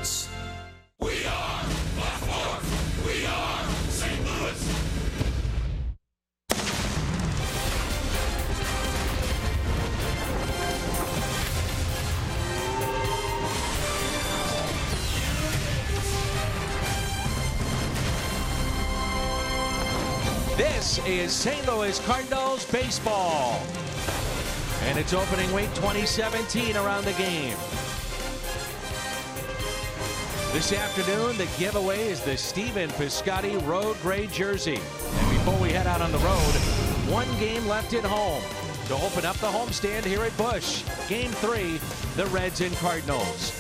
Sports. We are Fox Sports. We are St. Louis. This is St. Louis Cardinals baseball. And it's opening week 2017 around the game. This afternoon, the giveaway is the Stephen Piscotty Road Gray jersey. And before we head out on the road, one game left at home to open up the homestand here at Busch. Game 3, the Reds and Cardinals.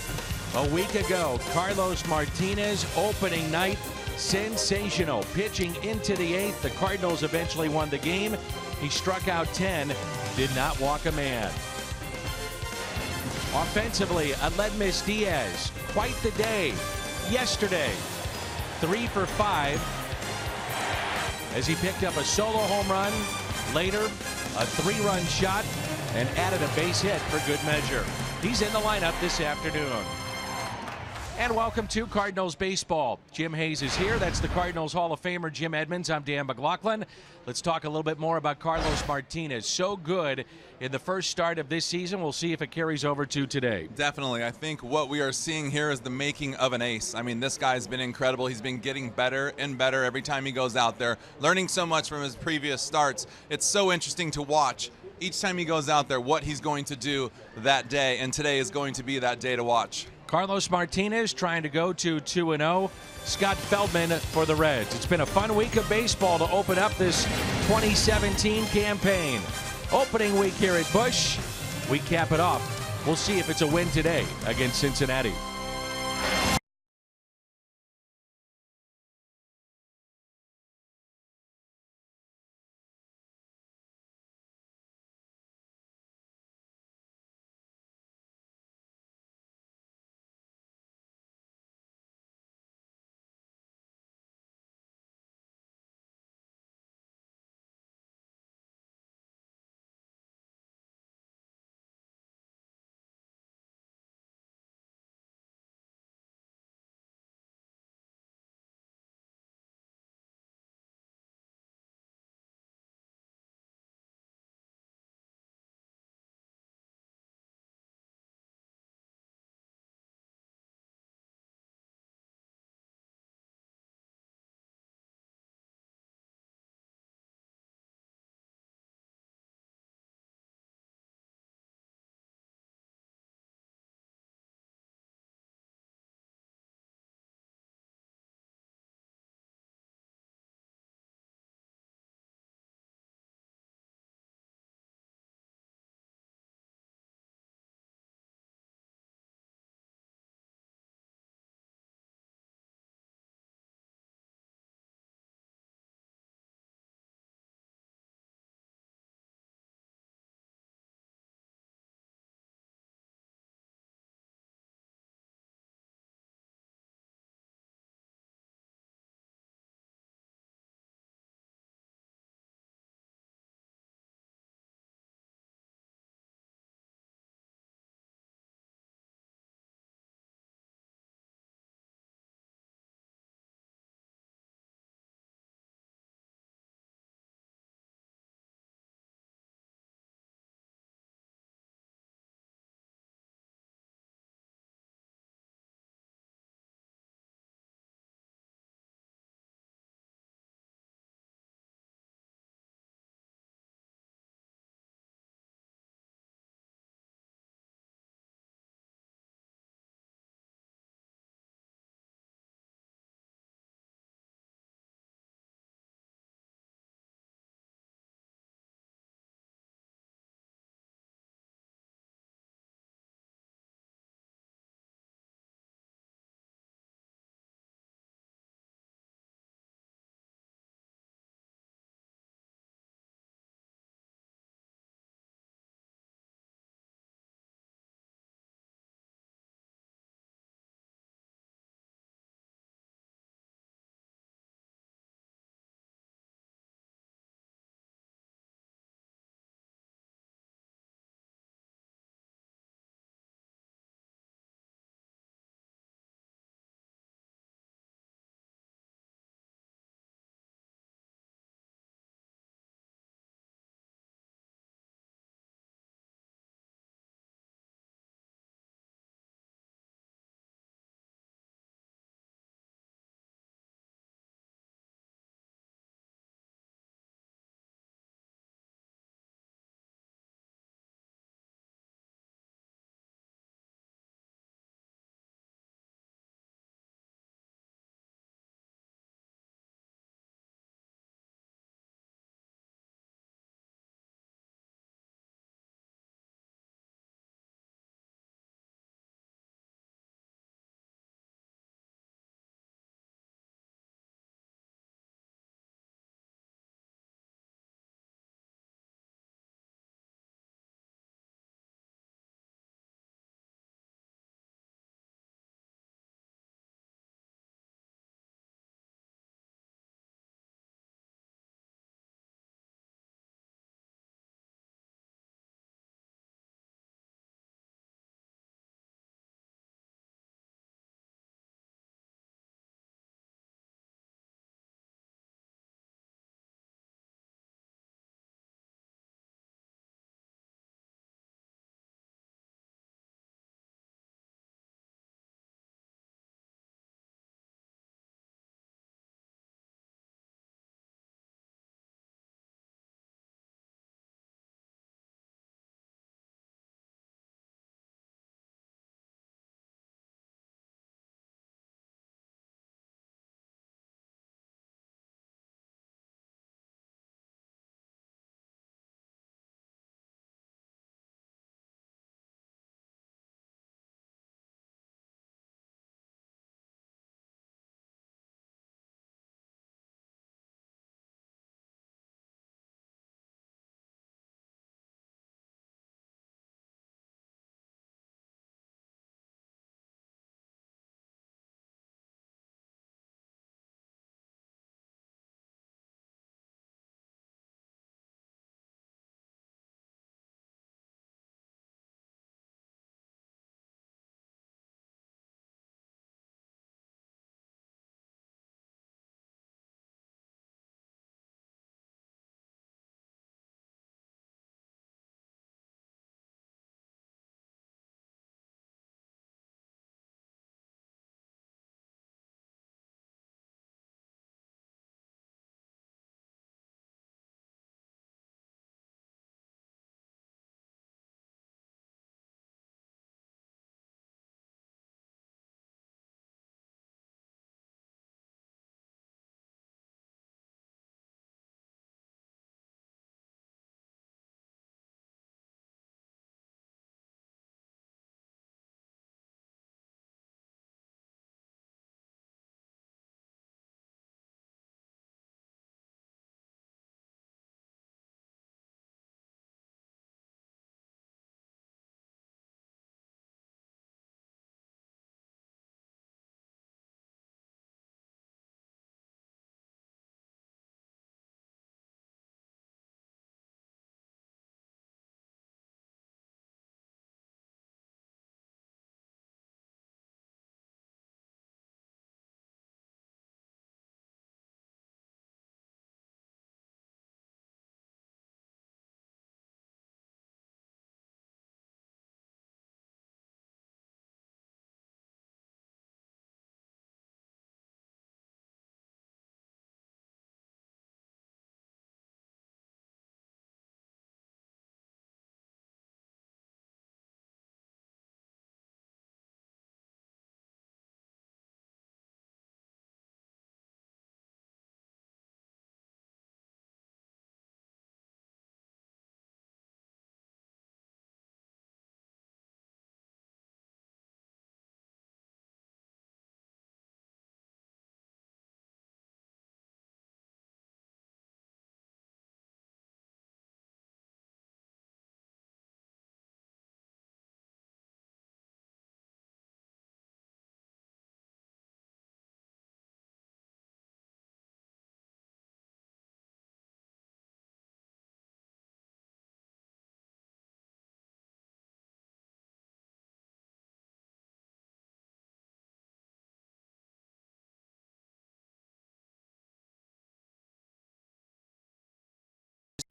A week ago, Carlos Martinez, opening night, sensational. Pitching into the 8th, the Cardinals eventually won the game. He struck out 10, did not walk a man. Offensively, Aledmys Diaz, quite the day yesterday. 3 for 5 as he picked up a solo home run. Later, a 3-run shot and added a base hit for good measure. He's in the lineup this afternoon. And welcome to Cardinals baseball. Jim Hayes is here. That's the Cardinals Hall of Famer Jim Edmonds. I'm Dan McLaughlin. Let's talk a little bit more about Carlos Martinez. So good in the first start of this season. We'll see if it carries over to today. Definitely. I think what we are seeing here is the making of an ace. I mean, this guy's been incredible. He's been getting better and better every time he goes out there, learning so much from his previous starts. It's so interesting to watch each time he goes out there what he's going to do that day, and today is going to be that day to watch. Carlos Martinez trying to go to 2-0. Scott Feldman for the Reds. It's been a fun week of baseball to open up this 2017 campaign. Opening week here at Busch. We cap it off. We'll see if it's a win today against Cincinnati.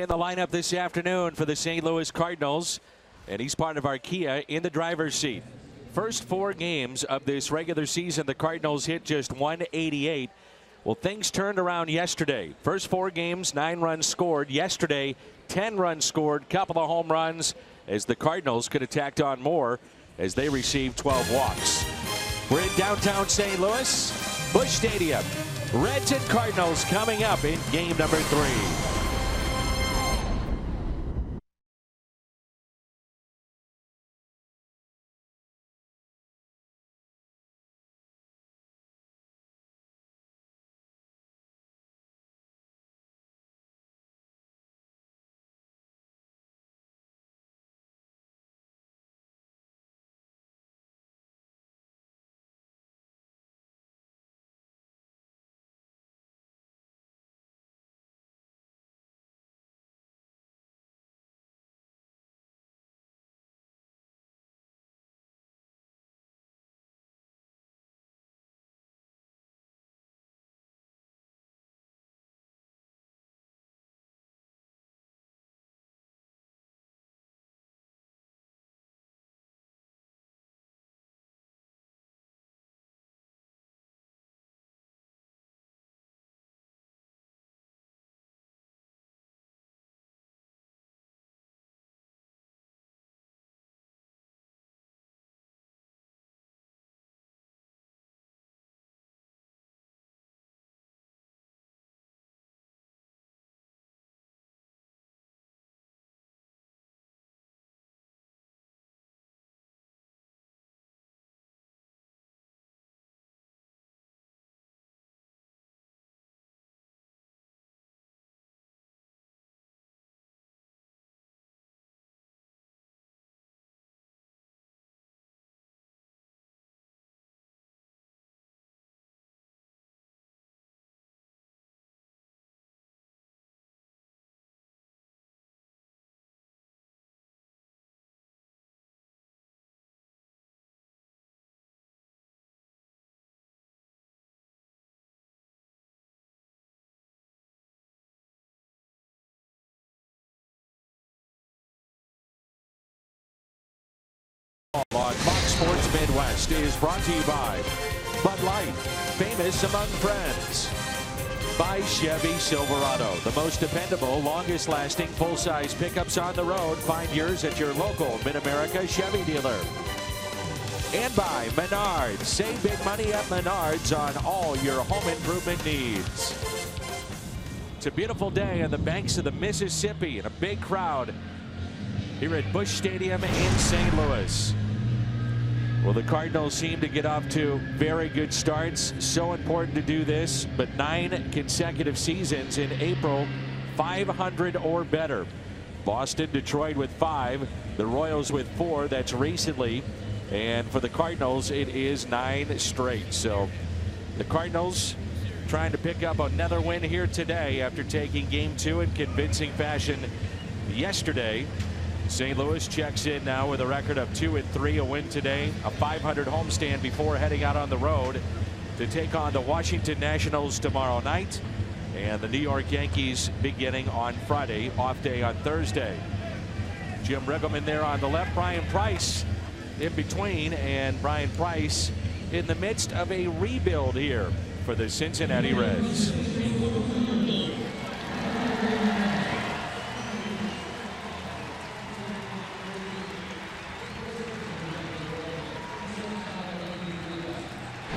In the lineup this afternoon for the St. Louis Cardinals, and he's part of our Kia in the driver's seat. First 4 games of this regular season, the Cardinals hit just 188. Well, things turned around yesterday. First 4 games, 9 runs scored. Yesterday, 10 runs scored, couple of home runs, as the Cardinals could have tacked on more as they received 12 walks. We're in downtown St. Louis, Busch Stadium. Reds and Cardinals coming up in game number 3. On Fox Sports Midwest is brought to you by Bud Light, famous among friends. By Chevy Silverado, the most dependable, longest lasting full-size pickups on the road. Find yours at your local Mid-America Chevy dealer. And by Menards. Save big money at Menards on all your home improvement needs. It's a beautiful day on the banks of the Mississippi and a big crowd here at Busch Stadium in St. Louis. Well, the Cardinals seem to get off to very good starts. So important to do this, but 9 consecutive seasons in April, 500 or better. Boston, Detroit with 5, the Royals with 4. That's recently. And for the Cardinals, it is 9 straight. So the Cardinals trying to pick up another win here today after taking game 2 in convincing fashion yesterday. St. Louis checks in now with a record of 2-3, a win today, a 500 homestand before heading out on the road to take on the Washington Nationals tomorrow night, and the New York Yankees beginning on Friday, off day on Thursday. Jim Riggleman there on the left, Brian Price in between, and Brian Price in the midst of a rebuild here for the Cincinnati Reds.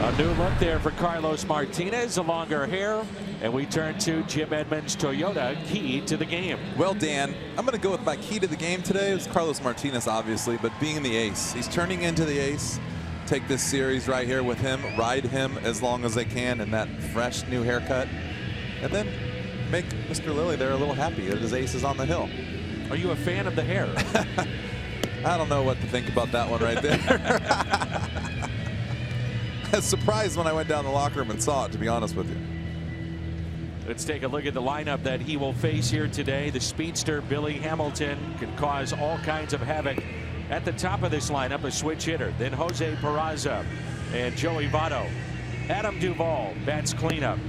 A new look there for Carlos Martinez, a longer hair, and we turn to Jim Edmonds Toyota, key to the game. Well, Dan, I'm going to go with my key to the game today. It's Carlos Martinez, obviously, but being the ace. He's turning into the ace. Take this series right here with him, ride him as long as they can in that fresh new haircut, and then make Mr. Lilly there a little happy that his ace is on the hill. Are you a fan of the hair? I don't know what to think about that one right there. I was surprised when I went down the locker room and saw it, to be honest with you. Let's take a look at the lineup that he will face here today. The speedster Billy Hamilton can cause all kinds of havoc. At the top of this lineup, a switch hitter, then Jose Peraza and Joey Votto. Adam Duvall bats cleanup.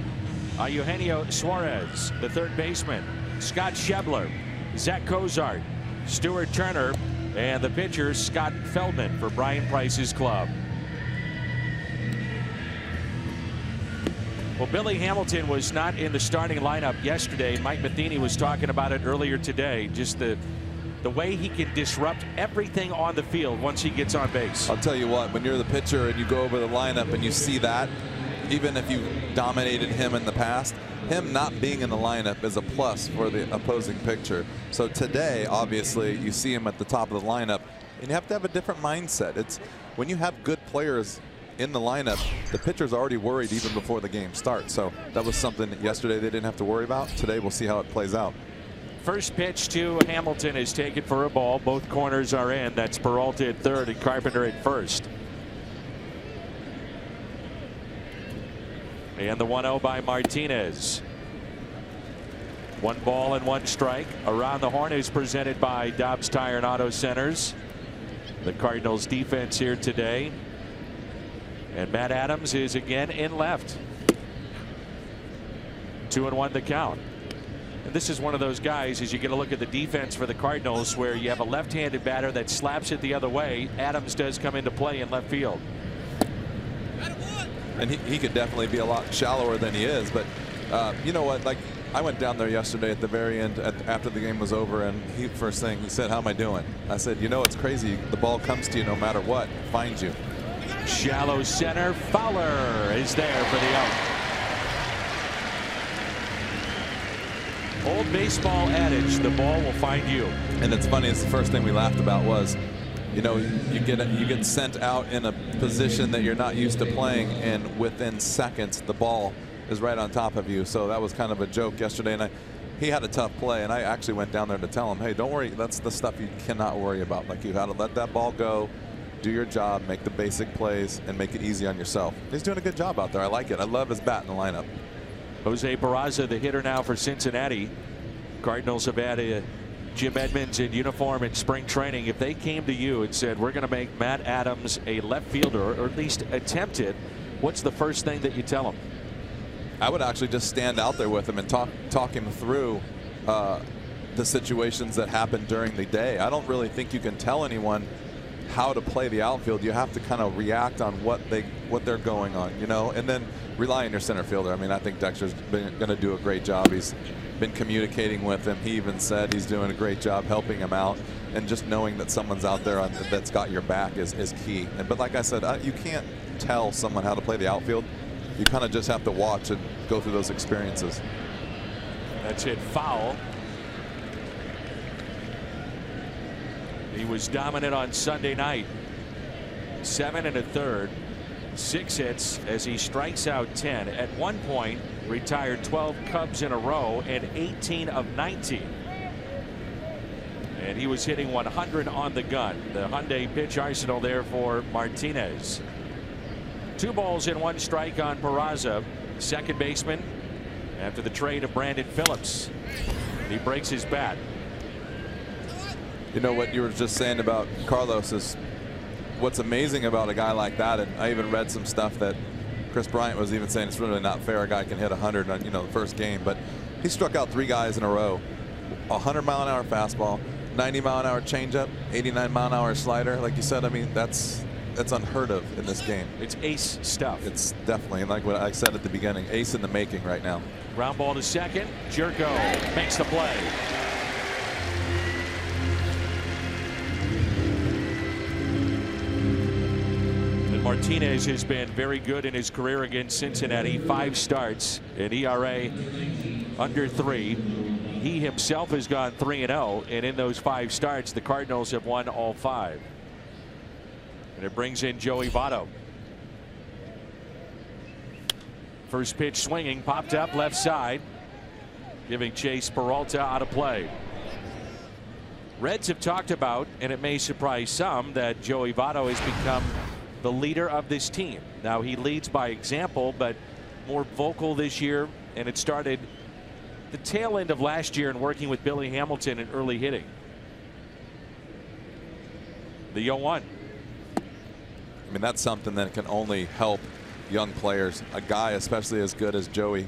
Eugenio Suarez, the third baseman. Scott Schebler, Zach Cozart, Stuart Turner, and the pitcher Scott Feldman for Brian Price's club. Well, Billy Hamilton was not in the starting lineup yesterday. Mike Matheny was talking about it earlier today. Just the way he can disrupt everything on the field once he gets on base. I'll tell you what, when you're the pitcher and you go over the lineup and you see that, even if you dominated him in the past, him not being in the lineup is a plus for the opposing pitcher. So today, obviously, you see him at the top of the lineup, and you have to have a different mindset. It's when you have good players in the lineup, the pitcher's already worried even before the game starts. So that was something that yesterday they didn't have to worry about. Today we'll see how it plays out. First pitch to Hamilton is taken for a ball. Both corners are in. That's Peralta at third and Carpenter at first. And the 1-0 by Martinez. 1 ball and 1 strike. Around the Horn is presented by Dobbs Tire and Auto Centers. The Cardinals defense here today. And Matt Adams is again in left. 2-1 the count. And this is one of those guys, as you get a look at the defense for the Cardinals, where you have a left-handed batter that slaps it the other way. Adams does come into play in left field. And he could definitely be a lot shallower than he is. But you know what? Like, I went down there yesterday at the very end after the game was over, and first thing he said, "How am I doing?" I said, "You know, it's crazy. The ball comes to you no matter what. It finds you." Shallow center. Fowler is there for the out. Old baseball adage, the ball will find you. And it's funny, it's the first thing we laughed about was, you know, you get sent out in a position that you're not used to playing, and within seconds the ball is right on top of you. So that was kind of a joke yesterday, and he had a tough play, and I actually went down there to tell him, hey, don't worry, that's the stuff you cannot worry about. Like, you got to let that ball go, do your job, make the basic plays, and make it easy on yourself. He's doing a good job out there. I like it. I love his bat in the lineup. Jose Barraza, the hitter now for Cincinnati. Cardinals have had Jim Edmonds in uniform in spring training. If they came to you and said, we're going to make Matt Adams a left fielder, or at least attempt it, what's the first thing that you tell them? I would actually just stand out there with him and talk him through the situations that happen during the day. I don't really think you can tell anyone how to play the outfield. You have to kind of react on what they're going on, you know, and then rely on your center fielder. I mean, I think Dexter's going to do a great job. He's been communicating with him. He even said he's doing a great job helping him out, and just knowing that someone's out there that's got your back is key. But like I said, you can't tell someone how to play the outfield. You kind of just have to watch and go through those experiences. That's hit foul. He was dominant on Sunday night. 7 1/3, 6 hits as he strikes out 10. At one point, retired 12 Cubs in a row and 18 of 19. And he was hitting 100 on the gun. The Hyundai pitch arsenal there for Martinez. 2 balls and 1 strike on Peraza, second baseman, after the trade of Brandon Phillips. He breaks his bat. You know what you were just saying about Carlos is what's amazing about a guy like that, and I even read some stuff that Chris Bryant was even saying it's really not fair a guy can hit 100 on, you know, the first game, but he struck out 3 guys in a row. 100-mile-an-hour fastball, 90-mile-an-hour changeup, 89-mile-an-hour slider. Like you said, I mean, that's unheard of in this game. It's ace stuff. It's definitely, like what I said at the beginning, ace in the making right now. Ground ball to second. Jerko makes the play. And Martinez has been very good in his career against Cincinnati. 5 starts, an ERA under 3. He himself has gone 3-0, and in those 5 starts, the Cardinals have won all 5. And it brings in Joey Votto. First pitch swinging, popped up left side, giving Chase Peralta out of play. Reds have talked about, and it may surprise some, that Joey Votto has become the leader of this team. Now, he leads by example, but more vocal this year, and it started the tail end of last year in working with Billy Hamilton in early hitting. The 0-1. I mean, that's something that can only help young players. A guy especially as good as Joey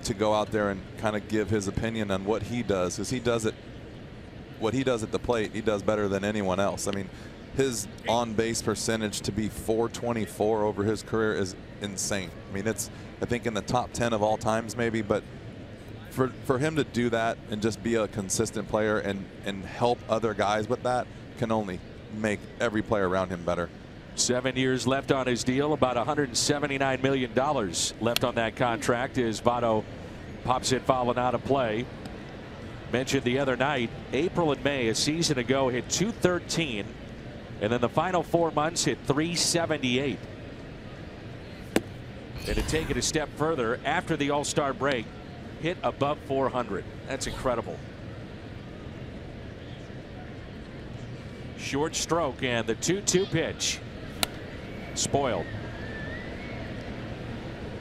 to go out there and kind of give his opinion on what he does, because he does it. What he does at the plate, he does better than anyone else. I mean, his on-base percentage to be .424 over his career is insane. I mean, it's, I think, in the top 10 of all times maybe, but for him to do that and just be a consistent player and help other guys with that can only make every player around him better. 7 years left on his deal, about $179 million left on that contract as Votto pops it fouling out of play. Mentioned the other night, April and May a season ago hit .213, and then the final 4 months hit .378. And to take it a step further, after the All-Star break, hit above .400. That's incredible. Short stroke and the 2-2 pitch. Spoiled.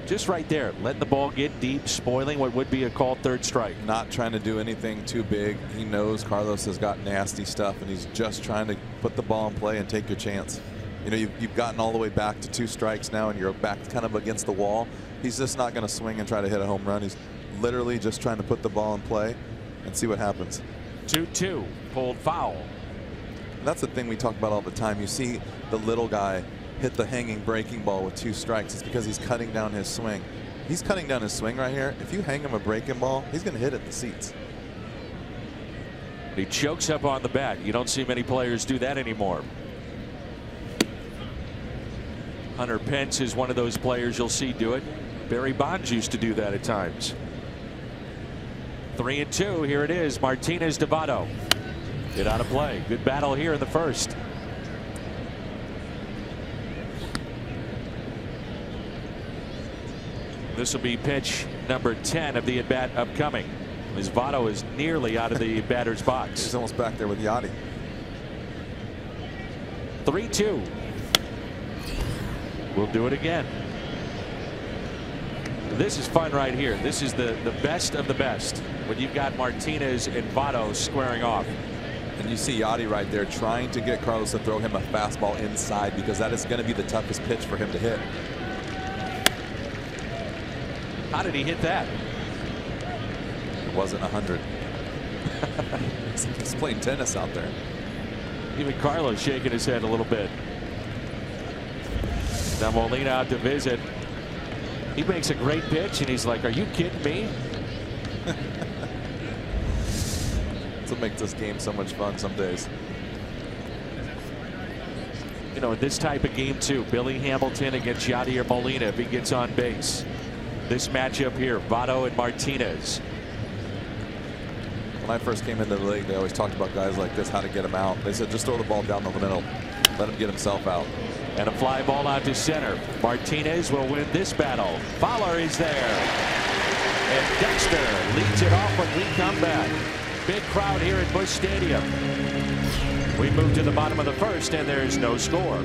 Just right there, letting the ball get deep, spoiling what would be a called third strike. Not trying to do anything too big. He knows Carlos has got nasty stuff, and he's just trying to put the ball in play and take your chance. You know, you've gotten all the way back to 2 strikes now, and you're back kind of against the wall. He's just not going to swing and try to hit a home run. He's literally just trying to put the ball in play and see what happens. 2-2, pulled foul. And that's the thing we talk about all the time. You see the little guy hit the hanging breaking ball with 2 strikes. It's because he's cutting down his swing. He's cutting down his swing right here. If you hang him a breaking ball, he's going to hit it in the seats. He chokes up on the bat. You don't see many players do that anymore. Hunter Pence is one of those players you'll see do it. Barry Bonds used to do that at times. 3-2. Here it is. Martinez to Votto. Get out of play. Good battle here in the first. This will be pitch number 10 of the at bat upcoming, as Votto is nearly out of the batter's box. He's almost back there with Yachty. 3-2. We'll do it again. This is fun right here. This is the best of the best when you've got Martinez and Votto squaring off. And you see Yachty right there trying to get Carlos to throw him a fastball inside, because that is going to be the toughest pitch for him to hit. How did he hit that? It wasn't 100. He's playing tennis out there. Even Carlos shaking his head a little bit. Now Molina out to visit. He makes a great pitch, and he's like, "Are you kidding me?" That's what makes this game so much fun some days. You know, in this type of game too, Billy Hamilton against Yadier Molina if he gets on base. This matchup here, Votto and Martinez. When I first came into the league, they always talked about guys like this, how to get him out. They said just throw the ball down the middle, let him get himself out. And a fly ball out to center. Martinez will win this battle. Fowler is there. And Dexter leads it off when we come back. Big crowd here at Busch Stadium. We move to the bottom of the first, and there's no score.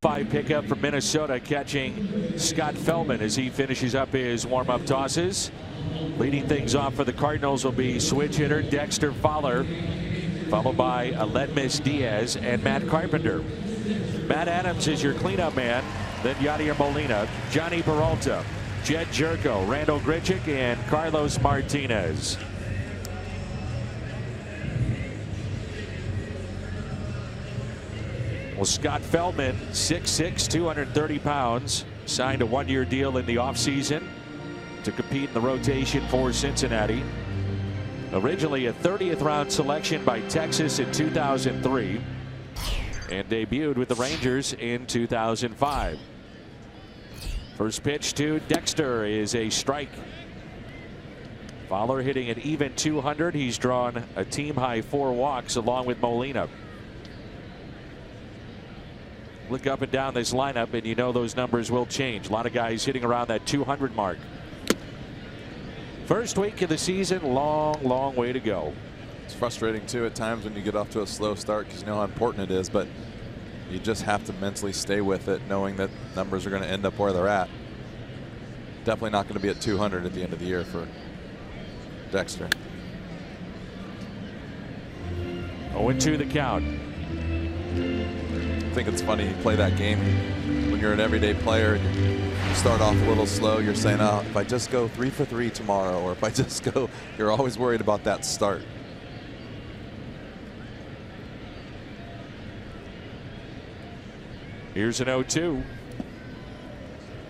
5 pickup from Minnesota, catching Scott Feldman as he finishes up his warm-up tosses. Leading things off for the Cardinals will be switch hitter Dexter Fowler, followed by Aledmys Diaz and Matt Carpenter. Matt Adams is your cleanup man, then Yadier Molina, Johnny Peralta, Jed Jerko, Randal Grichuk, and Carlos Martinez. Well, Scott Feldman, 6'6", 230 pounds, signed a 1-year deal in the offseason to compete in the rotation for Cincinnati. Originally a 30th round selection by Texas in 2003 and debuted with the Rangers in 2005. First pitch to Dexter is a strike. Fowler hitting an even 200. He's drawn a team high 4 walks along with Molina. Look up and down this lineup and you know those numbers will change. A lot of guys hitting around that 200 mark. First week of the season, long way to go. It's frustrating too at times when you get off to a slow start because you know how important it is, but you just have to mentally stay with it, knowing that numbers are going to end up where they're at. Definitely not going to be at 200 at the end of the year for Dexter. 0-2 the count. I think it's funny you play that game when you're an everyday player and you start off a little slow. You're saying, oh, if I just go 3 for 3 tomorrow, or if I just go, you're always worried about that start. Here's an 0-2.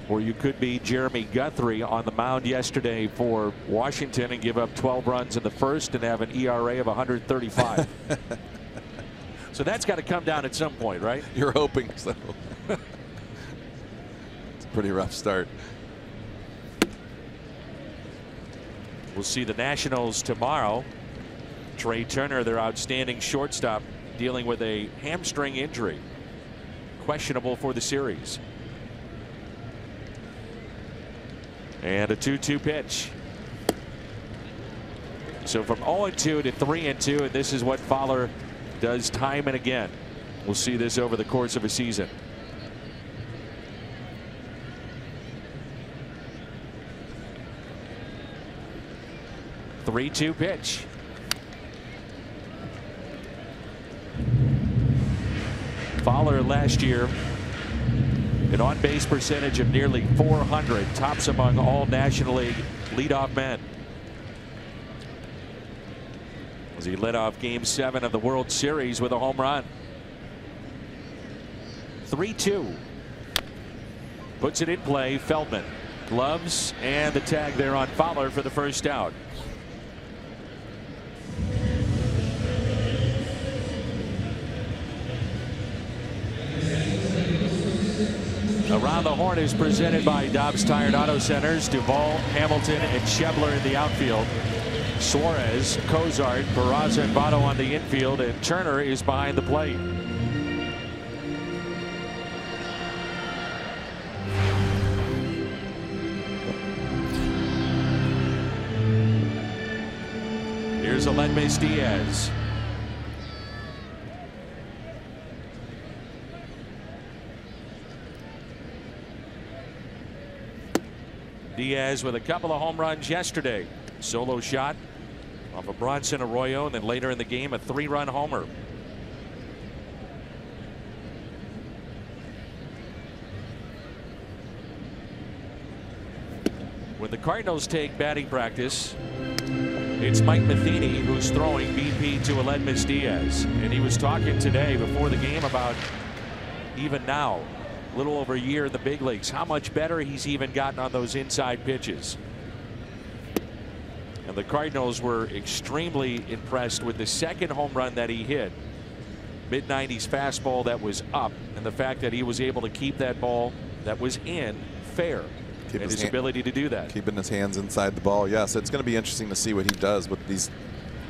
Or you could be Jeremy Guthrie on the mound yesterday for Washington and give up 12 runs in the first and have an ERA of 135. So that's got to come down at some point, right? You're hoping so. It's a pretty rough start. We'll see the Nationals tomorrow. Trey Turner, their outstanding shortstop, dealing with a hamstring injury. Questionable for the series. And a 2-2 pitch. So from 0-2 to 3-2, and this is what Fowler does time and again. We'll see this over the course of a season. The 3-2 pitch. Fowler last year, an on-base percentage of nearly 400, tops among all National League leadoff men. As he led off Game 7 of the World Series with a home run. 3-2. Puts it in play. Feldman. Gloves and the tag there on Fowler for the first out. Around the Horn is presented by Dobbs Tire and Auto Centers. Duvall, Hamilton, and Schebler in the outfield. Suarez, Cozart, Peraza, and Votto on the infield, and Turner is behind the plate. Here's Aledmys Diaz. Diaz with a couple of home runs yesterday. Solo shot off of Bronson Arroyo, and then later in the game a 3-run homer. When the Cardinals take batting practice, it's Mike Matheny who's throwing BP to Aledmys Diaz, and he was talking today before the game about even now, a little over a year in the big leagues, how much better he's even gotten on those inside pitches. And the Cardinals were extremely impressed with the second home run that he hit. Mid-90s fastball that was up, and the fact that he was able to keep that ball that was in fair. And his ability to do that. Keeping his hands inside the ball. Yes, it's going to be interesting to see what he does with this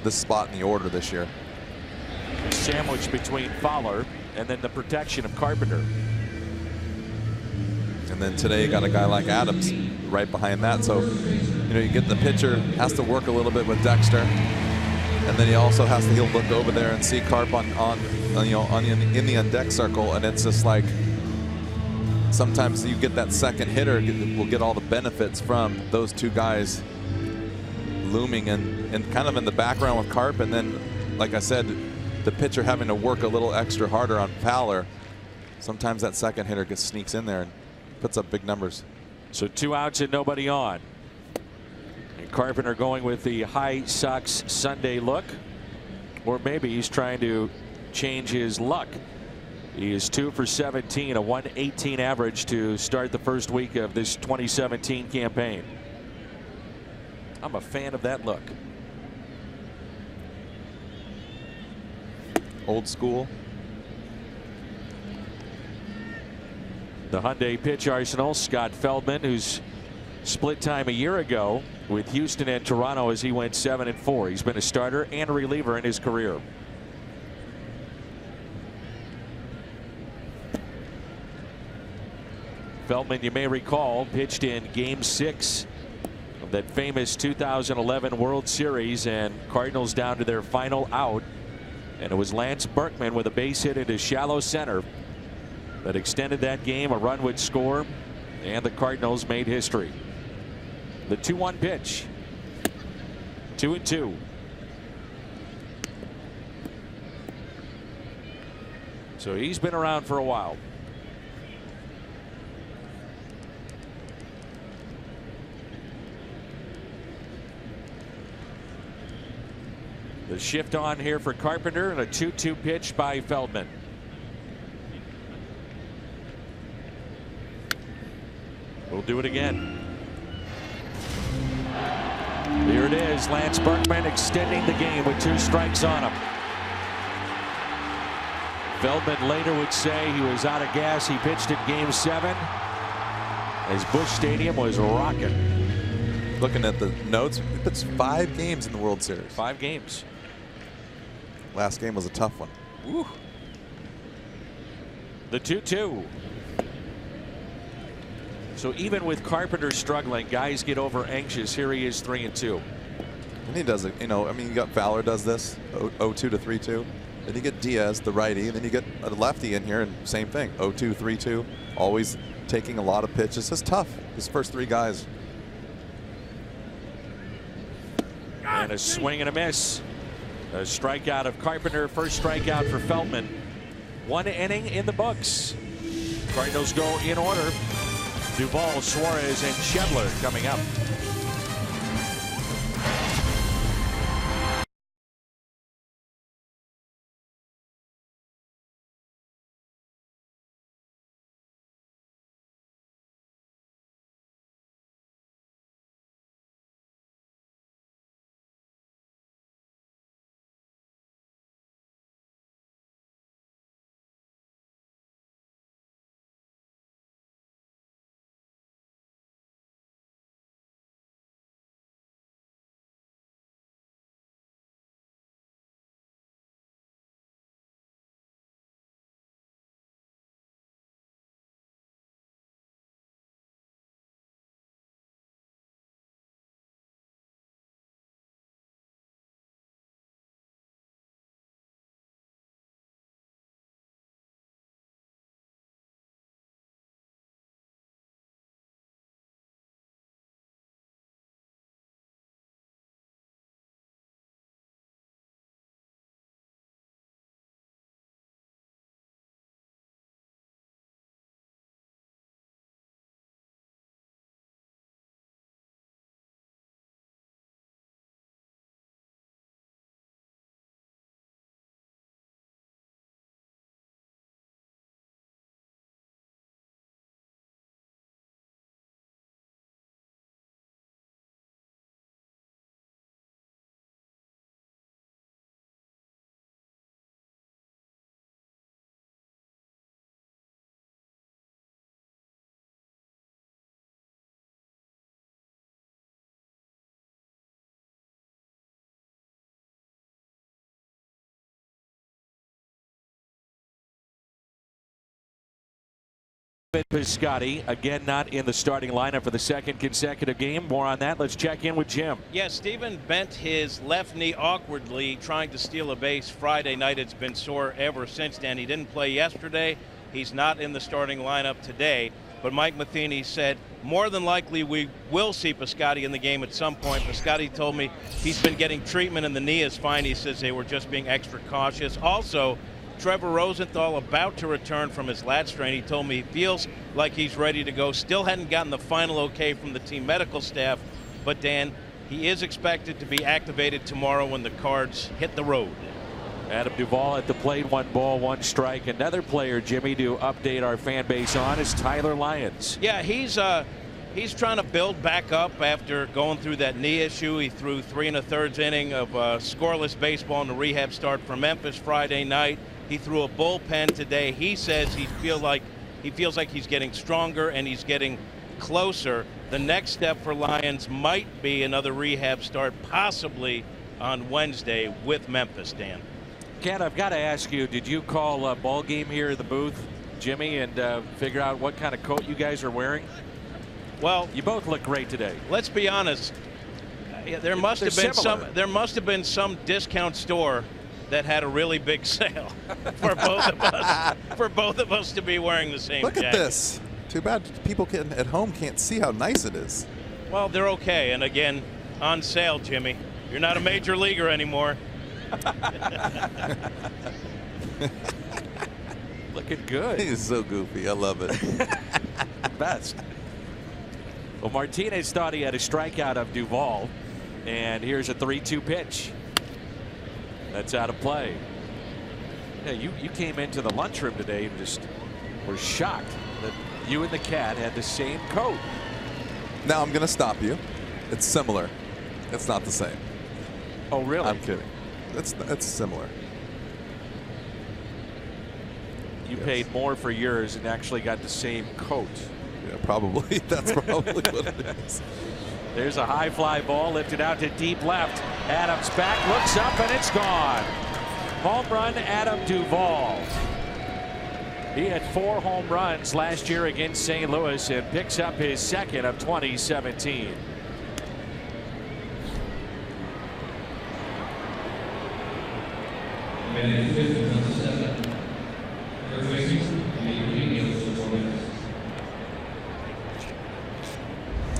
spot in the order this year. Sandwiched between Fowler and then the protection of Carpenter. And then today you got a guy like Adams right behind that. So, you know, you get the pitcher has to work a little bit with Dexter, and then he also has to he'll look over there and see Carp in the on deck circle, and it's just like sometimes you get that second hitter will get all the benefits from those two guys looming and kind of in the background with Carp, and then, like I said, the pitcher having to work a little extra harder on Fowler. Sometimes that second hitter sneaks in there and puts up big numbers. So 2 outs and nobody on. And Carpenter going with the High Sox Sunday look, or maybe he's trying to change his luck. He is 2 for 17, a 118 average to start the first week of this 2017 campaign. I'm a fan of that look. Old school. The Hyundai pitch arsenal, Scott Feldman, who's split time a year ago with Houston and Toronto as he went 7-4. He's been a starter and a reliever in his career. Feldman, you may recall, pitched in Game 6 of that famous 2011 World Series, and Cardinals down to their final out, and it was Lance Berkman with a base hit into shallow center that extended that game. A run would score, and the Cardinals made history. The 2-1 pitch. 2-2. So he's been around for a while. The shift on here for Carpenter, and a 2-2 pitch by Feldman. We'll do it again. Here it is. Lance Berkman extending the game with 2 strikes on him. Feldman later would say he was out of gas. He pitched in Game 7 as Busch Stadium was rocking. Looking at the notes, it's 5 games in the World Series. 5 games. Last game was a tough one. Woo. The 2-2. So even with Carpenter struggling, guys get over anxious. Here he is, 3-2. And he does it, you know, I mean, you got Fowler does this, 0-2 to 3-2. Then you get Diaz, the righty, and then you get a lefty in here, and same thing, 0-2, 3-2. Always taking a lot of pitches. It's tough, his first 3 guys. And a swing and a miss. A strikeout of Carpenter, first strikeout for Feldman. 1 inning in the books. Cardinals go in order. Duvall, Suarez, and Schebler coming up. Piscotty again not in the starting lineup for the 2nd consecutive game. More on that. Let's check in with Jim. Yes, Stephen bent his left knee awkwardly trying to steal a base Friday night. It's been sore ever since then. He didn't play yesterday. He's not in the starting lineup today, but Mike Matheny said more than likely we will see Piscotty in the game at some point. Piscotty told me he's been getting treatment and the knee is fine. He says they were just being extra cautious. Also, Trevor Rosenthal about to return from his lat strain. He told me he feels like he's ready to go. Still hadn't gotten the final okay from the team medical staff, but Dan, he is expected to be activated tomorrow when the Cards hit the road. Adam Duvall at the plate, 1 ball, 1 strike. Another player, Jimmy, to update our fan base on is Tyler Lyons. Yeah, he's trying to build back up after going through that knee issue. He threw 3 1/3 inning of scoreless baseball in the rehab start for Memphis Friday night. He threw a bullpen today. He says he feels like he's getting stronger and he's getting closer. The next step for Lyons might be another rehab start, possibly on Wednesday with Memphis, Dan. Ken, I've got to ask you, did you call a ball game here at the booth, Jimmy, and figure out what kind of coat you guys are wearing? Well, you both look great today. Let's be honest. There must have been some discount store that had a really big sale for both of us. For both of us to be wearing the same Look jacket. at this. Too bad people at home can't see how nice it is. Well, they're okay. And again, on sale, Jimmy. You're not a major leaguer anymore. Looking good. He's so goofy. I love it. Best. Well, Martinez thought he had a strikeout of Duvall, and here's a 3-2 pitch. That's out of play. Yeah, you came into the lunchroom today and just were shocked that you and the cat had the same coat. Now I'm going to stop you. It's similar. It's not the same. Oh, really? I'm kidding. It's similar. You paid more for yours and actually got the same coat. Yeah, probably. That's probably what it is. There's a high fly ball lifted out to deep left. Adams back, looks up, and it's gone. Home run, Adam Duvall. He had 4 home runs last year against St. Louis and picks up his second of 2017.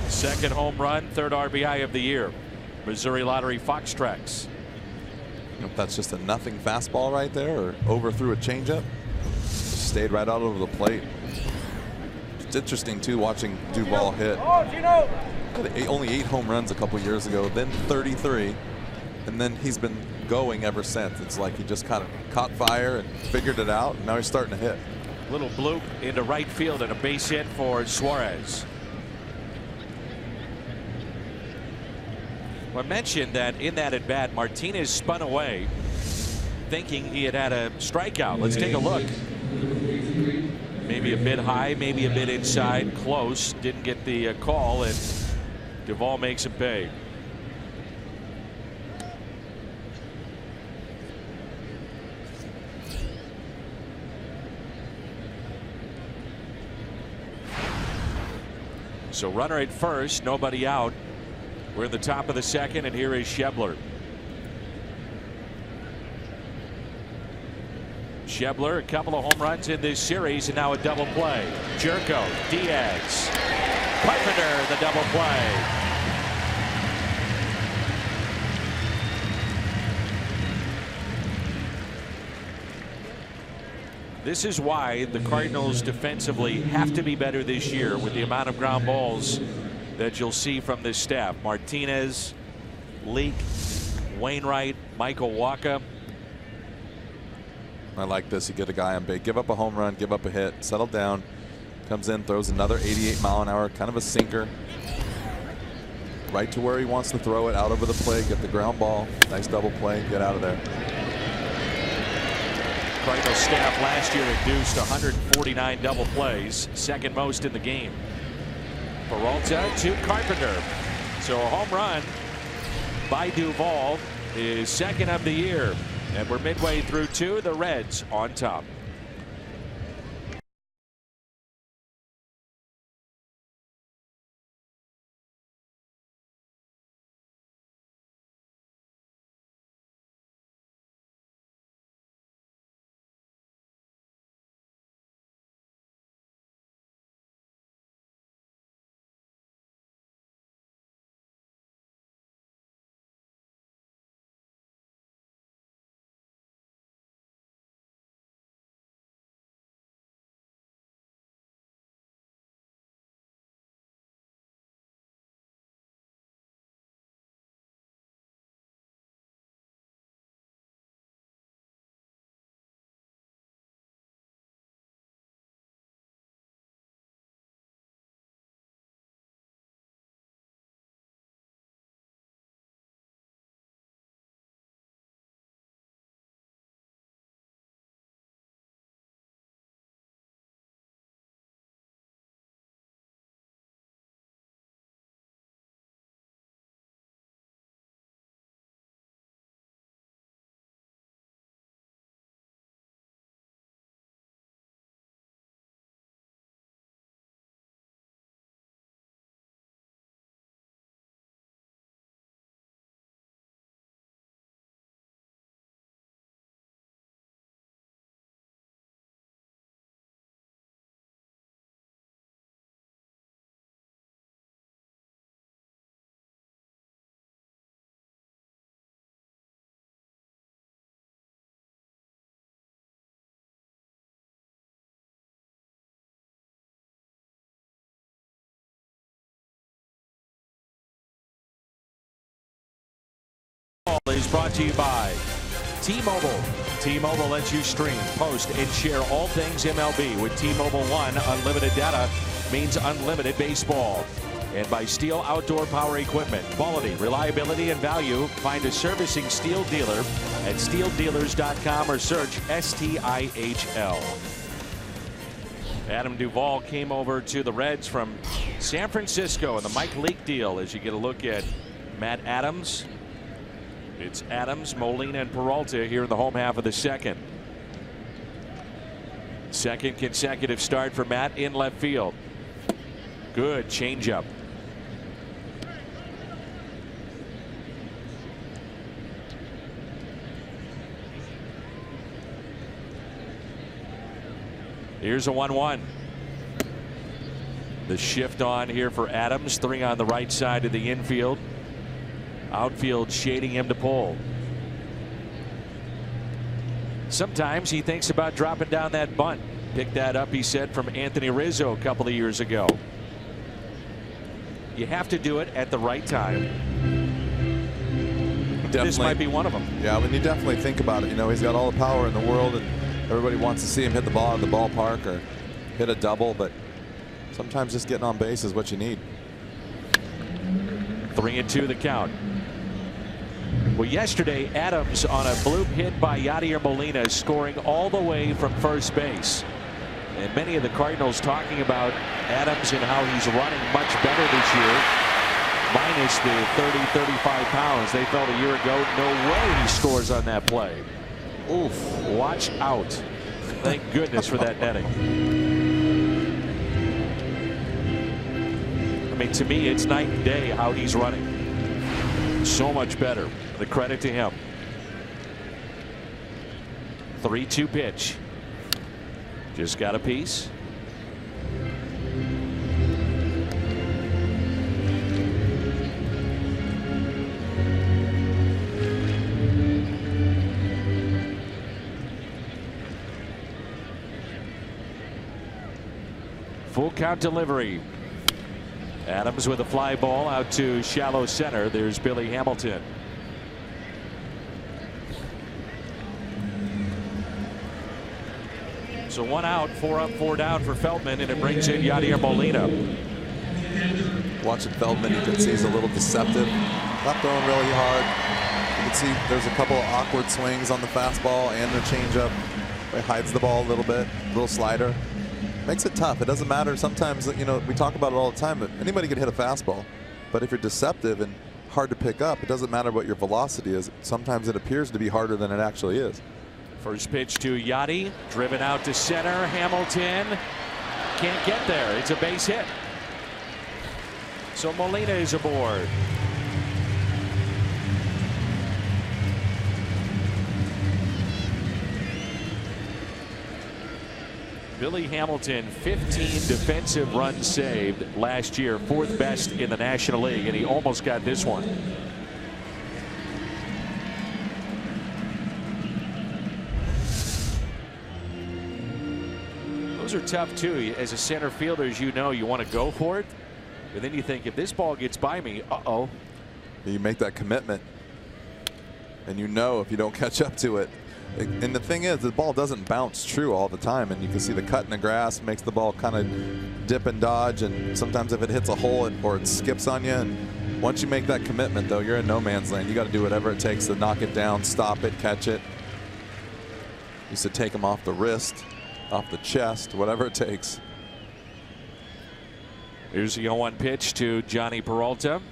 Second home run, 3rd RBI of the year. Missouri Lottery Fox Tracks. If that's just a nothing fastball right there, or overthrew a changeup, just stayed right out over the plate. It's interesting too watching Duvall hit. Had only 8 home runs a couple years ago, then 33, and then he's been going ever since. It's like he just kind of caught fire and figured it out, and now he's starting to hit. Little bloop into right field and a base hit for Suarez. I mentioned that in that at bat, Martinez spun away thinking he had a strikeout. Let's take a look. Maybe a bit high, maybe a bit inside, close. Didn't get the call, and Duvall makes him pay. So runner at first, nobody out. We're in the top of the second, and here is Schebler. Schebler, a couple of home runs in this series, and now a double play. Jerko, Diaz, Carpenter, the double play. This is why the Cardinals defensively have to be better this year with the amount of ground balls that you'll see from this staff. Martinez, Leake, Wainwright, Michael Wacha. I like this. You get a guy on base, give up a home run, give up a hit, settle down, comes in, throws another 88-mile-an-hour, kind of a sinker, right to where he wants to throw it, out over the plate, get the ground ball, nice double play, get out of there. Cardinals staff last year induced 149 double plays, second most in the game. Peralta to Carpenter. So a home run by Duvall is second of the year. And we're midway through 2. The Reds on top. is brought to you by T-Mobile. T-Mobile lets you stream, post, and share all things MLB. With T-Mobile One, unlimited data means unlimited baseball. And by Steel Outdoor Power Equipment. Quality, reliability, and value. Find a servicing Steel dealer at steeldealers.com or search STIHL. Adam Duvall came over to the Reds from San Francisco in the Mike Leake deal. As you get a look at Matt Adams, it's Adams, Molina, and Peralta here in the home half of the second. Second consecutive start for Matt in left field. Good changeup. Here's a 1-1. The shift on here for Adams. 3 on the right side of the infield. Outfield shading him to pull. Sometimes he thinks about dropping down that bunt. Picked that up, he said, from Anthony Rizzo a couple of years ago. You have to do it at the right time. This might be one of them. Yeah, when you definitely think about it, you know, he's got all the power in the world, and everybody wants to see him hit the ball in the ballpark or hit a double, but sometimes just getting on base is what you need. 3-2 the count. Well, yesterday, Adams on a bloop hit by Yadier Molina, scoring all the way from first base. And many of the Cardinals talking about Adams and how he's running much better this year, minus the 30-35 pounds. They felt a year ago, no way he scores on that play. Oof, watch out. Thank goodness for that netting. I mean, to me, it's night and day how he's running. So much better. The credit to him. 3-2 pitch. Just got a piece. Full count delivery. Adams with a fly ball out to shallow center. There's Billy Hamilton. So 1 out, 4 up, 4 down for Feldman, and it brings in Yadier Molina. Watching Feldman, you can see he's a little deceptive. Not throwing really hard. You can see there's a couple of awkward swings on the fastball and the changeup. He hides the ball a little bit, little slider. Makes it tough. It doesn't matter. Sometimes, you know, we talk about it all the time, but anybody can hit a fastball. But if you're deceptive and hard to pick up, it doesn't matter what your velocity is. Sometimes it appears to be harder than it actually is. First pitch to Yadi, driven out to center. Hamilton can't get there. It's a base hit. So Molina is aboard. Billy Hamilton, 15 defensive runs saved last year, 4th best in the National League, and he almost got this one. Those are tough too. As a center fielder, as you know, you want to go for it, but then you think, if this ball gets by me, uh-oh. You make that commitment, and you know if you don't catch up to it. And the thing is, the ball doesn't bounce true all the time, and you can see the cut in the grass makes the ball kind of dip and dodge, and sometimes if it hits a hole or it skips on you, and once you make that commitment, though, you're in no man's land. You got to do whatever it takes to knock it down, stop it, catch it. Used to take them off the wrist, off the chest, whatever it takes. Here's the 0-1 pitch to Johnny Peralta.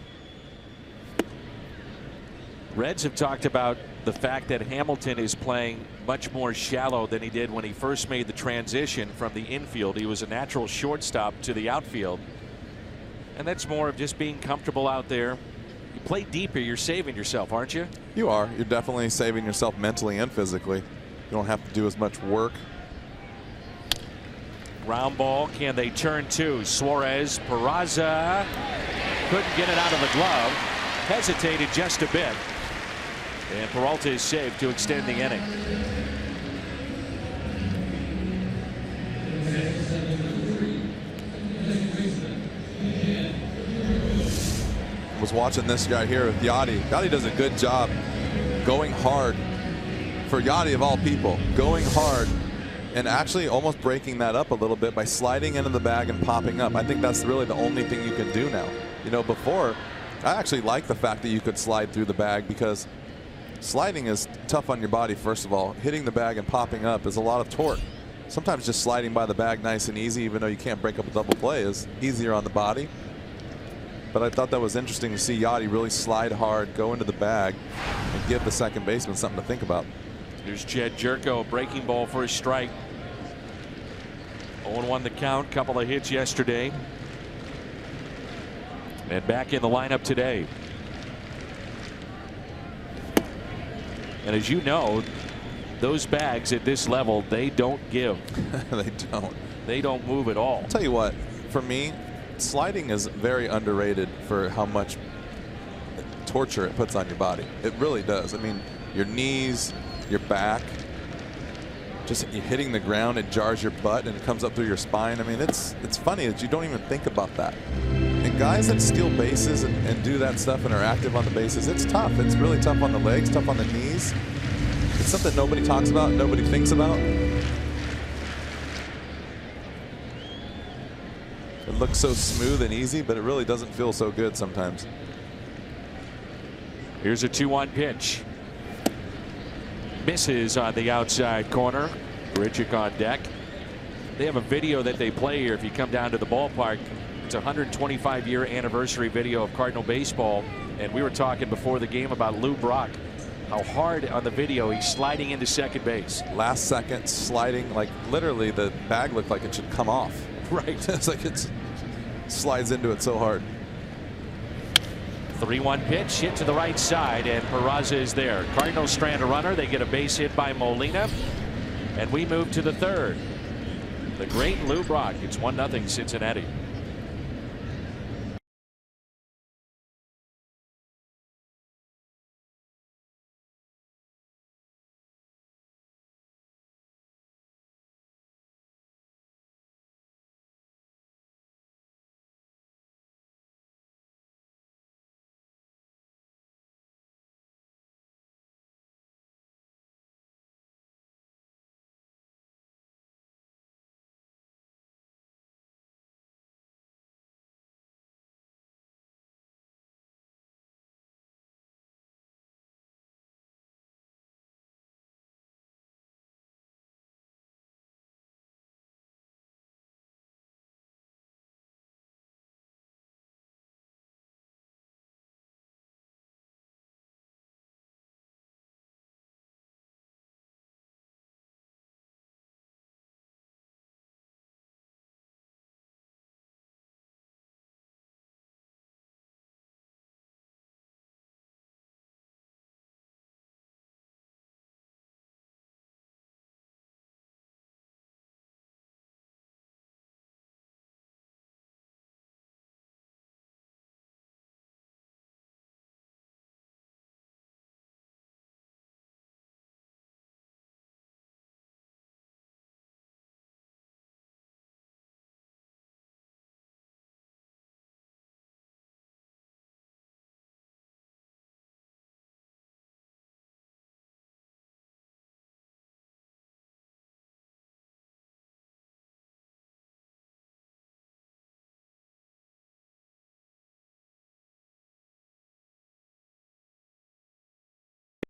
Reds have talked about the fact that Hamilton is playing much more shallow than he did when he first made the transition from the infield. He was a natural shortstop to the outfield, and that's more of just being comfortable out there. You play deeper, you're saving yourself, aren't you? You are. You're definitely saving yourself mentally and physically. You don't have to do as much work. Ground ball. Can they turn to Suarez? Peraza couldn't get it out of the glove. Hesitated just a bit. And Peralta is saved to extend the inning. Was watching this guy here with Yadi. Yadi does a good job going hard for Yadi of all people, going hard and actually almost breaking that up a little bit by sliding into the bag and popping up. I think that's really the only thing you can do now. You know, before, I actually like the fact that you could slide through the bag because sliding is tough on your body, first of all. Hitting the bag and popping up is a lot of torque. Sometimes just sliding by the bag nice and easy, even though you can't break up a double play, is easier on the body. But I thought that was interesting to see Yadi really slide hard, go into the bag, and give the second baseman something to think about. Here's Jed Jerko, breaking ball for a strike. 0-1 the count, couple of hits yesterday. And back in the lineup today. And as you know, those bags at this level, they don't give. They don't. They don't move at all. I'll tell you what, for me, sliding is very underrated for how much torture it puts on your body. It really does. I mean, your knees, your back, just you're hitting the ground, it jars your butt and it comes up through your spine. I mean, it's funny that you don't even think about that. And guys that steal bases and do that stuff and are active on the bases, it's tough. It's really tough on the legs, tough on the knees. It's something nobody talks about, nobody thinks about. It looks so smooth and easy, but it really doesn't feel so good sometimes. Here's a 2-1 pitch. Misses on the outside corner. Grichuk on deck. They have a video that they play here if you come down to the ballpark. It's a 125-year anniversary video of Cardinal baseball. And we were talking before the game about Lou Brock. How hard on the video he's sliding into second base. Last second sliding, like literally the bag looked like it should come off. Right. It's like it slides into it so hard. 3-1 pitch hit to the right side, and Peraza is there. Cardinals strand a runner. They get a base hit by Molina, and we move to the third. The great Lou Brock. It's 1-0 Cincinnati.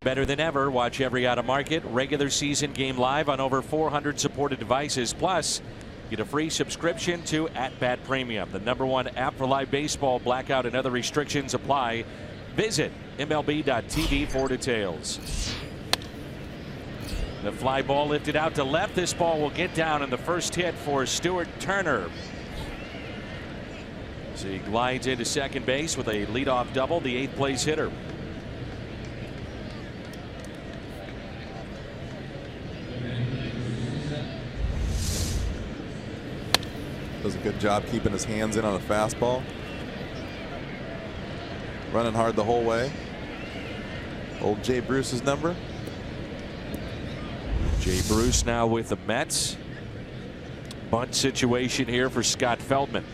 Better than ever. Watch every out of market regular season game live on over 400 supported devices. Plus, get a free subscription to @Bat Premium, the #1 app for live baseball. Blackout and other restrictions apply. Visit MLB.tv for details. The fly ball lifted out to left. This ball will get down in the first hit for Stuart Turner. So he glides into second base with a leadoff double, the 8th place hitter. Does a good job keeping his hands in on the fastball. Running hard the whole way. Old Jay Bruce's number. Jay Bruce now with the Mets. Bunt situation here for Scott Feldman.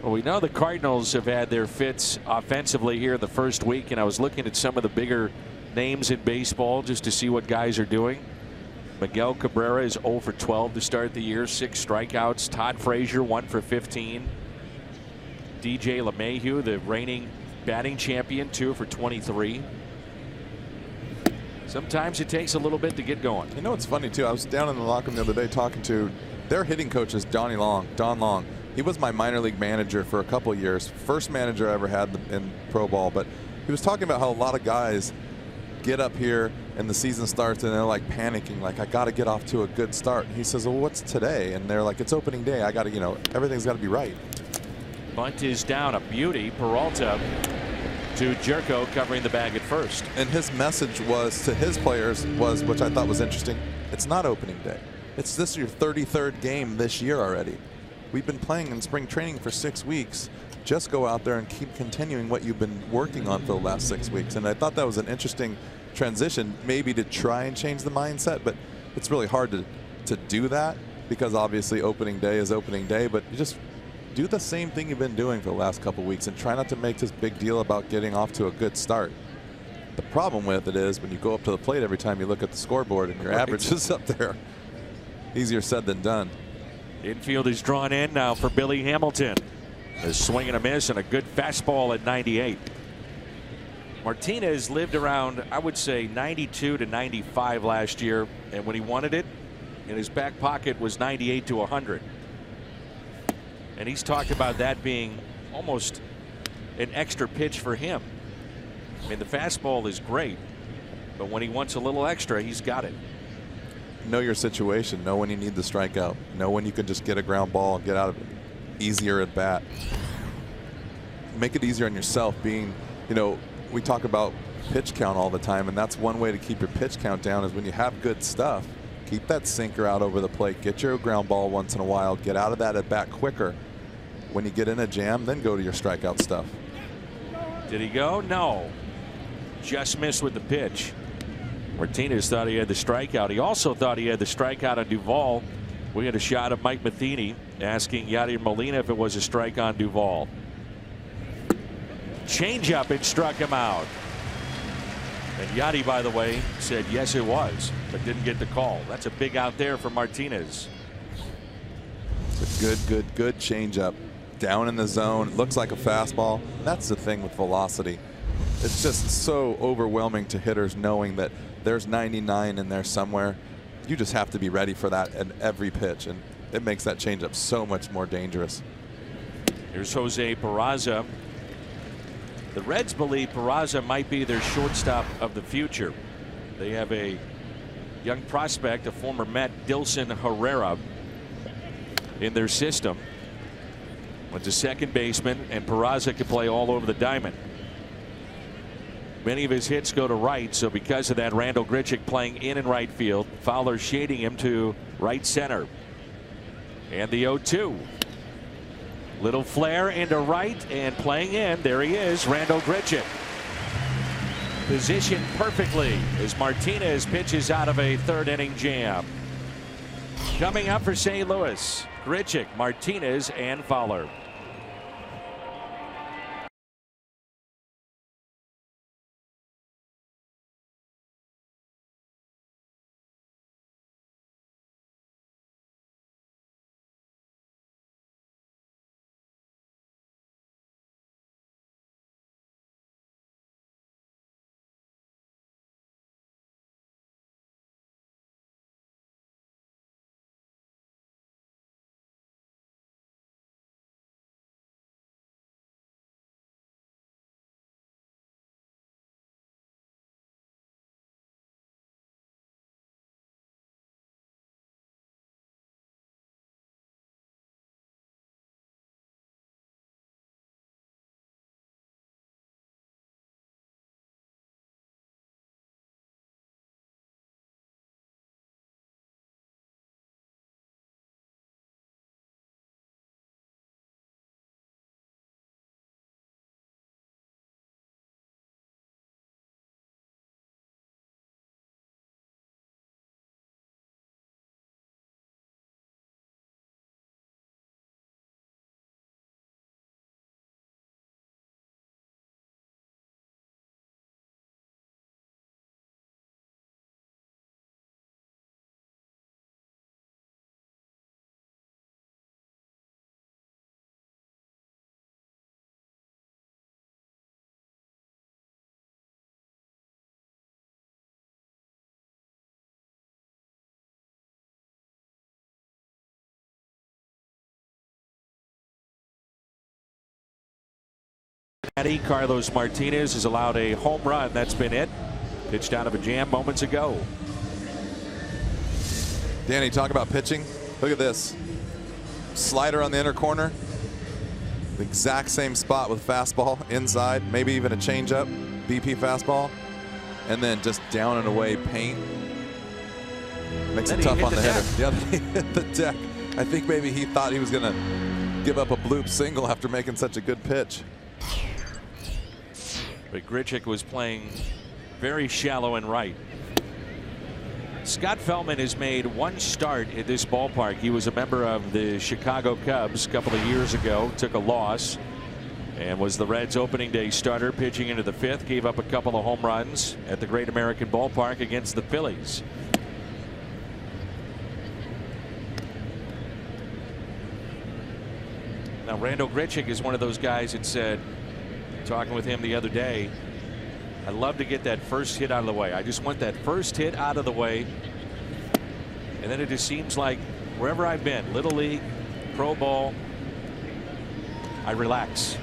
Well, we know the Cardinals have had their fits offensively here in the first week, and I was looking at some of the bigger names in baseball just to see what guys are doing. Miguel Cabrera is 0 for 12 to start the year, 6 strikeouts. Todd Frazier 1 for 15. DJ LeMahieu, the reigning batting champion, 2 for 23. Sometimes it takes a little bit to get going. You know, it's funny too. I was down in the locker room the other day talking to their hitting coach is Don Long. He was my minor league manager for a couple of years. First manager I ever had in pro ball. But he was talking about how a lot of guys get up here and the season starts and they're like panicking, like, I got to get off to a good start. And he says, well, what's today? And they're like, it's opening day. I got to, everything's got to be right. Bunt is down, a beauty. Peralta to Jerko covering the bag at first. And his message was to his players was, which I thought was interesting, it's not opening day. This is your 33rd game this year already. We've been playing in spring training for 6 weeks. Just go out there and keep continuing what you've been working on for the last 6 weeks. And I thought that was an interesting transition, maybe to try and change the mindset, but it's really hard to do that because obviously opening day is opening day, but you just do the same thing you've been doing for the last couple of weeks and try not to make this big deal about getting off to a good start. The problem with it is when you go up to the plate every time you look at the scoreboard and your average is up there. Easier said than done. Infield is drawn in now for Billy Hamilton. A swing and a miss and a good fastball at 98. Martinez lived around, I would say, 92 to 95 last year, and when he wanted it, in his back pocket was 98 to 100. And he's talked about that being almost an extra pitch for him. I mean, the fastball is great, but when he wants a little extra, he's got it. Know your situation. Know when you need the strikeout. Know when you can just get a ground ball and get out of it. Easier at bat. Make it easier on yourself. Being, we talk about pitch count all the time, and that's one way to keep your pitch count down is when you have good stuff, keep that sinker out over the plate. Get your ground ball once in a while. Get out of that at bat quicker. When you get in a jam, then go to your strikeout stuff. Did he go? No. Just missed with the pitch. Martinez thought he had the strikeout. He also thought he had the strikeout on Duvall. We had a shot of Mike Matheny asking Yadier Molina if it was a strike on Duvall. Changeup, it struck him out. And Yadi, by the way, said yes it was, but didn't get the call. That's a big out there for Martinez. It's a good changeup. Down in the zone. Looks like a fastball. That's the thing with velocity. It's just so overwhelming to hitters knowing that there's 99 in there somewhere. You just have to be ready for that at every pitch, and it makes that changeup so much more dangerous. Here's Jose Peraza. The Reds believe Peraza might be their shortstop of the future. They have a young prospect, a former Met, Dilson Herrera, in their system. Went to second baseman, and Peraza can play all over the diamond. Many of his hits go to right, so because of that, Randal Grichuk playing in right field. Fowler shading him to right center. And the 0-2. Little flare into right and playing in. There he is, Randal Grichuk. Positioned perfectly as Martinez pitches out of a third inning jam. Coming up for St. Louis, Grichuk, Martinez, and Fowler. Cincinnati, Carlos Martinez has allowed a home run. That's been it. Pitched out of a jam moments ago. Danny, talk about pitching. Look at this. Slider on the inner corner. The exact same spot with fastball inside, maybe even a changeup, BP fastball, and then just down and away paint. Makes it tough on the hitter. Yeah, he hit the deck. I think maybe he thought he was going to give up a bloop single after making such a good pitch. But Grichuk was playing very shallow and right. Scott Feldman has made one start at this ballpark. He was a member of the Chicago Cubs a couple of years ago, took a loss, and was the Reds opening day starter pitching into the 5th. Gave up a couple of home runs at the Great American Ballpark against the Phillies. Now Randal Grichuk is one of those guys that said, talking with him the other day, I love to get that first hit out of the way. I just want that first hit out of the way. And then it just seems like wherever I've been, Little League, Pro Ball, I relax.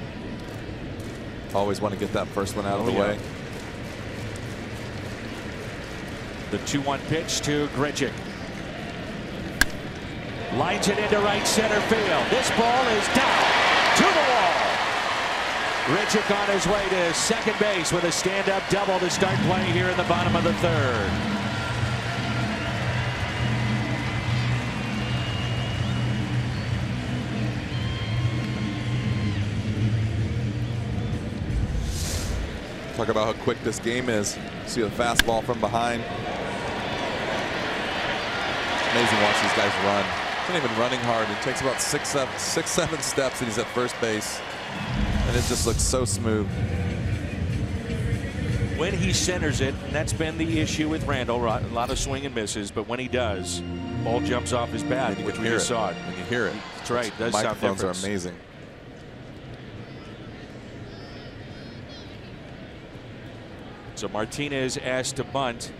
Always want to get that first one out of the way. The 2-1 pitch to Grichuk. Lines it into right center field. This ball is down to the wall. Grichuk on his way to second base with a stand-up double to start playing here in the bottom of the 3rd. Talk about how quick this game is. See the fastball from behind. Amazing to watch these guys run. He's not even running hard. It takes about six, seven steps, and he's at first base. And it just looks so smooth. When he centers it, and that's been the issue with Randal, a lot of swing and misses, but when he does, ball jumps off his bat, which we just saw it. And you hear it. That's right. It does sound different. Microphones are amazing. So Martinez asked to bunt,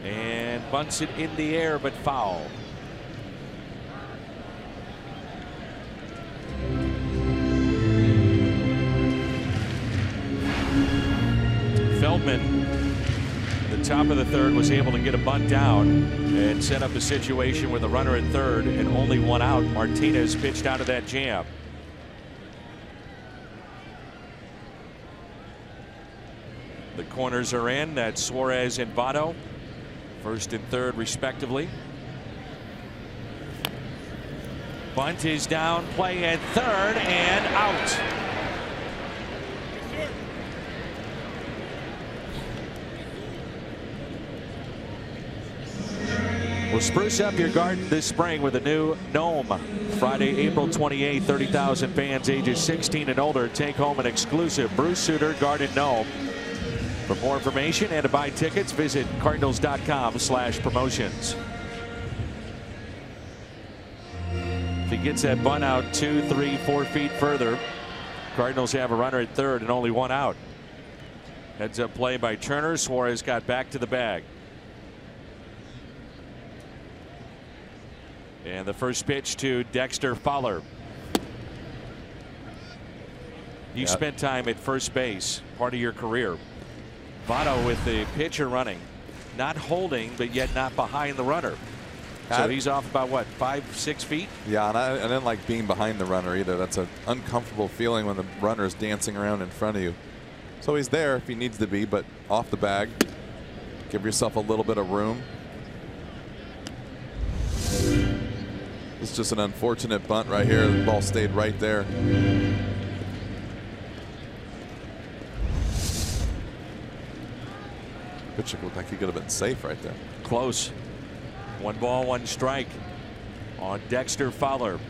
and bunts it in the air, but foul. Feldman, at the top of the 3rd, was able to get a bunt down and set up a situation with a runner at 3rd and only one out. Martinez pitched out of that jam. The corners are in. That's Suarez and Votto, 1st and 3rd respectively. Bunt is down, play at 3rd and out. Well, spruce up your garden this spring with a new gnome. Friday, April 28th, 30,000 fans ages 16 and older take home an exclusive Bruce Sutter Garden Gnome. For more information and to buy tickets, visit Cardinals.com/promotions. If he gets that bunt out 2, 3, 4 feet further, Cardinals have a runner at 3rd and only one out. Heads up play by Turner. Suarez got back to the bag. And the first pitch to Dexter Fowler. You spent time at first base, part of your career. Votto with the pitcher running, not holding, but yet not behind the runner. So he's off about what, 5, 6 feet? Yeah, and I didn't like being behind the runner either. That's an uncomfortable feeling when the runner is dancing around in front of you. So he's there if he needs to be, but off the bag. Give yourself a little bit of room. It's just an unfortunate bunt right here. The ball stayed right there. Grichuk looked like he could have been safe right there. Close. 1 ball, 1 strike on Dexter Fowler.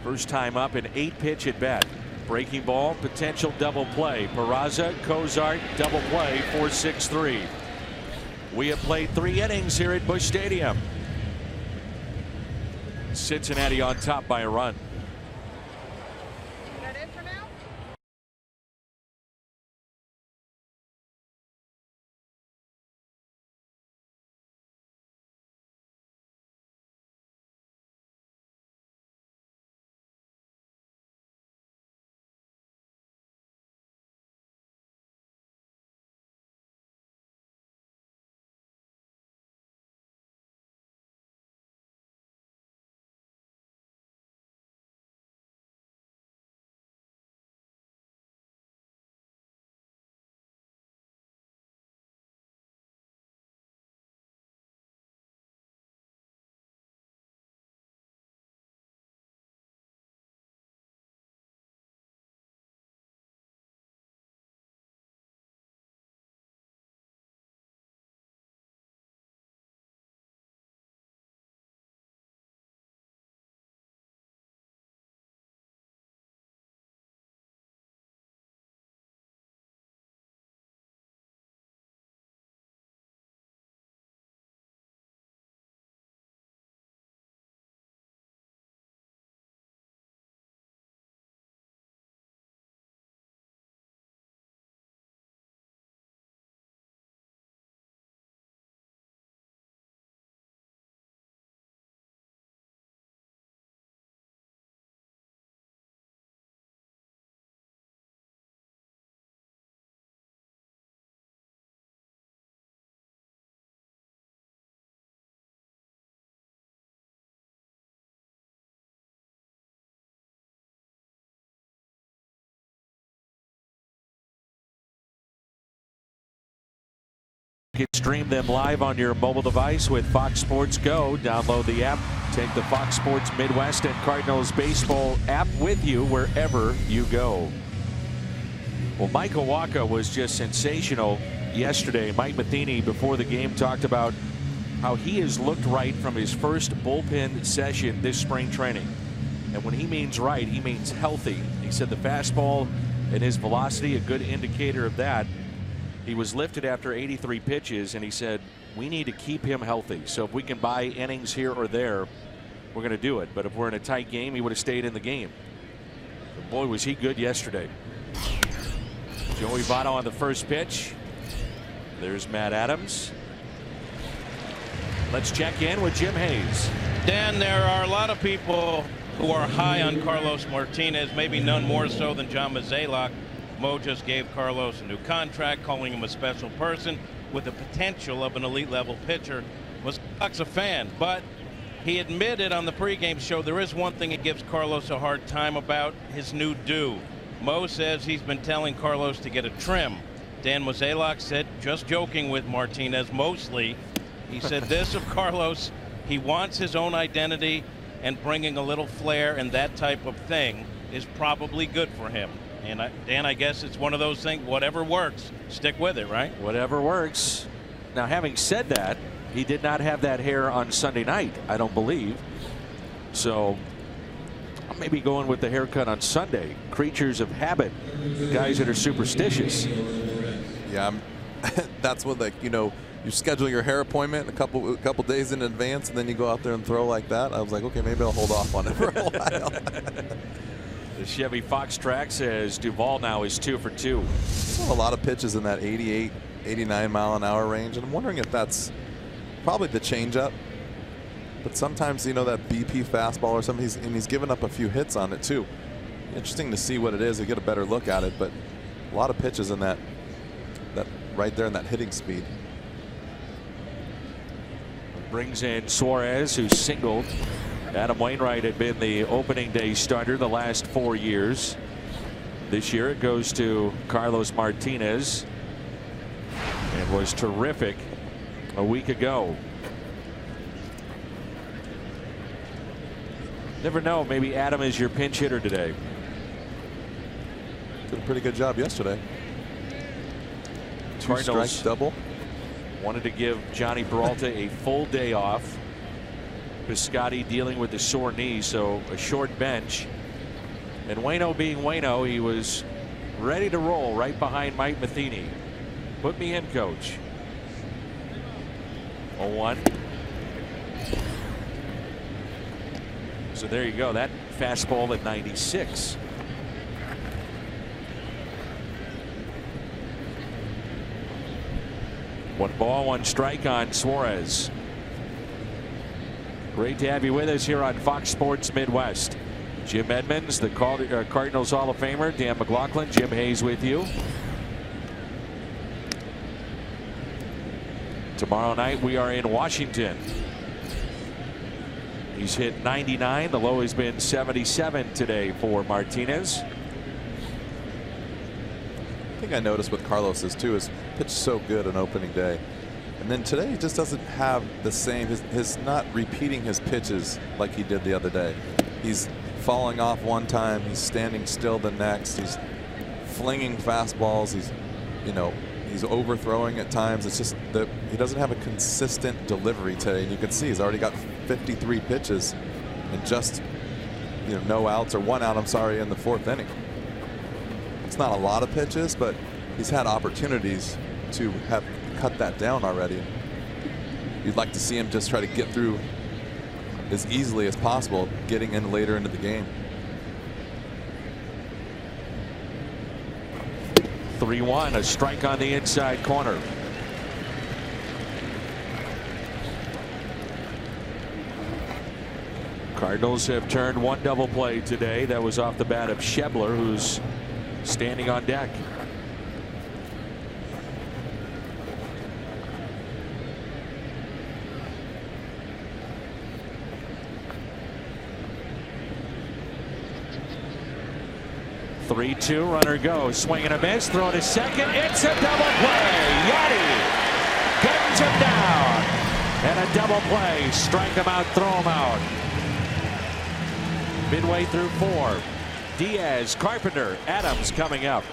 First time up, an 8-pitch at bat. Breaking ball, potential double play. Peraza, Cozart, double play, 4-6-3. We have played 3 innings here at Busch Stadium. Cincinnati on top by a run. You can stream them live on your mobile device with Fox Sports Go. Download the app. Take the Fox Sports Midwest and Cardinals Baseball app with you wherever you go. Well, Michael Wacha was just sensational yesterday. Mike Matheny, before the game, talked about how he has looked right from his first bullpen session this spring training. And when he means right, he means healthy. He said the fastball and his velocity, a good indicator of that. He was lifted after 83 pitches, and he said, we need to keep him healthy. So if we can buy innings here or there, we're going to do it. But if we're in a tight game, he would have stayed in the game. But boy, was he good yesterday. Joey Votto on the first pitch. There's Matt Adams. Let's check in with Jim Hayes. Dan, there are a lot of people who are high on Carlos Martinez, maybe none more so than John Mozeliak. Mo just gave Carlos a new contract, calling him a special person with the potential of an elite level pitcher. Mozeliak's a fan, but he admitted on the pregame show there is one thing he gives Carlos a hard time about, his new do. Mo says he's been telling Carlos to get a trim. Dan Mozeliak said, just joking with Martinez mostly, he said this of Carlos, he wants his own identity, and bringing a little flair and that type of thing is probably good for him. And Dan, I guess it's one of those things, whatever works, stick with it, right? Whatever works. Now, having said that, he did not have that hair on Sunday night, I don't believe. So I'll maybe going with the haircut on Sunday. Creatures of habit, guys that are superstitious. Yeah, that's what, like, you know, you schedule your hair appointment a couple days in advance, and then you go out there and throw like that. I was like, okay, maybe I'll hold off on it for a while. The Chevy Fox track says Duvall now is 2 for 2. Saw a lot of pitches in that 88, 89 mile an hour range, and I'm wondering if that's probably the changeup. But sometimes, you know, that BP fastball or something, he's given up a few hits on it too. Interesting to see what it is. You get a better look at it, but a lot of pitches in that right there in that hitting speed. Brings in Suarez, who singled. Adam Wainwright had been the opening day starter the last 4 years. This year it goes to Carlos Martinez, and was terrific a week ago. Never know, maybe Adam is your pinch hitter today. Did a pretty good job yesterday. Cardinals double. Wanted to give Johnny Peralta a full day off. Piscotty dealing with the sore knee, so a short bench. And Waino being Waino, he was ready to roll right behind Mike Matheny. Put me in, coach. 0-1. So there you go. That fastball at 96. One ball, one strike on Suarez. Great to have you with us here on Fox Sports Midwest. Jim Edmonds, the Cardinals Hall of Famer, Dan McLaughlin, Jim Hayes with you. Tomorrow night we are in Washington. He's hit 99. The low has been 77 today for Martinez. I think I noticed with Carlos's too, his pitch so good on opening day, and then today he just doesn't have the same. His not repeating his pitches like he did the other day. He's falling off one time, he's standing still the next, he's flinging fastballs, he's overthrowing at times. It's just that he doesn't have a consistent delivery today, and you can see he's already got 53 pitches and just no outs, or 1 out, I'm sorry, in the 4th inning. It's not a lot of pitches, but he's had opportunities to have cut that down already. You'd like to see him just try to get through as easily as possible, getting in later into the game. 3-1, a strike on the inside corner. Cardinals have turned one double play today. That was off the bat of Schebler, who's standing on deck. Three-two, runner goes, swing and a miss, throw to second. It's a double play. Yadi runs him down. And a double play. Strike him out, throw him out. Midway through 4. Diaz, Carpenter, Adams coming up.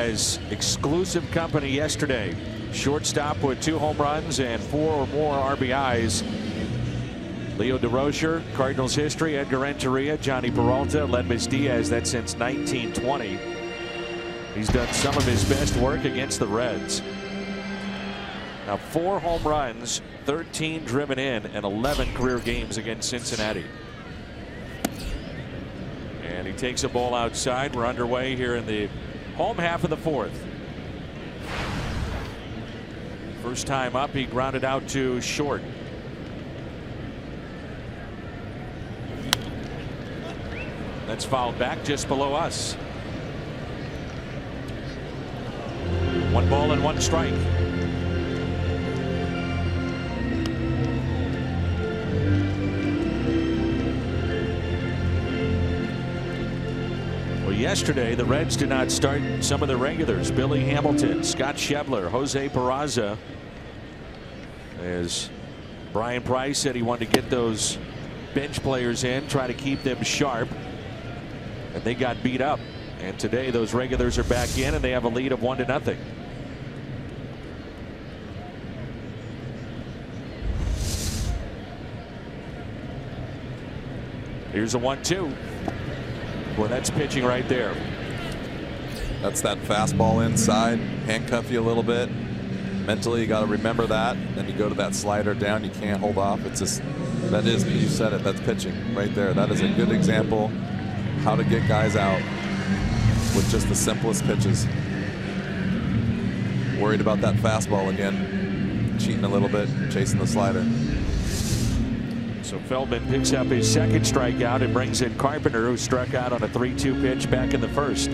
As exclusive company yesterday. Shortstop with 2 home runs and 4 or more RBIs. Leo DeRocher, Cardinals history. Edgar Renteria, Johnny Peralta, Aledmys Diaz. That's since 1920. He's done some of his best work against the Reds. Now 4 home runs, 13 driven in, and 11 career games against Cincinnati. And he takes a ball outside. We're underway here in the home half of the 4th. First time up, he grounded out to short. That's fouled back just below us. 1 ball and 1 strike. Yesterday, the Reds did not start some of the regulars. Billy Hamilton, Scott Schebler, Jose Peraza. As Brian Price said, he wanted to get those bench players in, try to keep them sharp. And they got beat up. And today, those regulars are back in, and they have a lead of 1-0. Here's a 1-2. Boy, that's pitching right there. That's that fastball inside, handcuff you a little bit. Mentally, you got to remember that. Then you go to that slider down, you can't hold off. It's just, that is, you said it, that's pitching right there. That is a good example how to get guys out with just the simplest pitches. Worried about that fastball again, cheating a little bit, chasing the slider. So Feldman picks up his 2nd strikeout and brings in Carpenter, who struck out on a 3-2 pitch back in the 1st.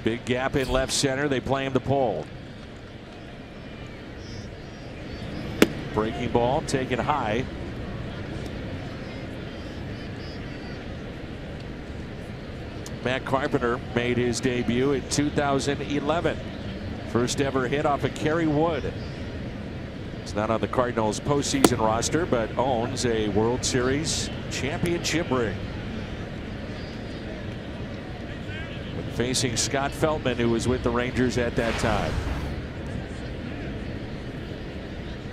Big gap in left center. They play him the pole. Breaking ball taken high. Matt Carpenter made his debut in 2011. First ever hit off of Kerry Wood. He's not on the Cardinals postseason roster, but owns a World Series championship ring. When facing Scott Feldman, who was with the Rangers at that time.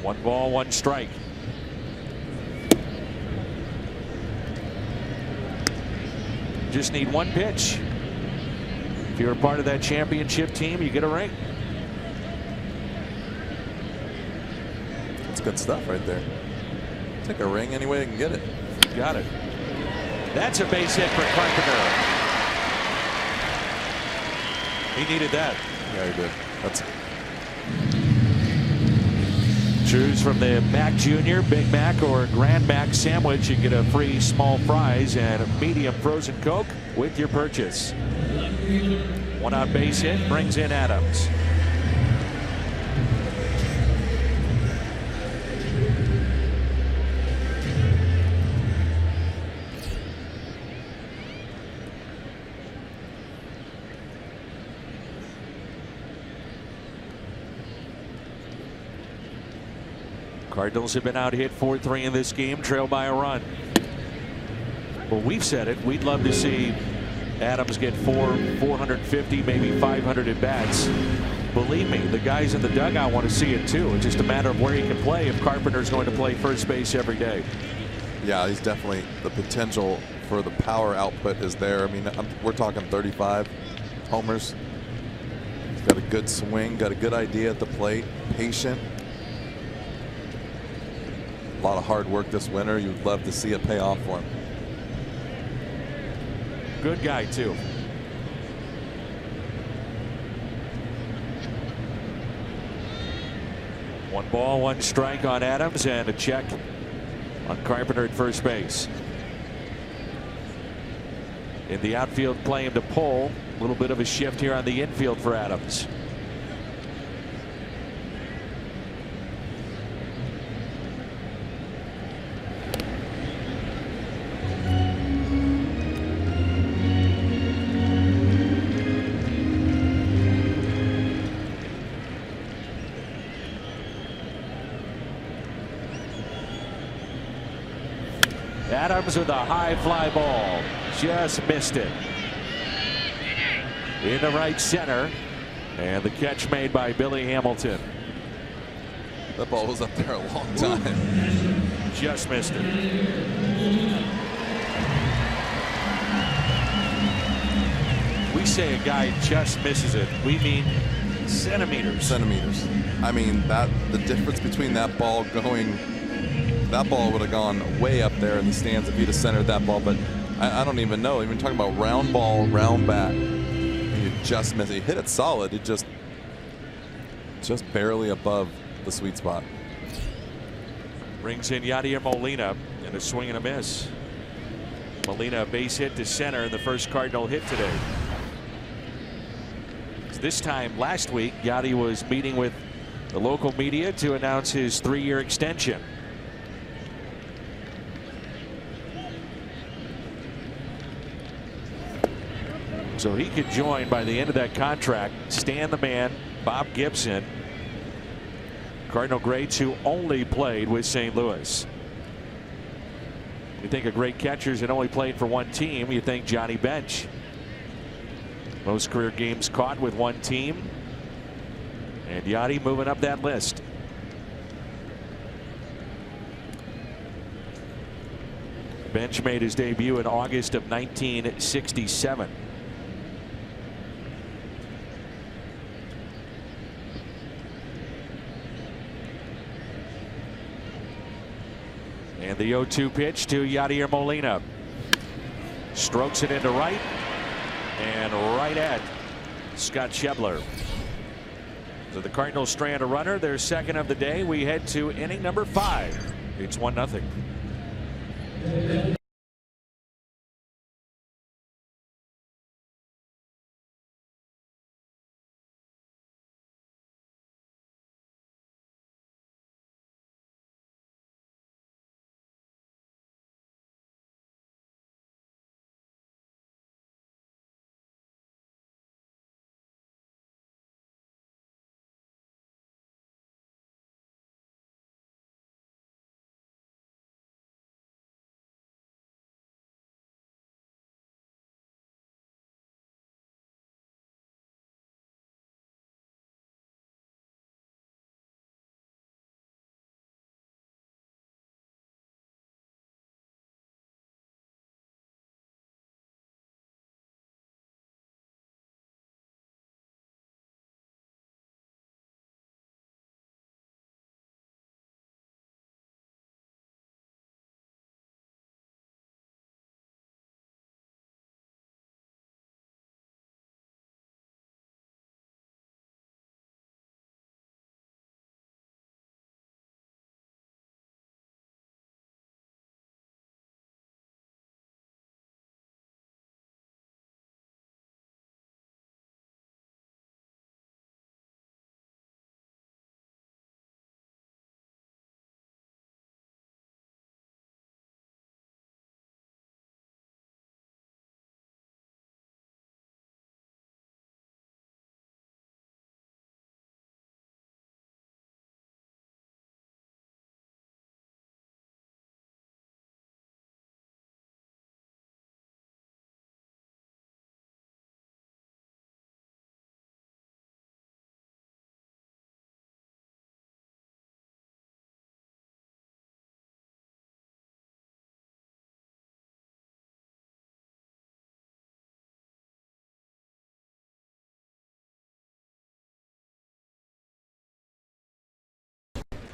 1 ball, 1 strike. Just need 1 pitch. If you're a part of that championship team, you get a ring. That's good stuff right there. Take a ring any way you can get it. Got it. That's a base hit for Carpenter. He needed that. Yeah, he did. That's Choose from the Mac Jr., Big Mac, or Grand Mac sandwich. You get a free small fries and a medium frozen Coke with your purchase. One out base hit brings in Adams. Cardinals have been out hit 4-3 in this game, trailed by a run. Well, we've said it. We'd love to see Adams get 450, maybe 500 at bats. Believe me, the guys in the dugout want to see it too. It's just a matter of where he can play if Carpenter's going to play first base every day. Yeah, he's definitely, the potential for the power output is there. I mean, we're talking 35 homers. He's got a good swing, got a good idea at the plate, patient. A lot of hard work this winter. You'd love to see it pay off for him. Good guy too. One ball, one strike on Adams, and a check on Carpenter at first base. In the outfield, play him to pull. A little bit of a shift here on the infield for Adams. Adams with a high fly ball. Just missed it. In the right center. And the catch made by Billy Hamilton. That ball was up there a long time. Just missed it. We say a guy just misses it. We mean centimeters. Centimeters. I mean, the difference between that ball going. That ball would have gone way up there in the stands if he'd have centered that ball, but I don't even know. Even talking about round ball, round bat, you just miss it. He hit it solid. It just barely above the sweet spot. Brings in Yadier Molina and a swing and a miss. Molina a base hit to center in the first Cardinal hit today. This time last week, Yadi was meeting with the local media to announce his 3-year extension. So he could join by the end of that contract Stan the Man, Bob Gibson, Cardinal greats who only played with St. Louis. You think of great catchers that only played for one team, you think Johnny Bench. Most career games caught with one team. And Yadi moving up that list. Bench made his debut in August of 1967. And the 0-2 pitch to Yadier Molina. Strokes it into right. And right at Scott Schebler. So the Cardinals strand a runner, their second of the day. We head to inning number 5. It's 1-0.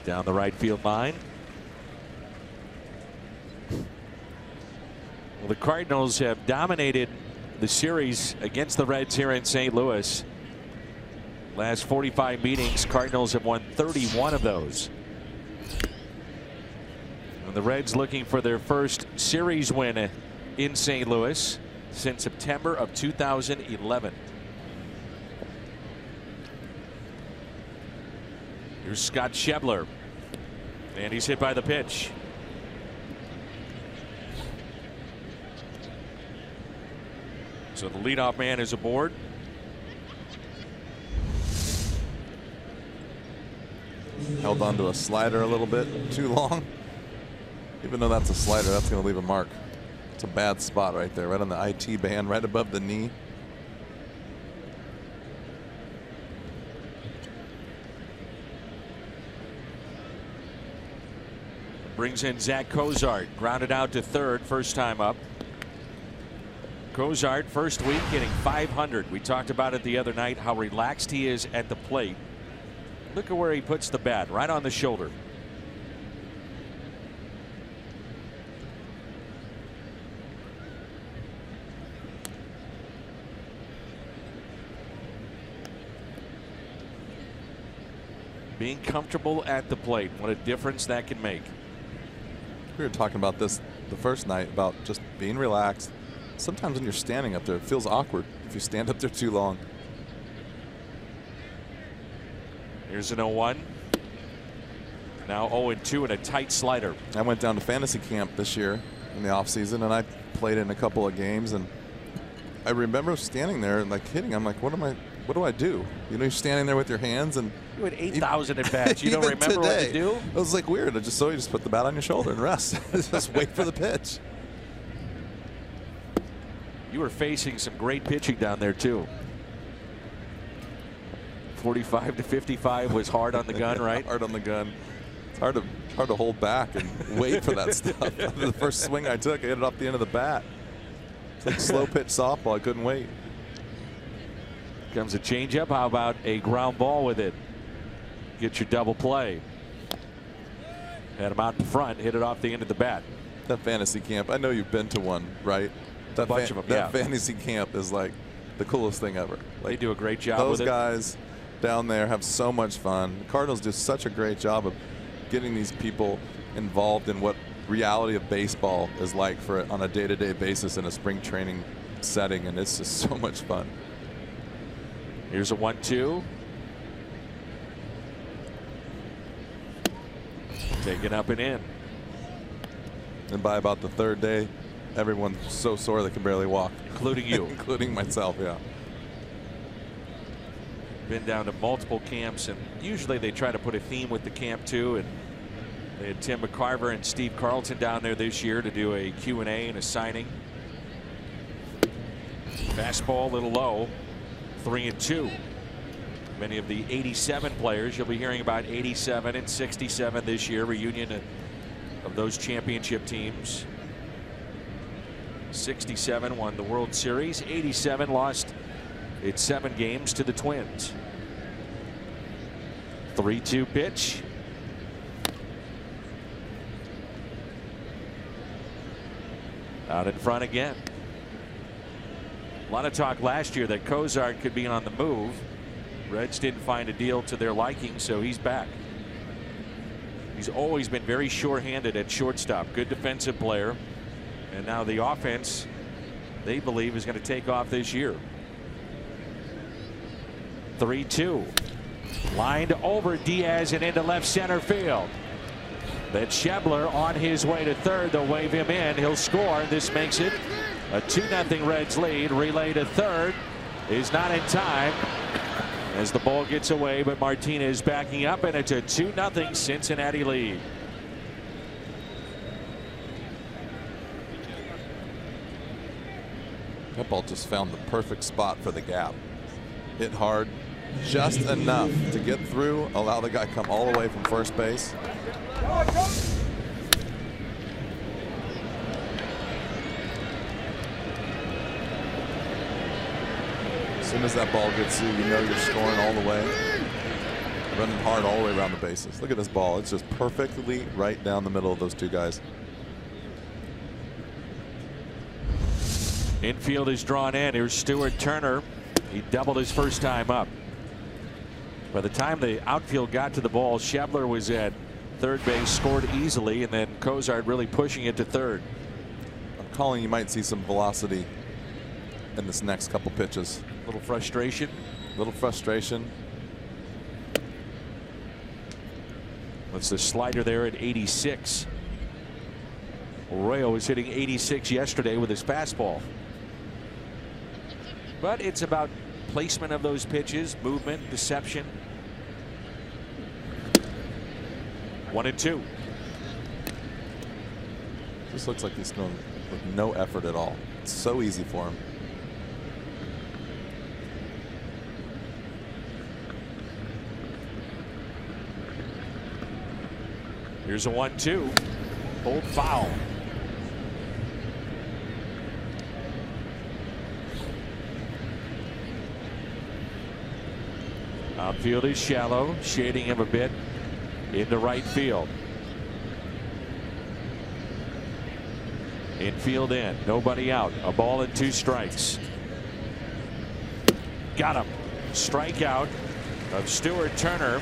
Down the right field line. Well, the Cardinals have dominated the series against the Reds here in St. Louis. Last 45 meetings, Cardinals have won 31 of those. And the Reds looking for their first series win in St. Louis since September of 2011. Here's Scott Schebler, and he's hit by the pitch. So the leadoff man is aboard. Held onto a slider a little bit too long. Even though that's a slider, that's going to leave a mark. It's a bad spot right there, right on the IT band, right above the knee. Brings in Zach Cozart, grounded out to third, first time up. Cozart, first week, hitting .500. We talked about it the other night, how relaxed he is at the plate. Look at where he puts the bat, right on the shoulder. Being comfortable at the plate, what a difference that can make. We were talking about this the first night, about just being relaxed. Sometimes when you're standing up there, it feels awkward if you stand up there too long. Here's an 0-1. Now 0-2 and a tight slider. I went down to fantasy camp this year in the offseason, and I played in a couple of games, and I remember standing there and like hitting. I'm like, what do I do? You know, you're standing there with your hands, and you had 8,000 at bats. You don't remember today, what to do? It was like weird. You just put the bat on your shoulder and rest. Just wait for the pitch. You were facing some great pitching down there too. 45 to 55 was hard on the gun, right? Hard on the gun. It's hard to hold back and wait for that stuff. The first swing I took, I hit it off the end of the bat. It's like slow pitch softball. I couldn't wait. Comes a changeup. How about a ground ball with it? Get your double play. Had him out in front, hit it off the end of the bat. That fantasy camp, I know you've been to one, right? A bunch of them, that fantasy camp is like the coolest thing ever. Like, they do a great job those with it. Those guys down there have so much fun. The Cardinals do such a great job of getting these people involved in what reality of baseball is like on a day-to-day basis in a spring training setting, and it's just so much fun. Here's a 1-2. Taken up and in. And by about the third day, everyone's so sore they can barely walk. Including you. Including myself, yeah. Been down to multiple camps, and usually they try to put a theme with the camp too. And they had Tim McCarver and Steve Carlton down there this year to do a Q&A and a signing. Fastball a little low. 3-2. Many of the 87 players, you'll be hearing about 87 and 67 this year, reunion of those championship teams. 67 won the World Series. 87 lost its 7 games to the Twins. 3-2 pitch. Out in front again. A lot of talk last year that Cozart could be on the move. Reds didn't find a deal to their liking, so he's back. He's always been very sure-handed at shortstop. Good defensive player. And now the offense, they believe, is going to take off this year. 3-2. Lined over Diaz and into left center field. Then Schebler on his way to third. They'll wave him in. He'll score. This makes it a 2-0 Reds lead. Relay to third is not in time as the ball gets away, but Martinez backing up, and it's a 2-0 Cincinnati lead. That ball just found the perfect spot for the gap. Hit hard, just enough to get through, allow the guy come all the way from first base. As soon as that ball gets you, you know you're scoring all the way. running hard all the way around the bases. Look at this ball. It's just perfectly right down the middle of those two guys. Infield is drawn in. Here's Stuart Turner. He doubled his first time up. By the time the outfield got to the ball, Schebler was at third base, scored easily, and then Cozart really pushing it to third. I'm calling you might see some velocity in this next couple pitches. A little frustration. Little frustration. That's the slider there at 86. Arroyo was hitting 86 yesterday with his fastball. But it's about placement of those pitches, movement, deception. 1-2. This looks like he's doing with no effort at all. It's so easy for him. Here's a 1-2. Pulled foul. Outfield is shallow, shading him a bit into right field. Infield in, nobody out. A ball and 2 strikes. Got him. Strikeout of Stuart Turner.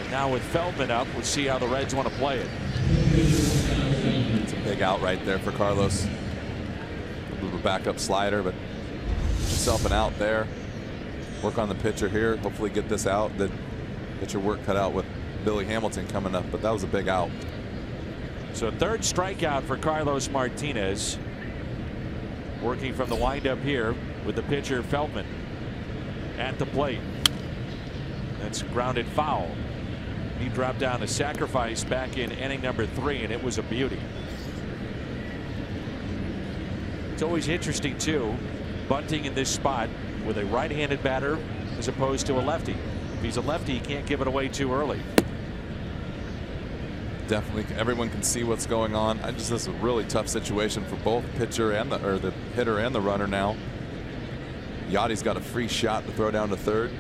And now with Feldman up, we'll see how the Reds want to play it. It's a big out right there for Carlos. A little backup slider, but yourself an out there. Work on the pitcher here. Hopefully get this out. Then get your work cut out with Billy Hamilton coming up. But that was a big out. So 3rd strikeout for Carlos Martinez. Working from the windup here with the pitcher Feldman at the plate. That's grounded foul. He dropped down to sacrifice back in inning number 3, and it was a beauty. It's always interesting too, bunting in this spot with a right-handed batter as opposed to a lefty. If he's a lefty, he can't give it away too early. Definitely, everyone can see what's going on. This is a really tough situation for both pitcher and the hitter and the runner now. Yachty's got a free shot to throw down to third.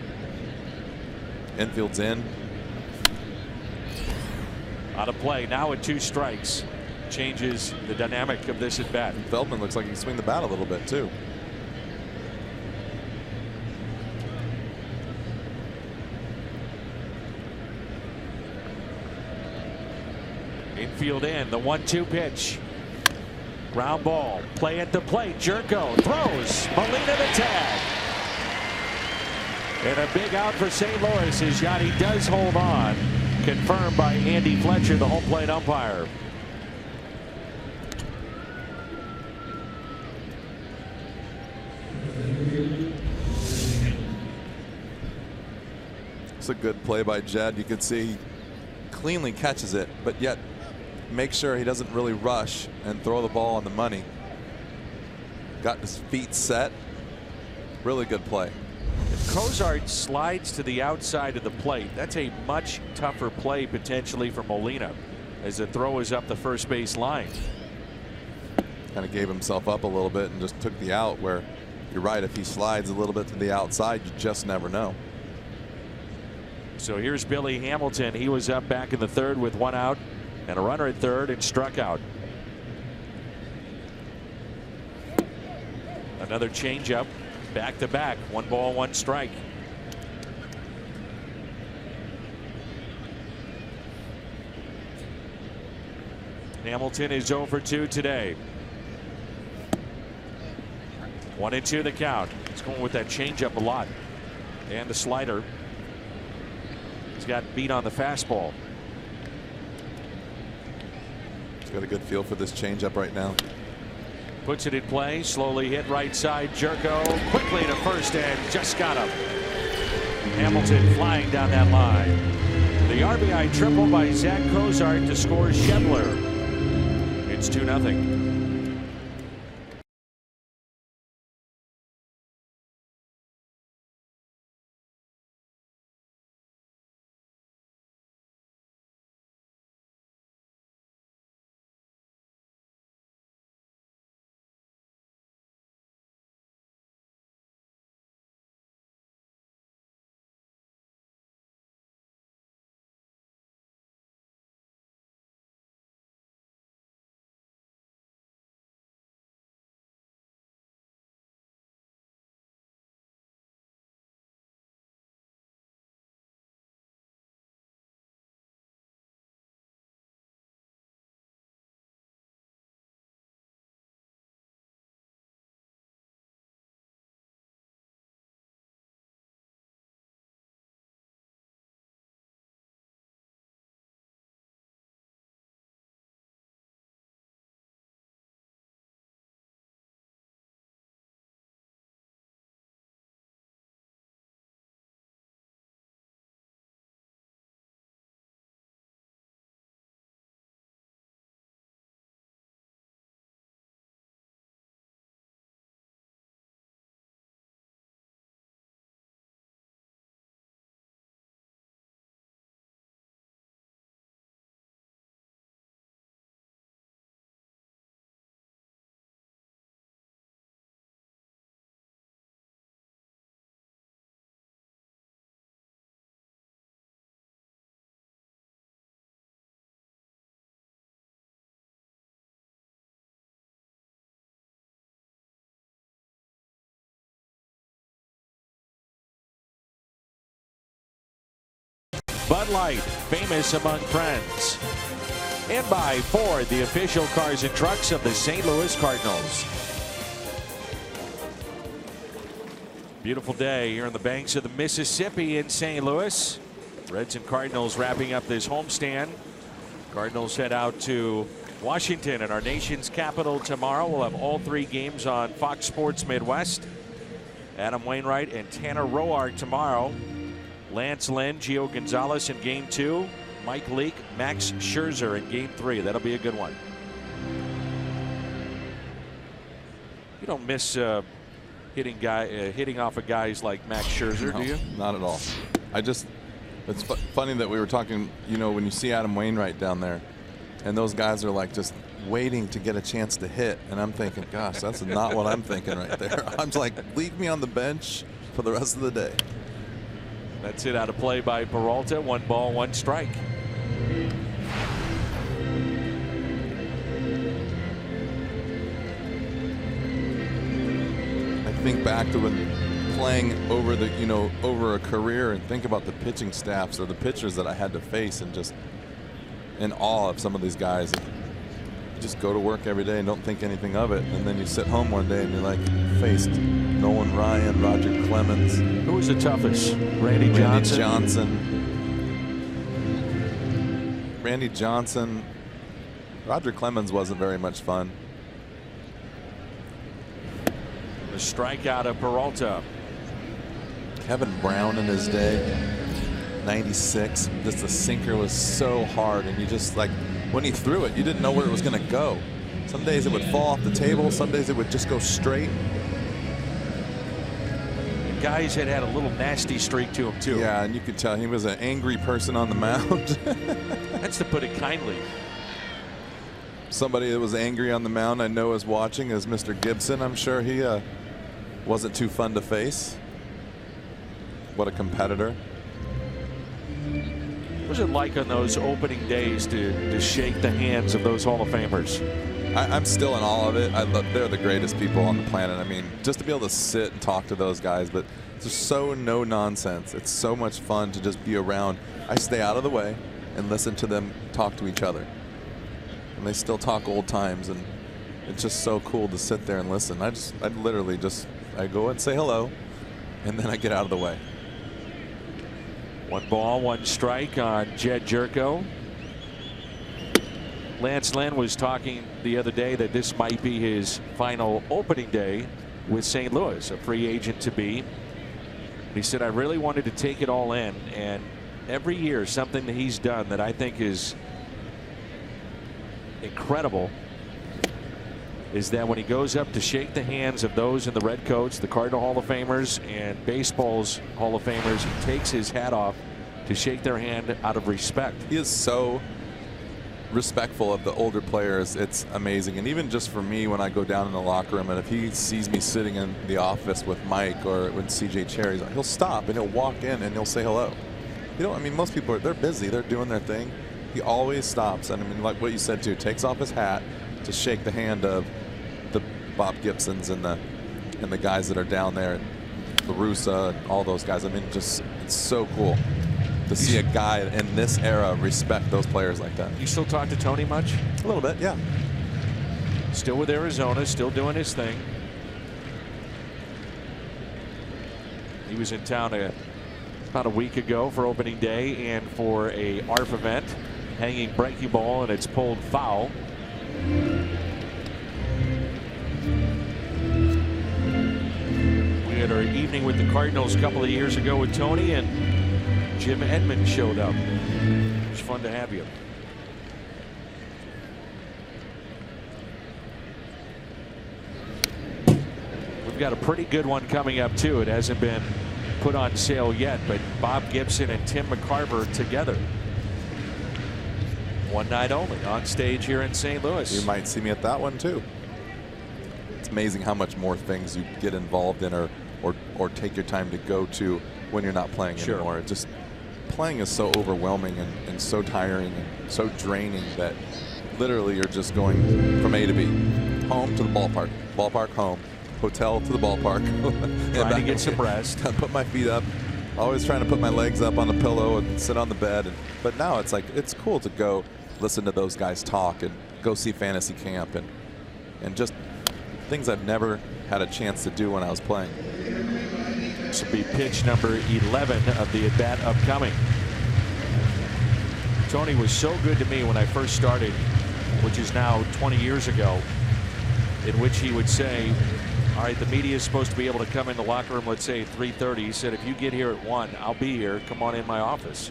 Infield's in. Out of play now with 2 strikes. Changes the dynamic of this at bat. Feldman looks like he can swing the bat a little bit too. Infield in, the 1-2 pitch. Ground ball, play at the plate. Jerko throws. Molina the tag. And a big out for St. Louis as Yachty does hold on. Confirmed by Andy Fletcher, the home plate umpire. It's a good play by Jed. You can see he cleanly catches it, but yet make sure he doesn't really rush and throw the ball on the money. Got his feet set. Really good play. If Cozart slides to the outside of the plate, that's a much tougher play potentially for Molina as the throw is up the first base line. Kind of gave himself up a little bit and just took the out, where you're right, if he slides a little bit to the outside, you just never know. So here's Billy Hamilton. He was up back in the 3rd with 1 out and a runner at 3rd and struck out. Another changeup, back to back, 1 ball, 1 strike. Hamilton is 0 for 2 today. 1-2 the count. He's going with that changeup a lot and the slider. He's got beat on the fastball. He's got a good feel for this changeup right now. Puts it in play, slowly hit right side. Jerko quickly to first and just got him. Hamilton flying down that line. The RBI triple by Zach Cozart to score Schebler. It's 2-0. Bud Light, famous among friends. And by Ford, the official cars and trucks of the St. Louis Cardinals. Beautiful day here on the banks of the Mississippi in St. Louis. Reds and Cardinals wrapping up this homestand. Cardinals head out to Washington and our nation's capital tomorrow. We'll have all 3 games on Fox Sports Midwest. Adam Wainwright and Tanner Roark tomorrow. Lance Lynn, Gio Gonzalez in game 2. Mike Leake, Max Scherzer in game 3. That'll be a good one. You don't miss hitting off of guys like Max Scherzer, do you? Not at all. It's funny that we were talking, when you see Adam Wainwright down there and those guys are like just waiting to get a chance to hit. And I'm thinking, gosh, that's not what I'm thinking right there. I'm like, leave me on the bench for the rest of the day. That's it out of play by Peralta. 1 ball, 1 strike. I think back to when playing over over a career and think about the pitching staffs or the pitchers that I had to face and just in awe of some of these guys. You just go to work every day and don't think anything of it, and then you sit home one day and you're like faced Nolan Ryan, Roger Clemens. Who was the toughest? Randy Johnson. Roger Clemens wasn't very much fun. The strikeout of Peralta. Kevin Brown in his day, 96. Just the sinker was so hard, and you just like when he threw it, you didn't know where it was going to go. Some days it would fall off the table, some days it would just go straight. The guys had a little nasty streak to him too. Yeah, and you could tell he was an angry person on the mound. That's to put it kindly. Somebody that was angry on the mound I know is watching is Mr. Gibson. I'm sure he wasn't too fun to face. What a competitor. What was it like on those opening days to shake the hands of those Hall of Famers? I'm still in awe of it. They're the greatest people on the planet. I mean, just to be able to sit and talk to those guys, but it's just so no nonsense. It's so much fun to just be around. I stay out of the way and listen to them talk to each other. And they still talk old times, and it's just so cool to sit there and listen. I literally go and say hello, and then I get out of the way. 1 ball, 1 strike on Jed Jerko. Lance Lynn was talking the other day that this might be his final opening day with St. Louis, a free agent to be. He said, I really wanted to take it all in, and every year something that he's done that I think is incredible is that when he goes up to shake the hands of those in the red coats, the Cardinal Hall of Famers and baseball's Hall of Famers, he takes his hat off to shake their hand out of respect. He is so respectful of the older players. It's amazing. And even just for me, when I go down in the locker room and if he sees me sitting in the office with Mike or with CJ Cherry, he'll stop and he'll walk in and he'll say hello. I mean, most people they're busy, they're doing their thing. He always stops, and I mean, like what you said too, takes off his hat to shake the hand of the Bob Gibsons and the guys that are down there, La Russa and all those guys. I mean, just it's so cool to see a guy in this era respect those players like that. You still talk to Tony much? A little bit, yeah. Still with Arizona, still doing his thing. He was in town about a week ago for opening day and for a ARF event, hanging breaking ball, and it's pulled foul. We had our evening with the Cardinals a couple of years ago with Tony, and Jim Edmonds showed up. It was fun to have you. We've got a pretty good one coming up too. It hasn't been put on sale yet, but Bob Gibson and Tim McCarver together. One night only on stage here in St. Louis. You might see me at that one too. It's amazing how much more things you get involved in or take your time to go to when you're not playing anymore. It just playing is so overwhelming and so tiring and so draining that literally you're just going from A to B, home to the ballpark, ballpark home, hotel to the ballpark, trying to get some rest. Put my feet up, Always trying to put my legs up on the pillow and sit on the bed. But now it's like, it's cool to go listen to those guys talk and go see fantasy camp and just things I've never had a chance to do when I was playing. This will be pitch number 11 of the at-bat upcoming. Tony was so good to me when I first started, which is now 20 years ago, in which he would say, all right, the media is supposed to be able to come in the locker room, let's say at 3:30. He said, if you get here at 1, I'll be here. Come on in my office.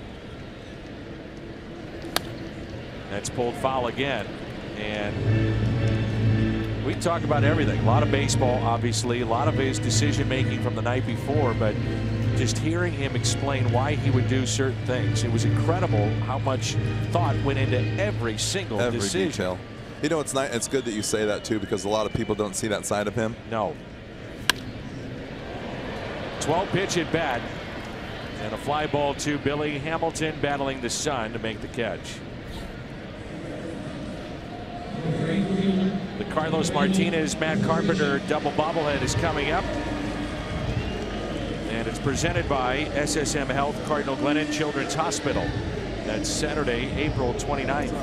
That's pulled foul again. And we talk about everything. A lot of baseball, obviously. A lot of his decision making from the night before. But just hearing him explain why he would do certain things. It was incredible how much thought went into every single decision. Detail. You know, it's nice. It's good that you say that too, because a lot of people don't see that side of him. No. 12 pitch at bat, and a fly ball to Billy Hamilton, battling the sun to make the catch. The Carlos Martinez Matt Carpenter double bobblehead is coming up, and it's presented by SSM Health Cardinal Glennon Children's Hospital. That's Saturday, April 29th.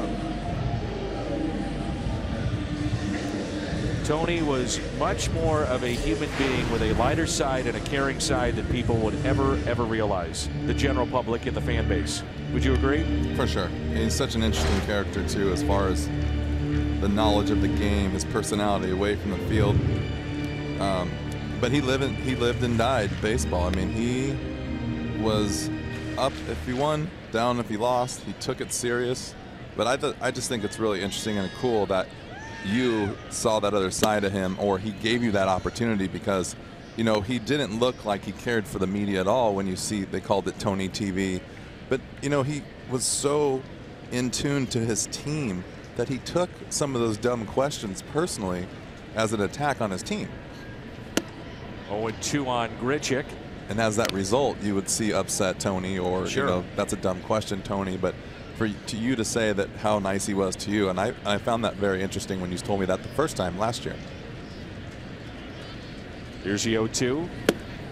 Tony was much more of a human being with a lighter side and a caring side than people would ever realize. The general public and the fan base. Would you agree? For sure. He's such an interesting character too, as far as the knowledge of the game, his personality away from the field. But he lived and died baseball. I mean, he was up if he won, down if he lost. He took it serious. But I just think it's really interesting and cool that you saw that other side of him, or he gave you that opportunity, because, you know, he didn't look like he cared for the media at all. When you see, they called it Tony TV, but you know, he was so in tune to his team that he took some of those dumb questions personally as an attack on his team. 0-2 on Grichuk. And as that result, you would see upset Tony, or sure, you know, that's a dumb question, Tony. But to you to say that how nice he was to you, and I found that very interesting when you told me that the first time last year. Here's the 0-2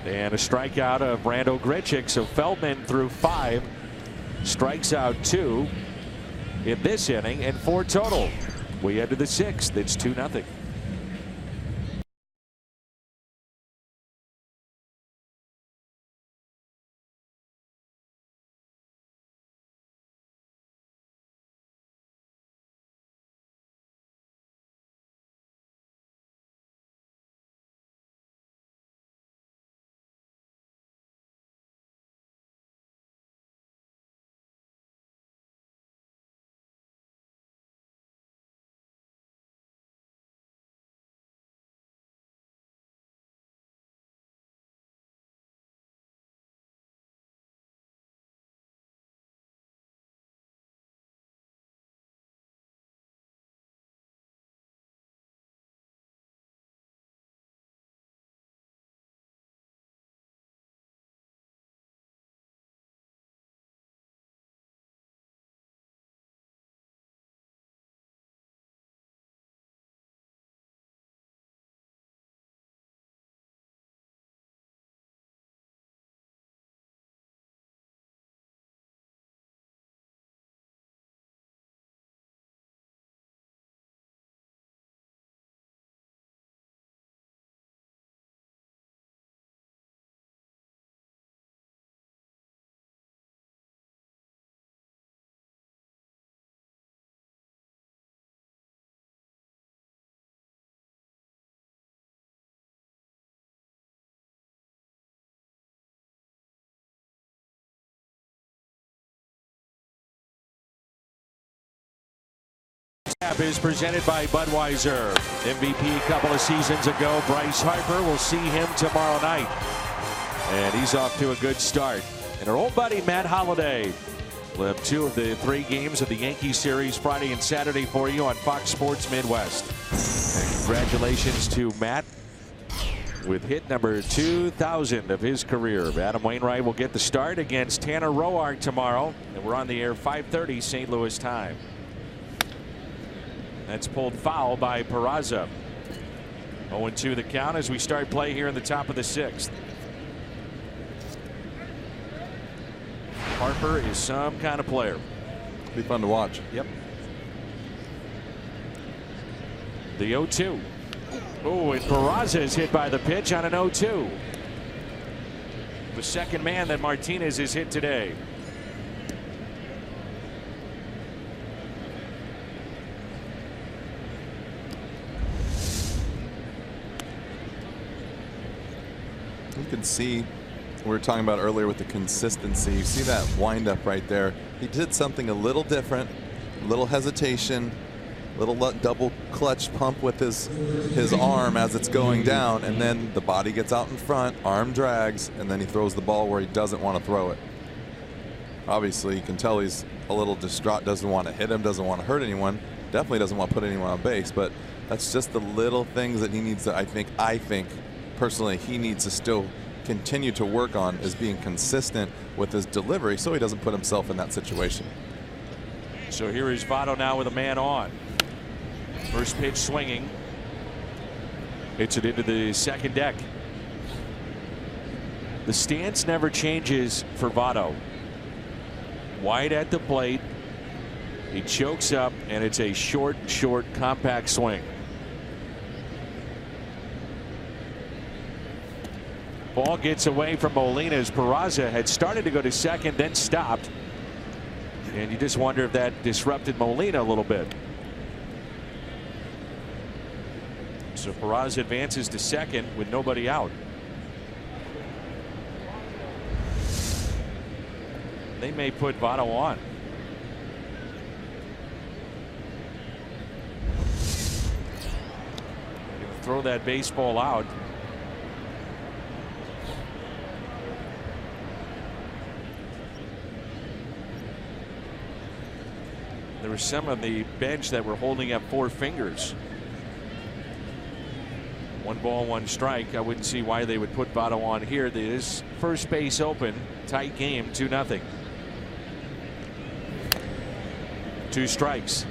and a strikeout of Brando Grichuk. So Feldman threw 5, strikes out 2 in this inning, and 4 total. We head to the 6th. It's 2-0. Is presented by Budweiser. MVP a couple of seasons ago. Bryce Harper, will see him tomorrow night, and he's off to a good start. And our old buddy Matt Holliday will have 2 of the 3 games of the Yankee series Friday and Saturday for you on Fox Sports Midwest. And congratulations to Matt with hit number 2,000 of his career. Adam Wainwright will get the start against Tanner Roark tomorrow, and we're on the air 5:30 St. Louis time. That's pulled foul by Peraza. 0-2 the count as we start play here in the top of the 6th. Harper is some kind of player. Be fun to watch. Yep. The 0-2. Oh, and Peraza is hit by the pitch on an 0-2. The second man that Martinez has hit today. You can see, we were talking about earlier with the consistency. You see that windup right there. He did something a little different, a little hesitation, little double clutch pump with his arm as it's going down, and then the body gets out in front, arm drags, and then he throws the ball where he doesn't want to throw it. Obviously, you can tell he's a little distraught, doesn't want to hit him, doesn't want to hurt anyone, definitely doesn't want to put anyone on base, but that's just the little things that he needs to, I think personally, he needs to still continue to work on, is being consistent with his delivery so he doesn't put himself in that situation. So here is Votto now with a man on. First pitch swinging. Hits it into the second deck. The stance never changes for Votto. Wide at the plate. He chokes up, and it's a short, compact swing. Ball gets away from Molina as Peraza had started to go to second, then stopped. And you just wonder if that disrupted Molina a little bit. So Peraza advances to second with nobody out. They may put Votto on. Throw that baseball out. There were some on the bench that were holding up 4 fingers. 1 ball, 1 strike. I wouldn't see why they would put Votto on here. There is first base open. Tight game, 2-0. 2 strikes.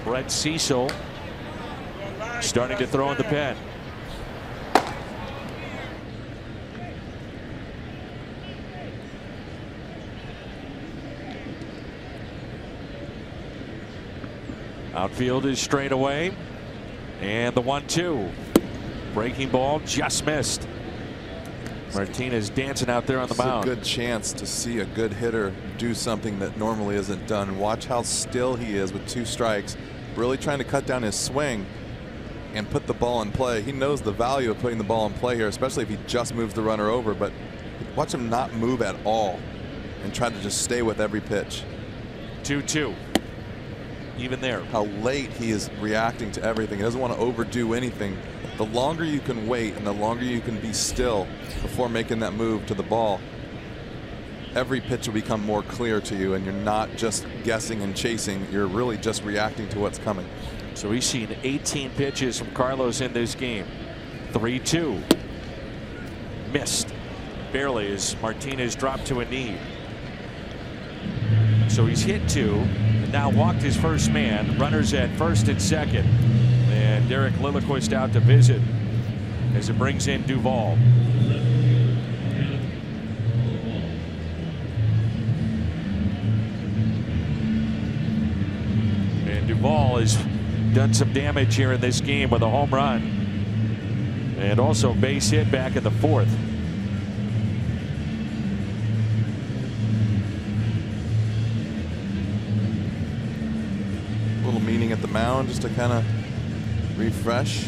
Brett Cecil starting to throw in the pen. Outfield is straight away, and the 1-2. Breaking ball just missed. Martinez dancing out there on the mound. It's a good chance to see a good hitter do something that normally isn't done. Watch how still he is with 2 strikes, really trying to cut down his swing and put the ball in play. He knows the value of putting the ball in play here, especially if he just moves the runner over, but watch him not move at all and try to just stay with every pitch. 2-2. Even there. How late he is reacting to everything. He doesn't want to overdo anything. The longer you can wait and the longer you can be still before making that move to the ball, every pitch will become more clear to you, and you're not just guessing and chasing. You're really just reacting to what's coming. So we've seen 18 pitches from Carlos in this game. 3-2. Missed. Barely as Martinez dropped to a knee. So he's hit 2. Now walked his first man. Runners at first and second. And Derek Lilliquist out to visit as it brings in Duvall. And Duvall has done some damage here in this game with a home run. And also base hit back in the 4th. Meeting at the mound just to kind of refresh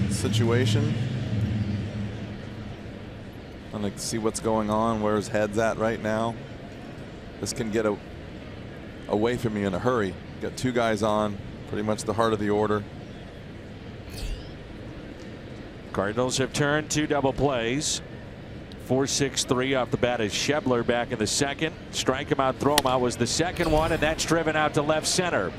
the situation. And like see what's going on, where his head's at right now. This can get away from you in a hurry. Got 2 guys on, pretty much the heart of the order. Cardinals have turned 2 double plays. 4-6-3 off the bat is Schebler back in the second. Strike him out, throw him out was the second one, and that's driven out to left center.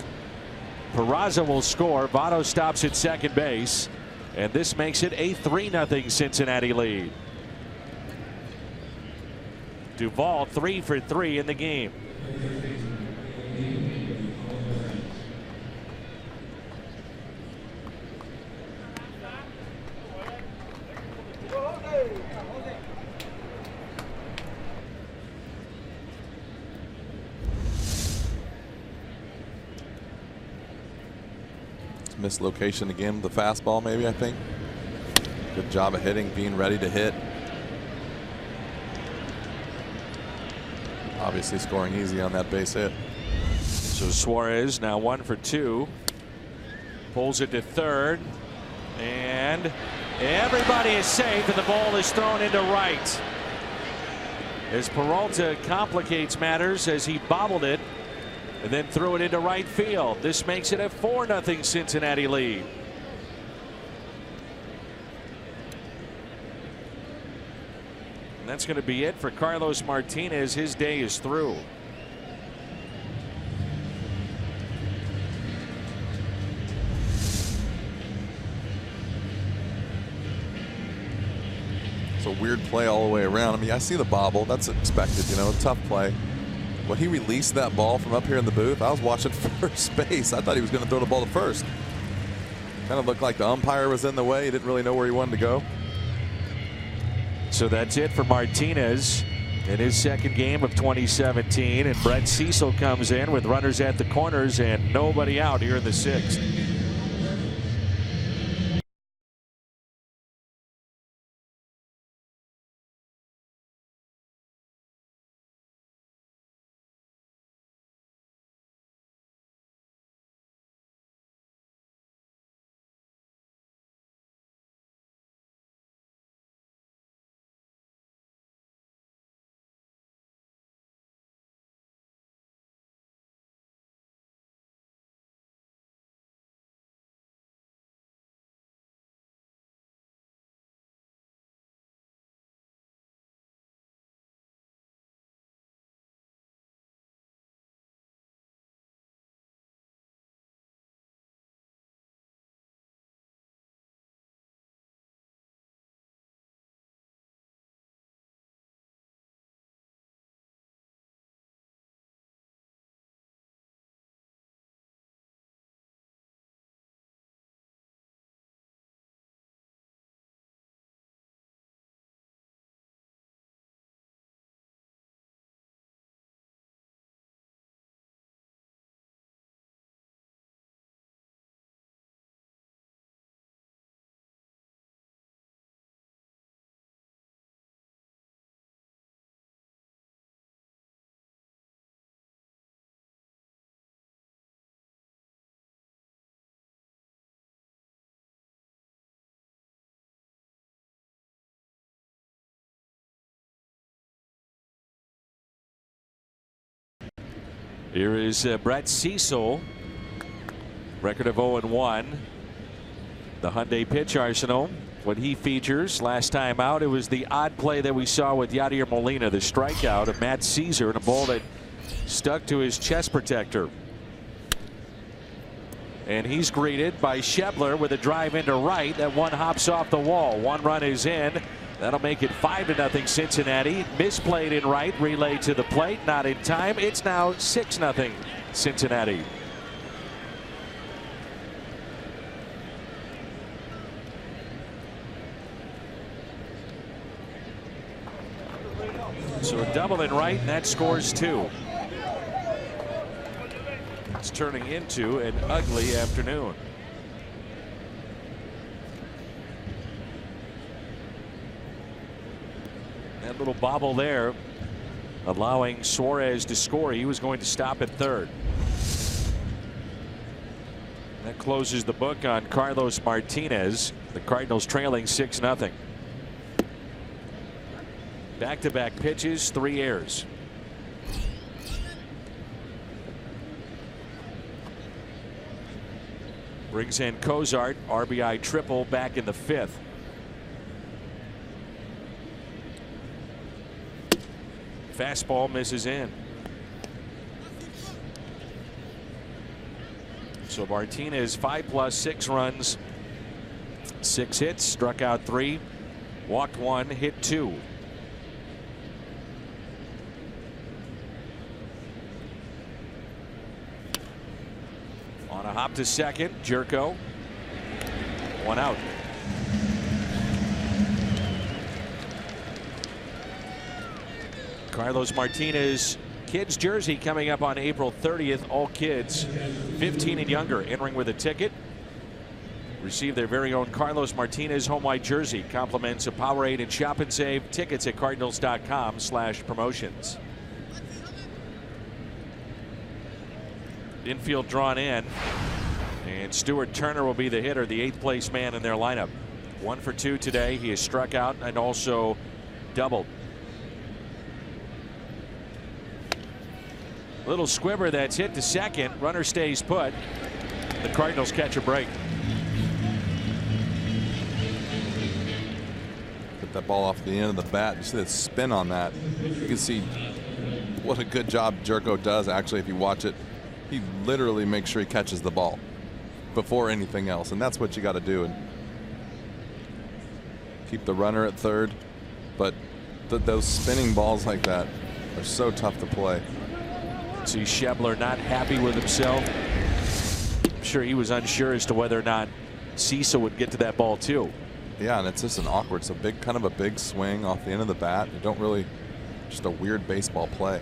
Peraza will score. Votto stops at second base, and this makes it a 3-0 Cincinnati lead. Duvall 3 for 3 in the game. Mislocation again, the fastball maybe, I think. Good job of hitting, being ready to hit. Obviously scoring easy on that base hit. So Suarez now 1 for 2. Pulls it to third. And everybody is safe, and the ball is thrown into right. As Peralta complicates matters as he bobbled it and then threw it into right field. This makes it a 4-0 Cincinnati lead. And that's going to be it for Carlos Martinez. His day is through. It's a weird play all the way around. I mean, I see the bobble. That's expected, you know, a tough play. When he released that ball from up here in the booth, I was watching first base. I thought he was going to throw the ball to first. Kind of looked like the umpire was in the way. He didn't really know where he wanted to go. So that's it for Martinez in his second game of 2017. And Brett Cecil comes in with runners at the corners and nobody out here in the 6th. Here is Brett Cecil, record of 0-1. The Hyundai pitch arsenal, what he features last time out, it was the odd play that we saw with Yadier Molina, the strikeout of Matt Caesar, and a ball that stuck to his chest protector. And he's greeted by Schebler with a drive into right. That one hops off the wall. 1 run is in. That'll make it 5-0 Cincinnati. Misplayed in right, relay to the plate, not in time. It's now 6-0 Cincinnati. So a double in right, and that scores 2. It's turning into an ugly afternoon. That little bobble there allowing Suarez to score. He was going to stop at third. That closes the book on Carlos Martinez. The Cardinals trailing 6-0. Back-to-back pitches, 3 errors. Brings in Cozart, RBI triple back in the 5th. Fastball misses in. So Martinez 5+, 6 runs, 6 hits, struck out 3, walked 1, hit 2. On a hop to second, Jerko. 1 out. Carlos Martinez kids jersey coming up on April 30th. All kids 15 and younger entering with a ticket. receive their very own Carlos Martinez home white jersey. Compliments of Powerade and Shop and Save. Tickets at cardinals.com/promotions. Infield drawn in, and Stuart Turner will be the hitter, the 8th place man in their lineup. 1 for 2 today. He has struck out and also doubled. Little squibber that's hit to second. Runner stays put. The Cardinals catch a break. Get that ball off the end of the bat. You see the spin on that. You can see what a good job Jerko does. Actually, if you watch it, he literally makes sure he catches the ball before anything else, and that's what you got to do. And keep the runner at third, but those spinning balls like that are so tough to play. See Schebler not happy with himself. I'm sure he was unsure as to whether or not Cecil would get to that ball too. Yeah, and it's just an awkward, it's a big, kind of a big swing off the end of the bat. You don't really, just a weird baseball play.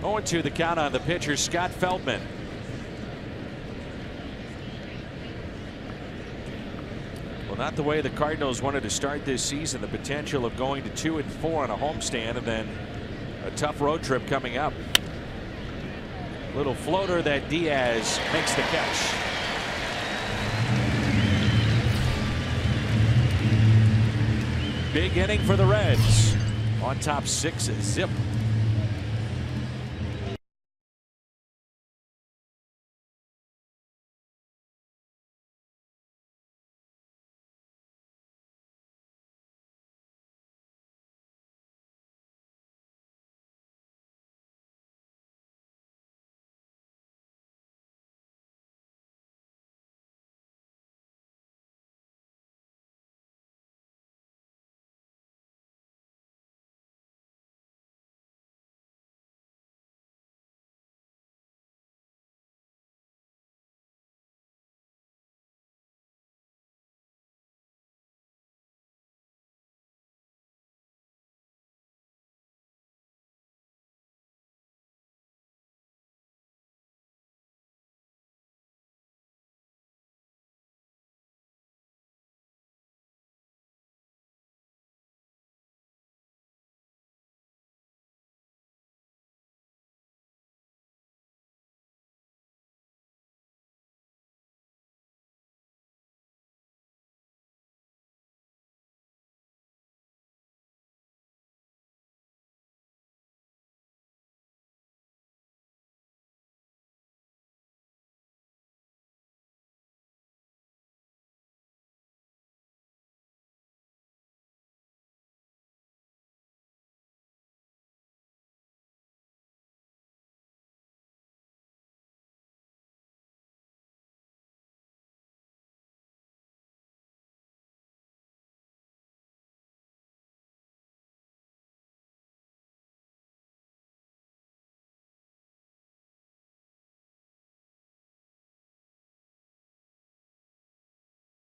Oh, 2 the count on the pitcher, Scott Feldman. Well, not the way the Cardinals wanted to start this season. The potential of going to 2-4 on a homestand and then a tough road trip coming up. Little floater that Diaz makes the catch. Big inning for the Reds. On top 6-zip.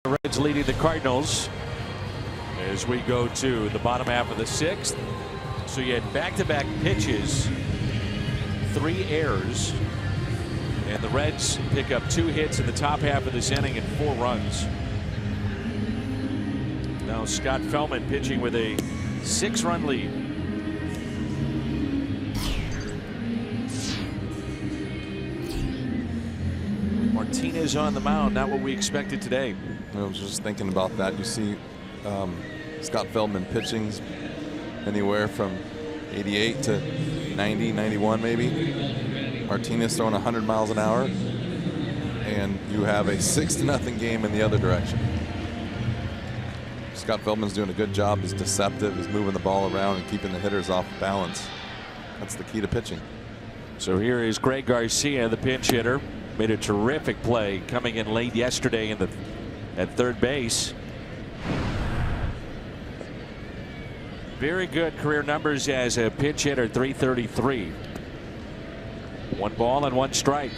The Reds leading the Cardinals as we go to the bottom half of the 6th. So you had back-to-back pitches, 3 errors, and the Reds pick up 2 hits in the top half of this inning and 4 runs. Now Scott Feldman pitching with a 6-run lead. Martinez on the mound, not what we expected today. I was just thinking about that. You see Scott Feldman pitching anywhere from 88 to 90, 91 maybe. Martinez throwing 100 miles an hour. And you have a 6-0 game in the other direction. Scott Feldman's doing a good job. He's deceptive. He's moving the ball around and keeping the hitters off balance. That's the key to pitching. So here is Greg Garcia, the pinch hitter. Made a terrific play coming in late yesterday at third base. Very good career numbers as a pinch hitter, 333. 1 ball and 1 strike.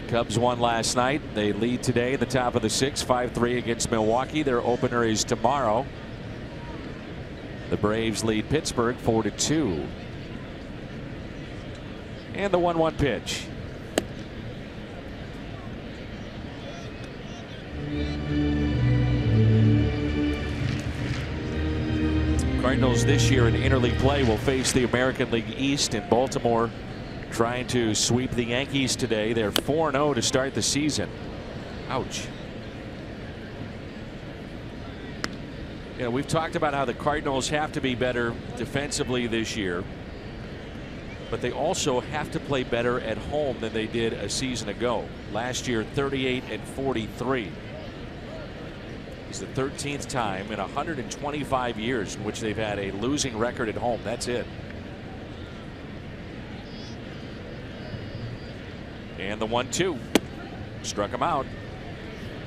Cubs won last night. They lead today in the top of the 6th, 5-3 against Milwaukee. Their opener is tomorrow. The Braves lead Pittsburgh 4-2. And the 1-1 pitch. Cardinals this year in interleague play will face the American League East in Baltimore, trying to sweep the Yankees today. They're 4-0 to start the season. Ouch. You know, we've talked about how the Cardinals have to be better defensively this year, but they also have to play better at home than they did a season ago. Last year, 38-43. It's the 13th time in 125 years in which they've had a losing record at home. That's it. And the 1-2 struck him out.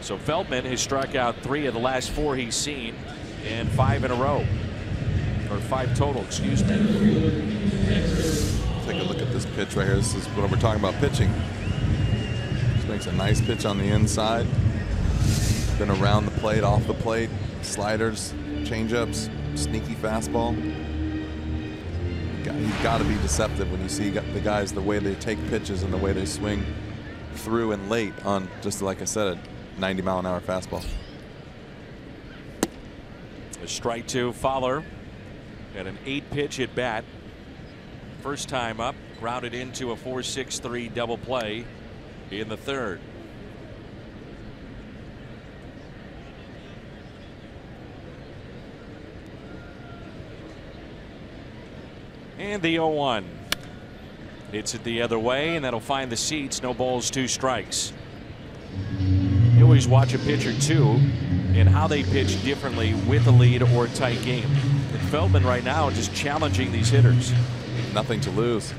So Feldman has struck out 3 of the last 4 he's seen, and 5 in a row, or 5 total, excuse me. Take a look at this pitch right here. This is what we're talking about pitching. Just makes a nice pitch on the inside. Been around the plate, off the plate, sliders, changeups, sneaky fastball. You've got to be deceptive when you see the guys, the way they take pitches and the way they swing through and late on, just like I said, a 90-mile-an-hour fastball. A strike to Fowler at an 8-pitch at bat. First time up, grounded into a 4-6-3 double play in the 3rd. And the 0-1. Hits it the other way, and that'll find the seats. No balls, 2 strikes. You always watch a pitcher too and how they pitch differently with a lead or a tight game. And Feldman right now just challenging these hitters. Nothing to lose.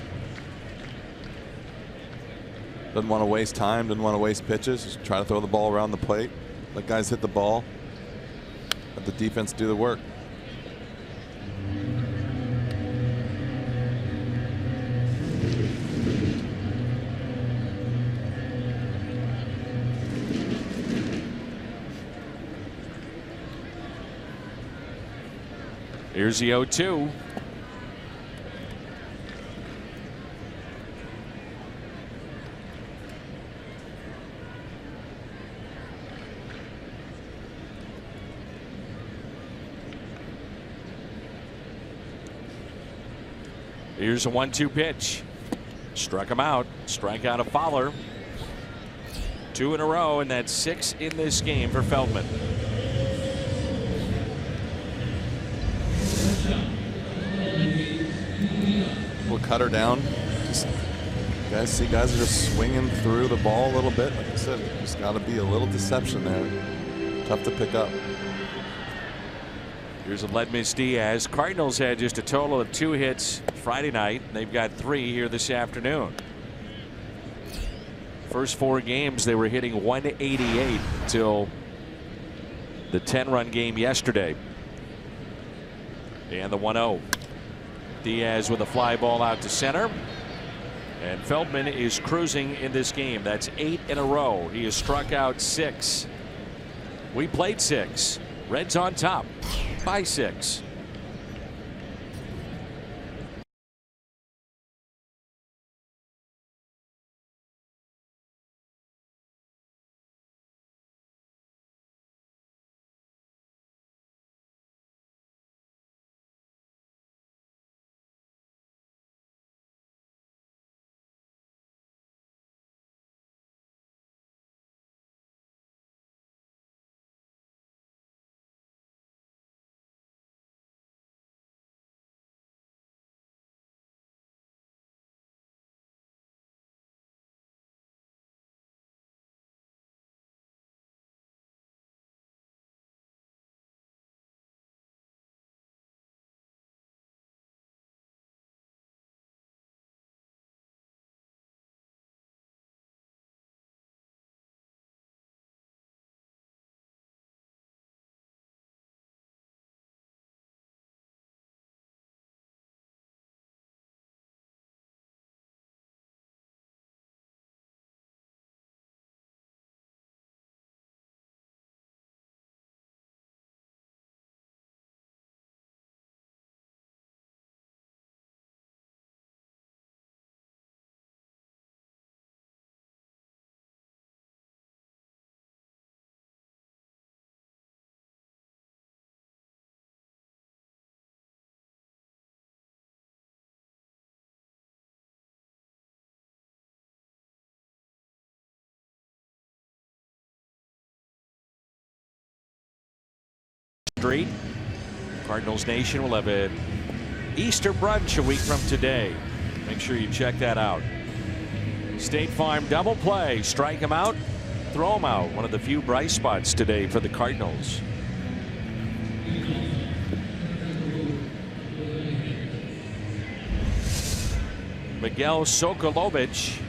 Doesn't want to waste time, doesn't want to waste pitches. Just try to throw the ball around the plate. Let guys hit the ball. Let the defense do the work. Here's the 0-2. Here's a 1-2 pitch. Struck him out. Strikeout of Fowler. 2 in a row, and that's 6 in this game for Feldman. We'll cut her down. Guys are just swinging through the ball a little bit. Like I said, just got to be a little deception there. Tough to pick up. Here's Aledmys Diaz. Cardinals had just a total of 2 hits Friday night. They've got 3 here this afternoon. First 4 games they were hitting 188 until the 10-run game yesterday. And the 1-0. Diaz with a fly ball out to center. And Feldman is cruising in this game. That's 8 in a row. He has struck out 6. We played 6. Reds on top by 6. Street. Cardinals Nation will have an Easter brunch a week from today. Make sure you check that out. State Farm double play. Strike him out, throw him out. One of the few bright spots today for the Cardinals. Miguel Sokolovich.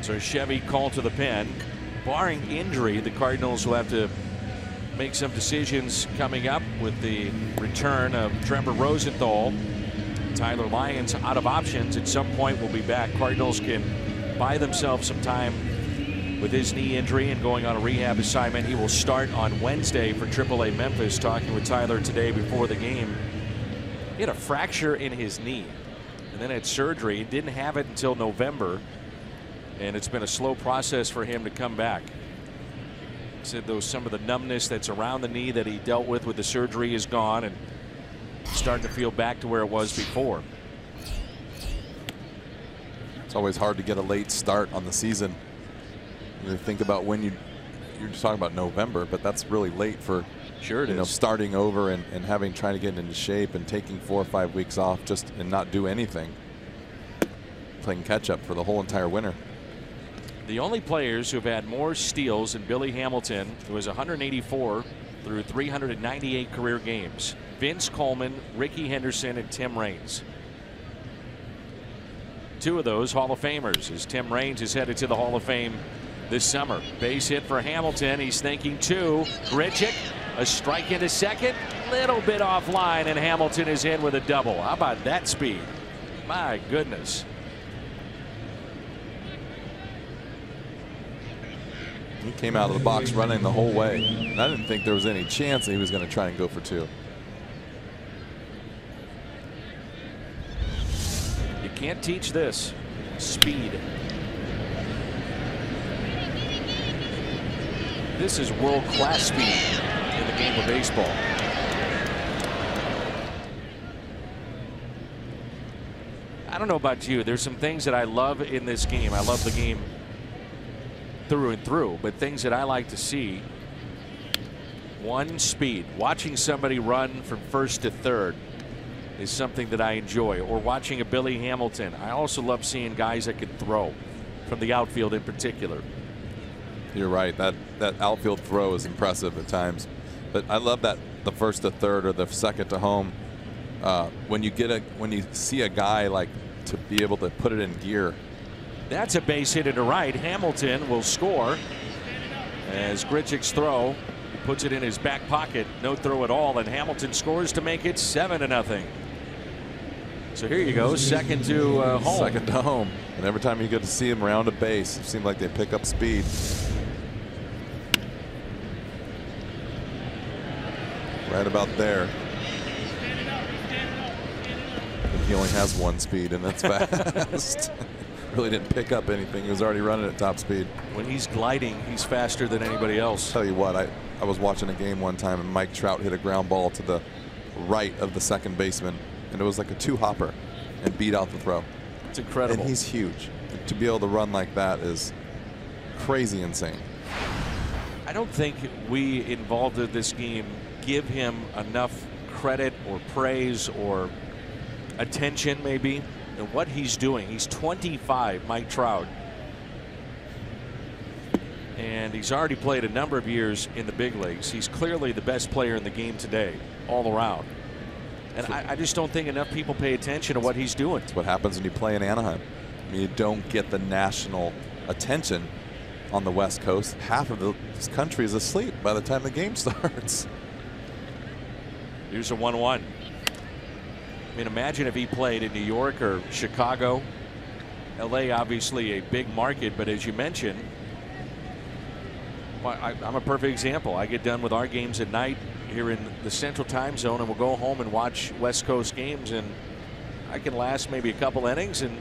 So Chevy called to the pen. Barring injury, the Cardinals will have to make some decisions coming up with the return of Trevor Rosenthal. Tyler Lyons out of options. At some point will be back. Cardinals can buy themselves some time with his knee injury and going on a rehab assignment. He will start on Wednesday for AAA Memphis. Talking with Tyler today before the game. He had a fracture in his knee and then had surgery. Didn't have it until November. And it's been a slow process for him to come back. He said some of the numbness that's around the knee that he dealt with the surgery is gone and starting to feel back to where it was before. It's always hard to get a late start on the season. You think about when you're just talking about November, but that's really late for sure it is. Starting over and trying to get into shape and taking 4 or 5 weeks off and not do anything. Playing catch up for the whole entire winter. The only players who have had more steals than Billy Hamilton, who has 184 through 398 career games. Vince Coleman, Ricky Henderson, and Tim Raines. 2 of those Hall of Famers, as Tim Raines is headed to the Hall of Fame this summer. Base hit for Hamilton. He's thinking 2. Grichuk, a strike into second. Little bit offline, and Hamilton is in with a double. How about that speed? My goodness. He came out of the box running the whole way. And I didn't think there was any chance that he was going to try and go for 2. You can't teach this. Speed. This is world-class speed in the game of baseball. I don't know about you. There's some things that I love in this game. I love the game through and through, but things that I like to see. 1, speed. Watching somebody run from first to third is something that I enjoy, or watching a Billy Hamilton. I also love seeing guys that can throw from the outfield in particular. You're right. That outfield throw is impressive at times, but I love that the first to third or the second to home. When you see a guy like to be able to put it in gear. That's a base hit into right. Hamilton will score as Grichuk's throw puts it in his back pocket. No throw at all, and Hamilton scores to make it 7-0. So here you go, second to home. Second to home. And every time you get to see him round a base, it seems like they pick up speed. Right about there. I think he only has 1 speed, and that's fast. Really didn't pick up anything. He was already running at top speed. When he's gliding, he's faster than anybody else. Tell you what, I was watching a game one time, and Mike Trout hit a ground ball to the right of the second baseman, and it was like a 2-hopper and beat out the throw. It's incredible. And he's huge. To be able to run like that is crazy insane. I don't think we involved in this game give him enough credit or praise or attention maybe. And what he's doing. He's 25, Mike Trout, and he's already played a number of years in the big leagues. He's clearly the best player in the game today, all around. And I just don't think enough people pay attention to what he's doing. It's what happens when you play in Anaheim. I mean, you don't get the national attention on the West Coast. Half of this country is asleep by the time the game starts. Here's a 1-1. I mean, imagine if he played in New York or Chicago. LA obviously a big market, but as you mentioned, I'm a perfect example. I get done with our games at night here in the Central Time Zone, and we'll go home and watch West Coast games, and I can last maybe a couple innings and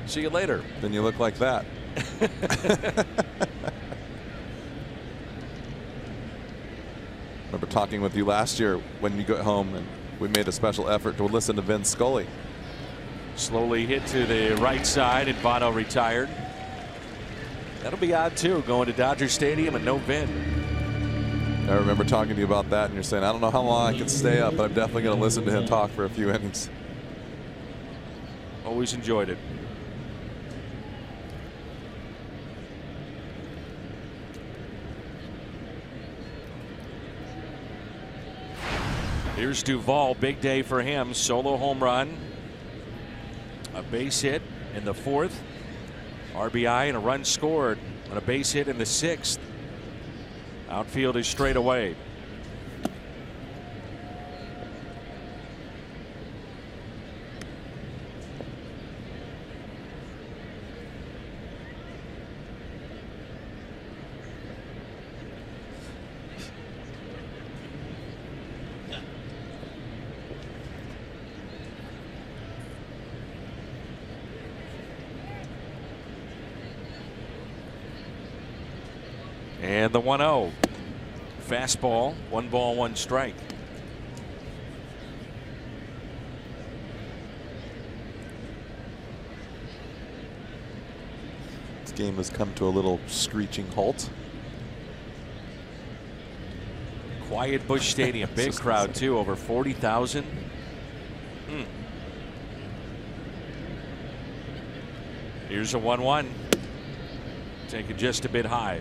see you later. Then you look like that. Remember talking with you last year when you got home, and we made a special effort to listen to Vin Scully. Slowly hit to the right side, and Votto retired. That'll be odd too, going to Dodger Stadium and no Vin. I remember talking to you about that, and you're saying, I don't know how long I can stay up, but I'm definitely going to listen to him talk for a few innings. Always enjoyed it. Here's Duvall, big day for him. Solo home run, a base hit in the 4th, RBI and a run scored on a base hit in the 6th. Outfield is straight away. And the 1-0. Fastball, 1 ball, 1 strike. This game has come to a little screeching halt. Quiet Busch Stadium, big crowd too, over 40,000. Here's a 1-1. Take it just a bit high.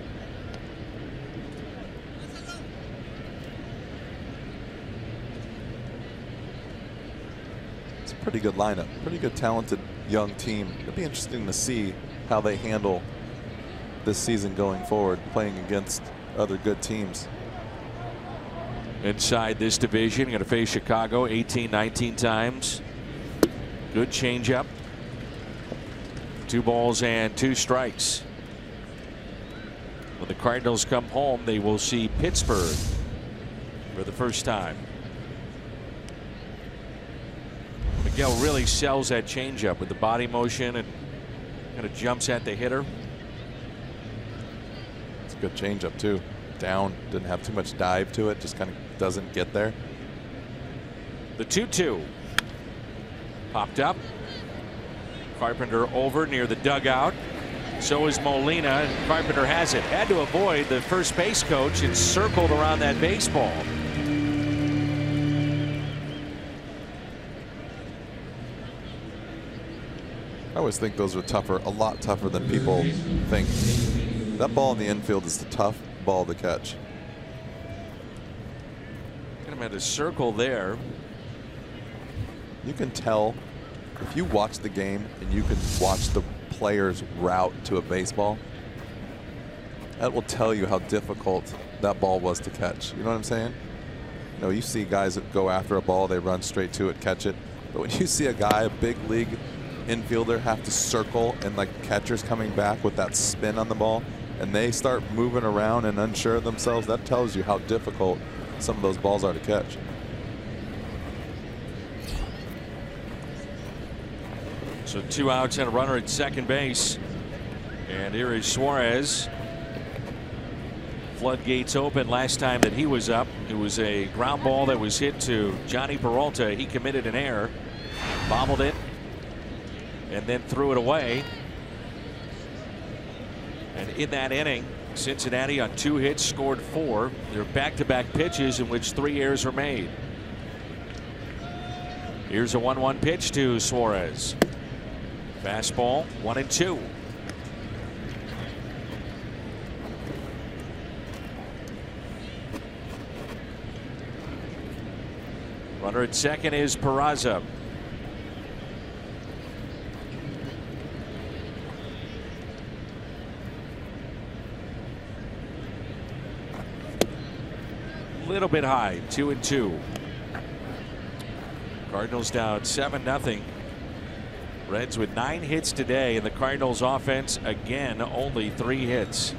Pretty good lineup, pretty good talented young team. It'll be interesting to see how they handle this season going forward, playing against other good teams. Inside this division, going to face Chicago 18-19 times. Good changeup. 2 balls and 2 strikes. When the Cardinals come home, they will see Pittsburgh for the first time. Miguel really sells that changeup with the body motion and kind of jumps at the hitter. It's a good changeup too. Down, didn't have too much dive to it, just kind of doesn't get there. The 2-2. Popped up. Carpenter over near the dugout. So is Molina, and Carpenter has it. Had to avoid the first base coach and circled around that baseball. I always think those are tougher, a lot tougher than people think. That ball in the infield is the tough ball to catch. Got him at a circle there. You can tell if you watch the game and you can watch the player's route to a baseball, that will tell you how difficult that ball was to catch. You know what I'm saying? You know, you see guys that go after a ball, they run straight to it, catch it. But when you see a guy, a big league infielder, have to circle, and like catchers coming back with that spin on the ball, and they start moving around and unsure of themselves, that tells you how difficult some of those balls are to catch. So 2 outs and a runner at second base. And here is Suarez. Floodgates open last time that he was up. It was a ground ball that was hit to Johnny Peralta. He committed an error, bobbled it, and then threw it away. And in that inning, Cincinnati on 2 hits scored 4. They're back-to-back pitches in which 3 errors were made. Here's a 1-1 pitch to Suarez. Fastball, 1-2. Runner at second is Peraza. Little bit high, 2-2. Cardinals down 7-0. Reds with 9 hits today, and the Cardinals offense again only 3 hits.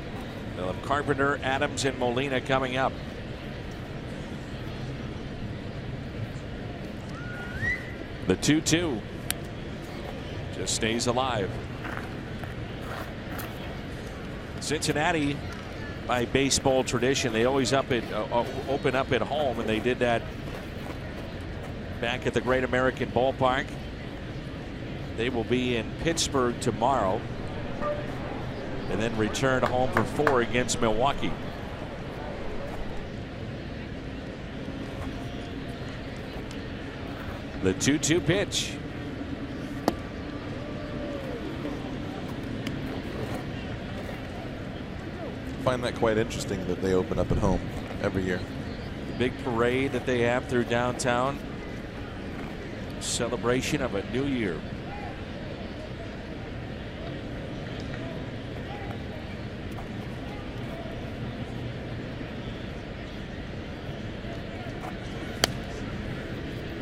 They'll have Carpenter, Adams, and Molina coming up. The 2-2 just stays alive. Cincinnati, by baseball tradition, they always open up at home, and they did that back at the Great American Ballpark. They will be in Pittsburgh tomorrow and then return home for 4 against Milwaukee. The 2-2 pitch. I find that quite interesting that they open up at home every year. The big parade that they have through downtown. Celebration of a new year.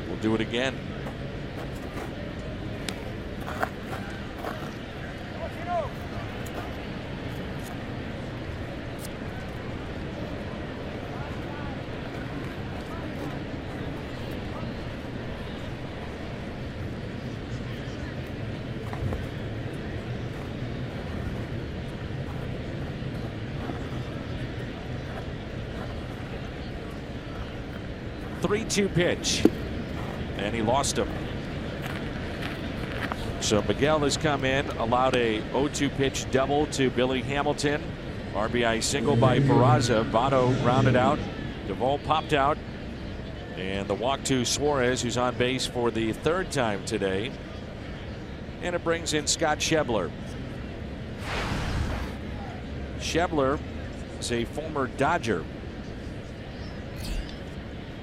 We'll do it again. Three-two pitch, and he lost him. So Miguel has come in, allowed a 0-2 pitch double to Billy Hamilton. RBI single by Peraza. Votto rounded out. Duvall popped out, and the walk to Suarez, who's on base for the third time today. And it brings in Scott Schebler. Schebler is a former Dodger.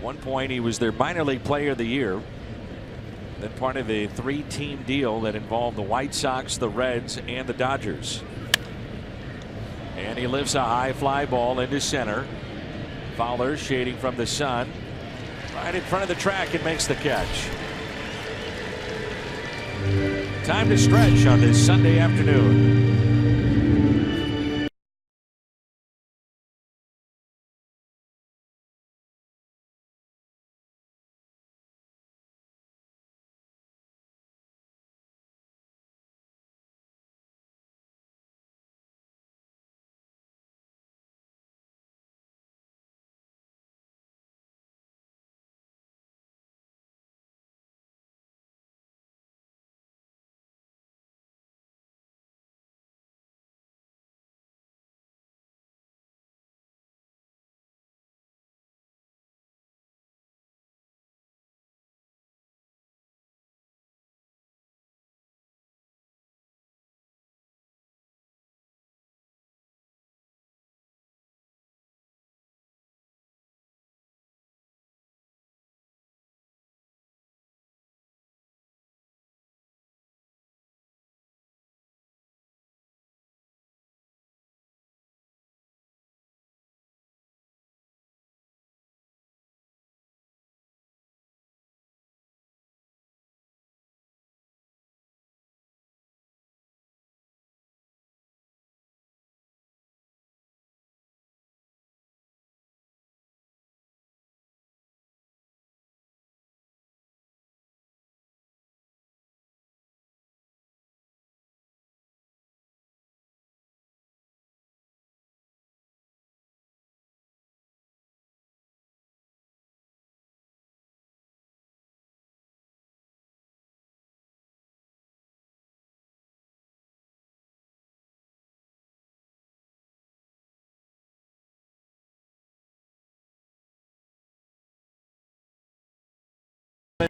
One point he was their minor league player of the year, then part of the three-team deal that involved the White Sox, the Reds, and the Dodgers. And he lifts a high fly ball into center. Fowler shading from the sun right in front of the track and makes the catch. Time to stretch on this Sunday afternoon.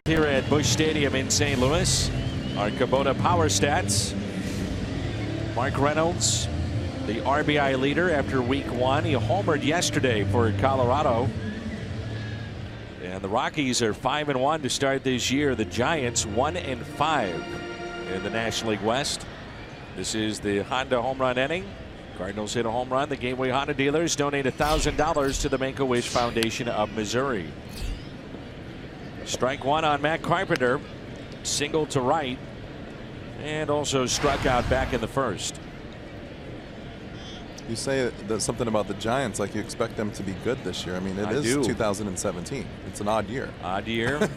Here at Busch Stadium in St. Louis, our Kubota Power Stats. Mark Reynolds, the RBI leader after week one. He homered yesterday for Colorado. And the Rockies are 5-1 to start this year. The Giants 1-5 in the National League West. This is the Honda home run inning. Cardinals hit a home run. The Gateway Honda dealers donate $1,000 to the Make-A-Wish Foundation of Missouri. Strike one on Matt Carpenter. Single to right. And also struck out back in the first. You say that something about the Giants, like you expect them to be good this year. I mean, it is 2017. It's an odd year. Odd year.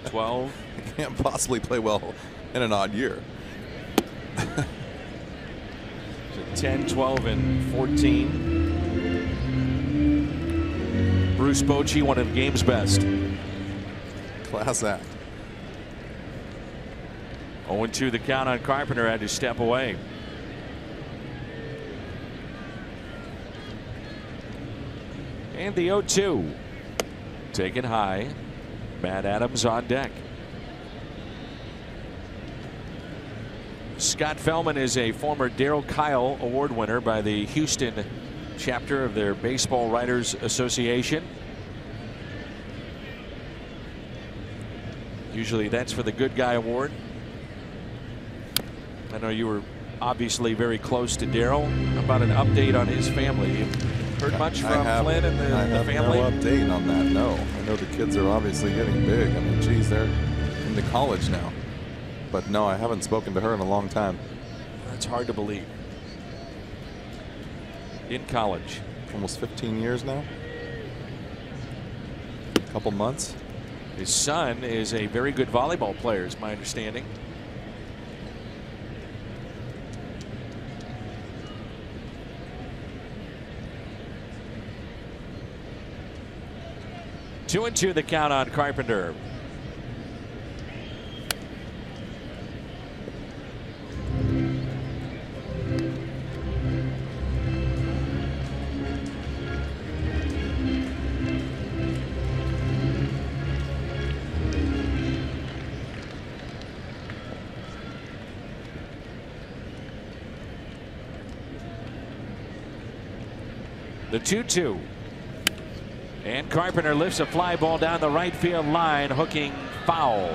12. You can't possibly play well in an odd year. 10, 12, and 14. Bruce Bochy, one of the game's best. Class act. 0-2 the count on Carpenter, had to step away. And the 0-2. Taken high. Matt Adams on deck. Scott Feldman is a former Darrell Kyle Award winner by the Houston chapter of their Baseball Writers Association. Usually that's for the Good Guy Award. I know you were obviously very close to Darrell. How about an update on his family? You heard much from Flynn and the family? No update on that, no. I know the kids are obviously getting big. I mean, geez, they're into college now. But no, I haven't spoken to her in a long time. That's hard to believe. In college. Almost 15 years now. A couple months. His son is a very good volleyball player, is my understanding. Two and two the count on Carpenter. The 2-2. And Carpenter lifts a fly ball down the right field line, hooking foul.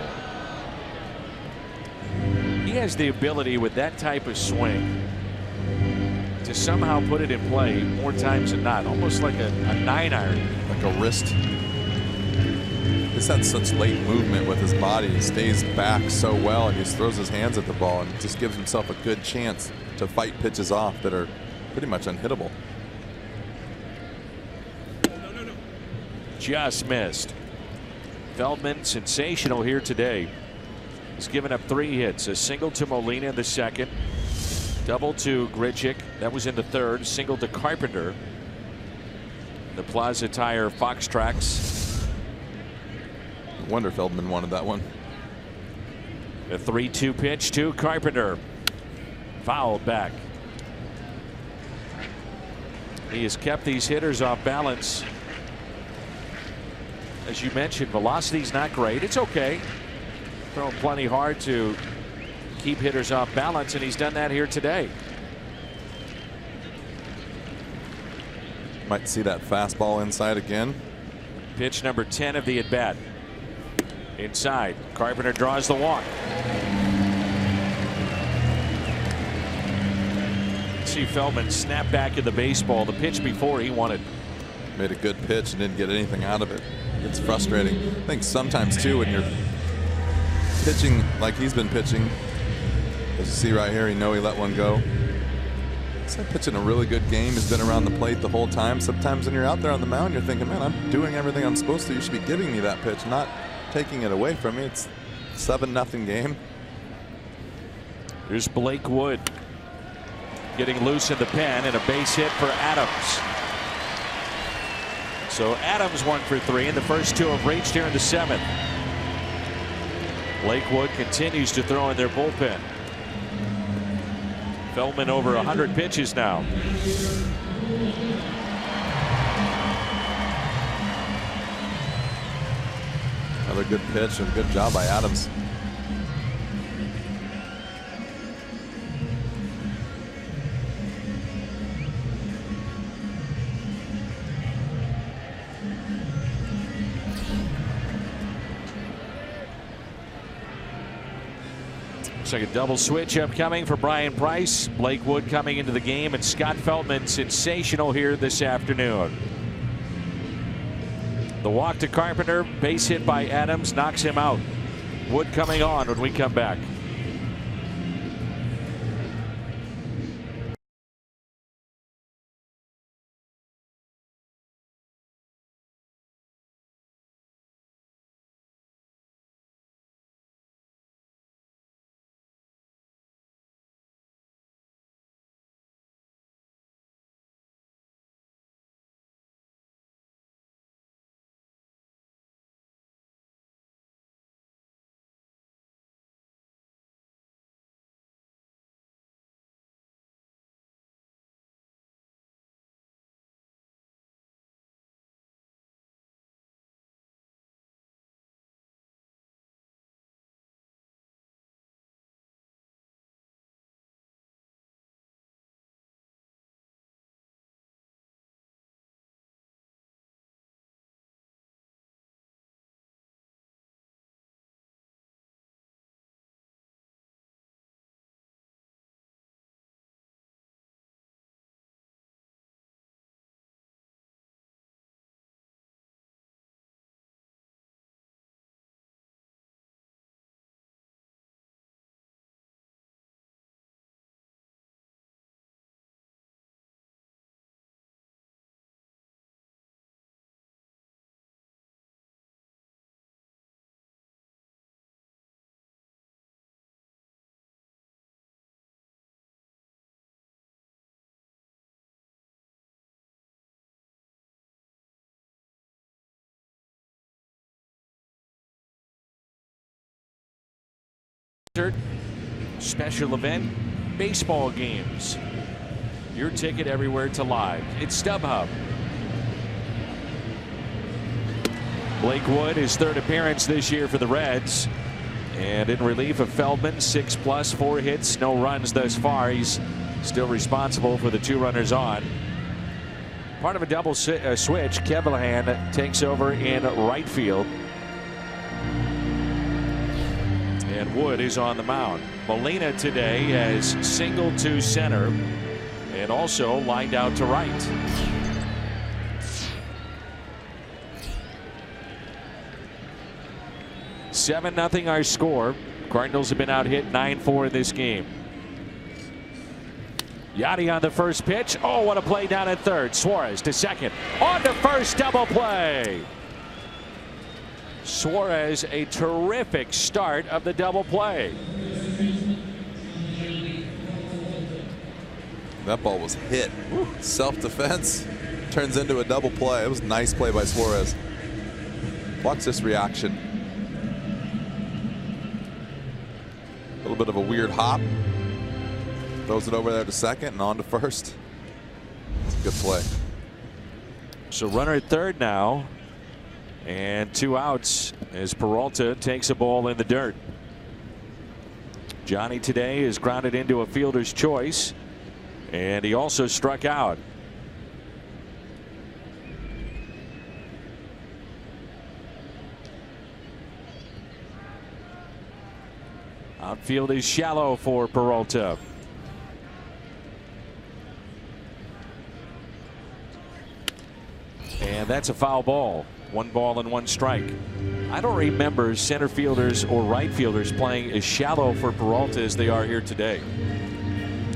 He has the ability with that type of swing to somehow put it in play more times than not, almost like a 9-iron. Like a wrist. He's had such late movement with his body. He stays back so well and he just throws his hands at the ball and just gives himself a good chance to fight pitches off that are pretty much unhittable. Just missed. Feldman sensational here today. He's given up 3 hits, a single to Molina in the second, double to Grichuk, that was in the third, single to Carpenter. The Plaza Tire Fox Tracks. No wonder Feldman wanted that one. A 3-2 pitch to Carpenter. Fouled back. He has kept these hitters off balance. As you mentioned, velocity's not great. It's okay. Throwing plenty hard to keep hitters off balance, and he's done that here today. Might see that fastball inside again. Pitch number 10 of the at bat. Inside. Carpenter draws the walk. See Feldman snap back at the baseball. The pitch before he wanted. Made a good pitch and didn't get anything out of it. It's frustrating. I think sometimes too when you're pitching like he's been pitching, as you see right here, he let one go. He's been pitching a really good game. He's been around the plate the whole time. Sometimes when you're out there on the mound, you're thinking, man, I'm doing everything I'm supposed to. You should be giving me that pitch, not taking it away from me. It's 7-0 game. Here's Blake Wood getting loose in the pen, and a base hit for Adams. So Adams 1 for 3, and the first 2 have reached here in the 7th. Blake Wood continues to throw in their bullpen. Feldman over 100 pitches now. Another good pitch and good job by Adams. Looks like a double switch upcoming for Brian Price. Blake Wood coming into the game, and Scott Feldman sensational here this afternoon. The walk to Carpenter, base hit by Adams, knocks him out. Wood coming on when we come back. Special event baseball games. Your ticket everywhere to live. It's StubHub. Blake Wood, his third appearance this year for the Reds. And in relief of Feldman, 6+, 4 hits, no runs thus far. He's still responsible for the 2 runners on. Part of a double switch, Kevilahan takes over in right field. And Wood is on the mound. Molina today has singled to center and also lined out to right. $7-0 our score. Cardinals have been out hit 9-4 in this game. Yachty on the first pitch. Oh, what a play down at third. Suarez to second. On to first, double play. Suarez, a terrific start of the double play. That ball was hit. Self-defense turns into a double play. It was a nice play by Suarez. Watch this reaction. A little bit of a weird hop. Throws it over there to second and on to first. It's a good play. So runner at third now. And 2 outs as Peralta takes a ball in the dirt. Johnny today is grounded into a fielder's choice. And he also struck out. Outfield is shallow for Peralta. And that's a foul ball. 1 ball and 1 strike. I don't remember center fielders or right fielders playing as shallow for Peralta as they are here today.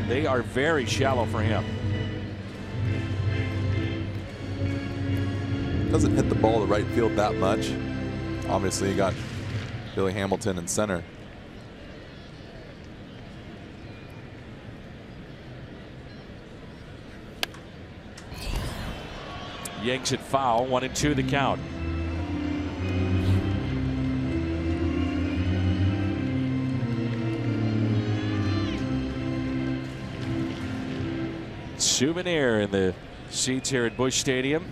They are very shallow for him. Doesn't hit the ball to right field that much. Obviously, you got Billy Hamilton in center. Yanks it foul. 1-2 the count. Souvenir in the seats here at Busch Stadium.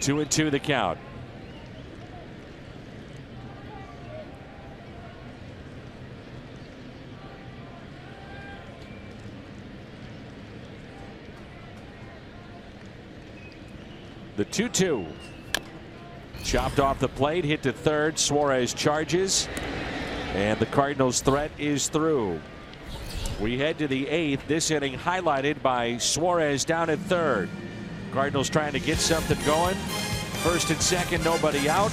Two and two the count. The 2-2. Chopped off the plate, hit to third. Suarez charges, and the Cardinals' threat is through. We head to the 8th. This inning highlighted by Suarez down at third. Cardinals trying to get something going. First and second, nobody out.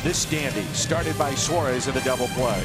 This dandy started by Suarez in the double play.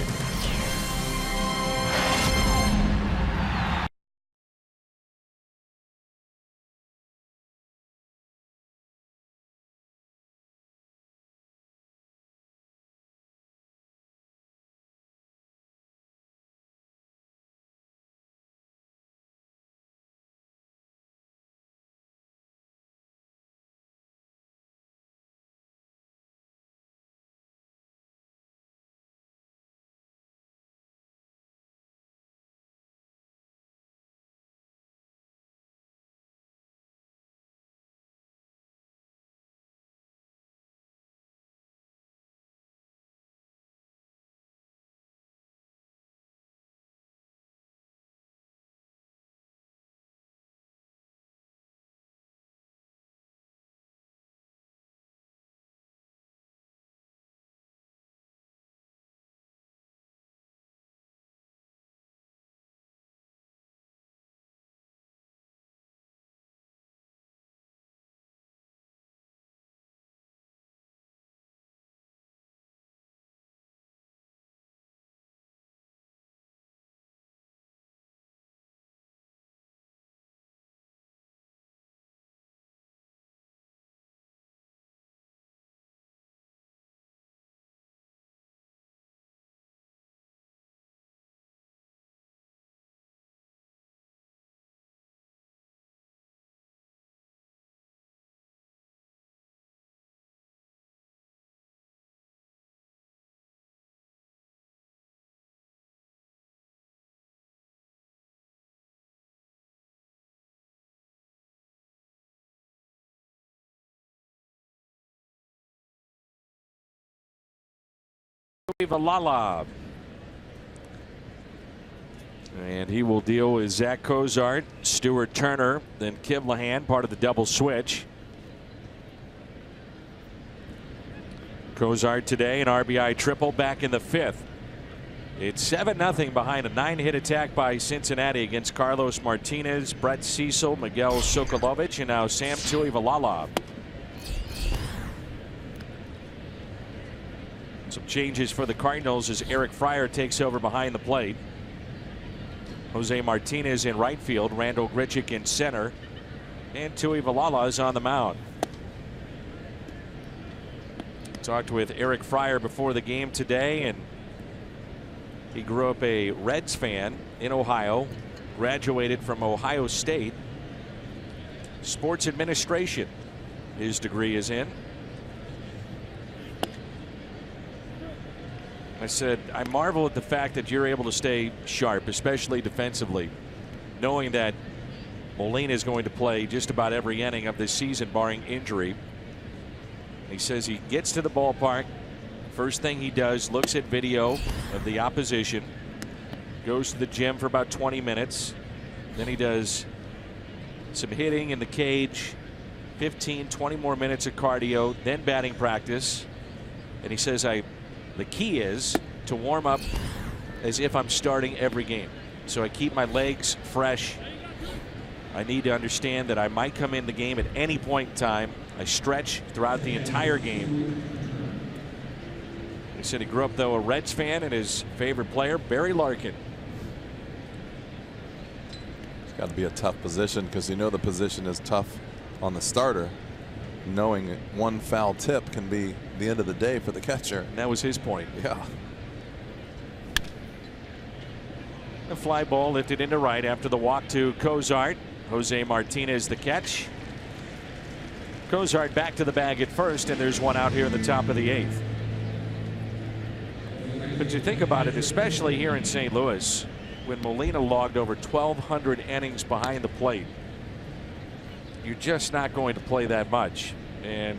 Tuivailala. And he will deal with Zach Cozart, Stuart Turner, then Kivlahan, part of the double switch. Cozart today, an RBI triple back in the 5th. It's 7-0 behind a 9-hit attack by Cincinnati against Carlos Martinez, Brett Cecil, Miguel Sokolovich, and now Sam Tuivailala. Some changes for the Cardinals as Eric Fryer takes over behind the plate. Jose Martinez in right field, Randal Grichuk in center, and Tuivailala is on the mound. Talked with Eric Fryer before the game today, and he grew up a Reds fan in Ohio, graduated from Ohio State. Sports administration, his degree is in. I said, I marvel at the fact that you're able to stay sharp, especially defensively, knowing that Molina is going to play just about every inning of this season, barring injury. He says he gets to the ballpark. First thing he does, looks at video of the opposition, goes to the gym for about 20 minutes. Then he does some hitting in the cage, 15, 20 more minutes of cardio, then batting practice. And he says, the key is to warm up as if I'm starting every game. So I keep my legs fresh. I need to understand that I might come in the game at any point in time. I stretch throughout the entire game. He said he grew up, though, a Reds fan, and his favorite player, Barry Larkin. It's got to be a tough position because you know the position is tough on the starter. Knowing one foul tip can be the end of the day for the catcher. And that was his point. Yeah. A fly ball lifted into right after the walk to Cozart. Jose Martinez the catch. Cozart back to the bag at first, and there's one out here in the top of the 8th. But you think about it, especially here in St. Louis, when Molina logged over 1,200 innings behind the plate, you're just not going to play that much. And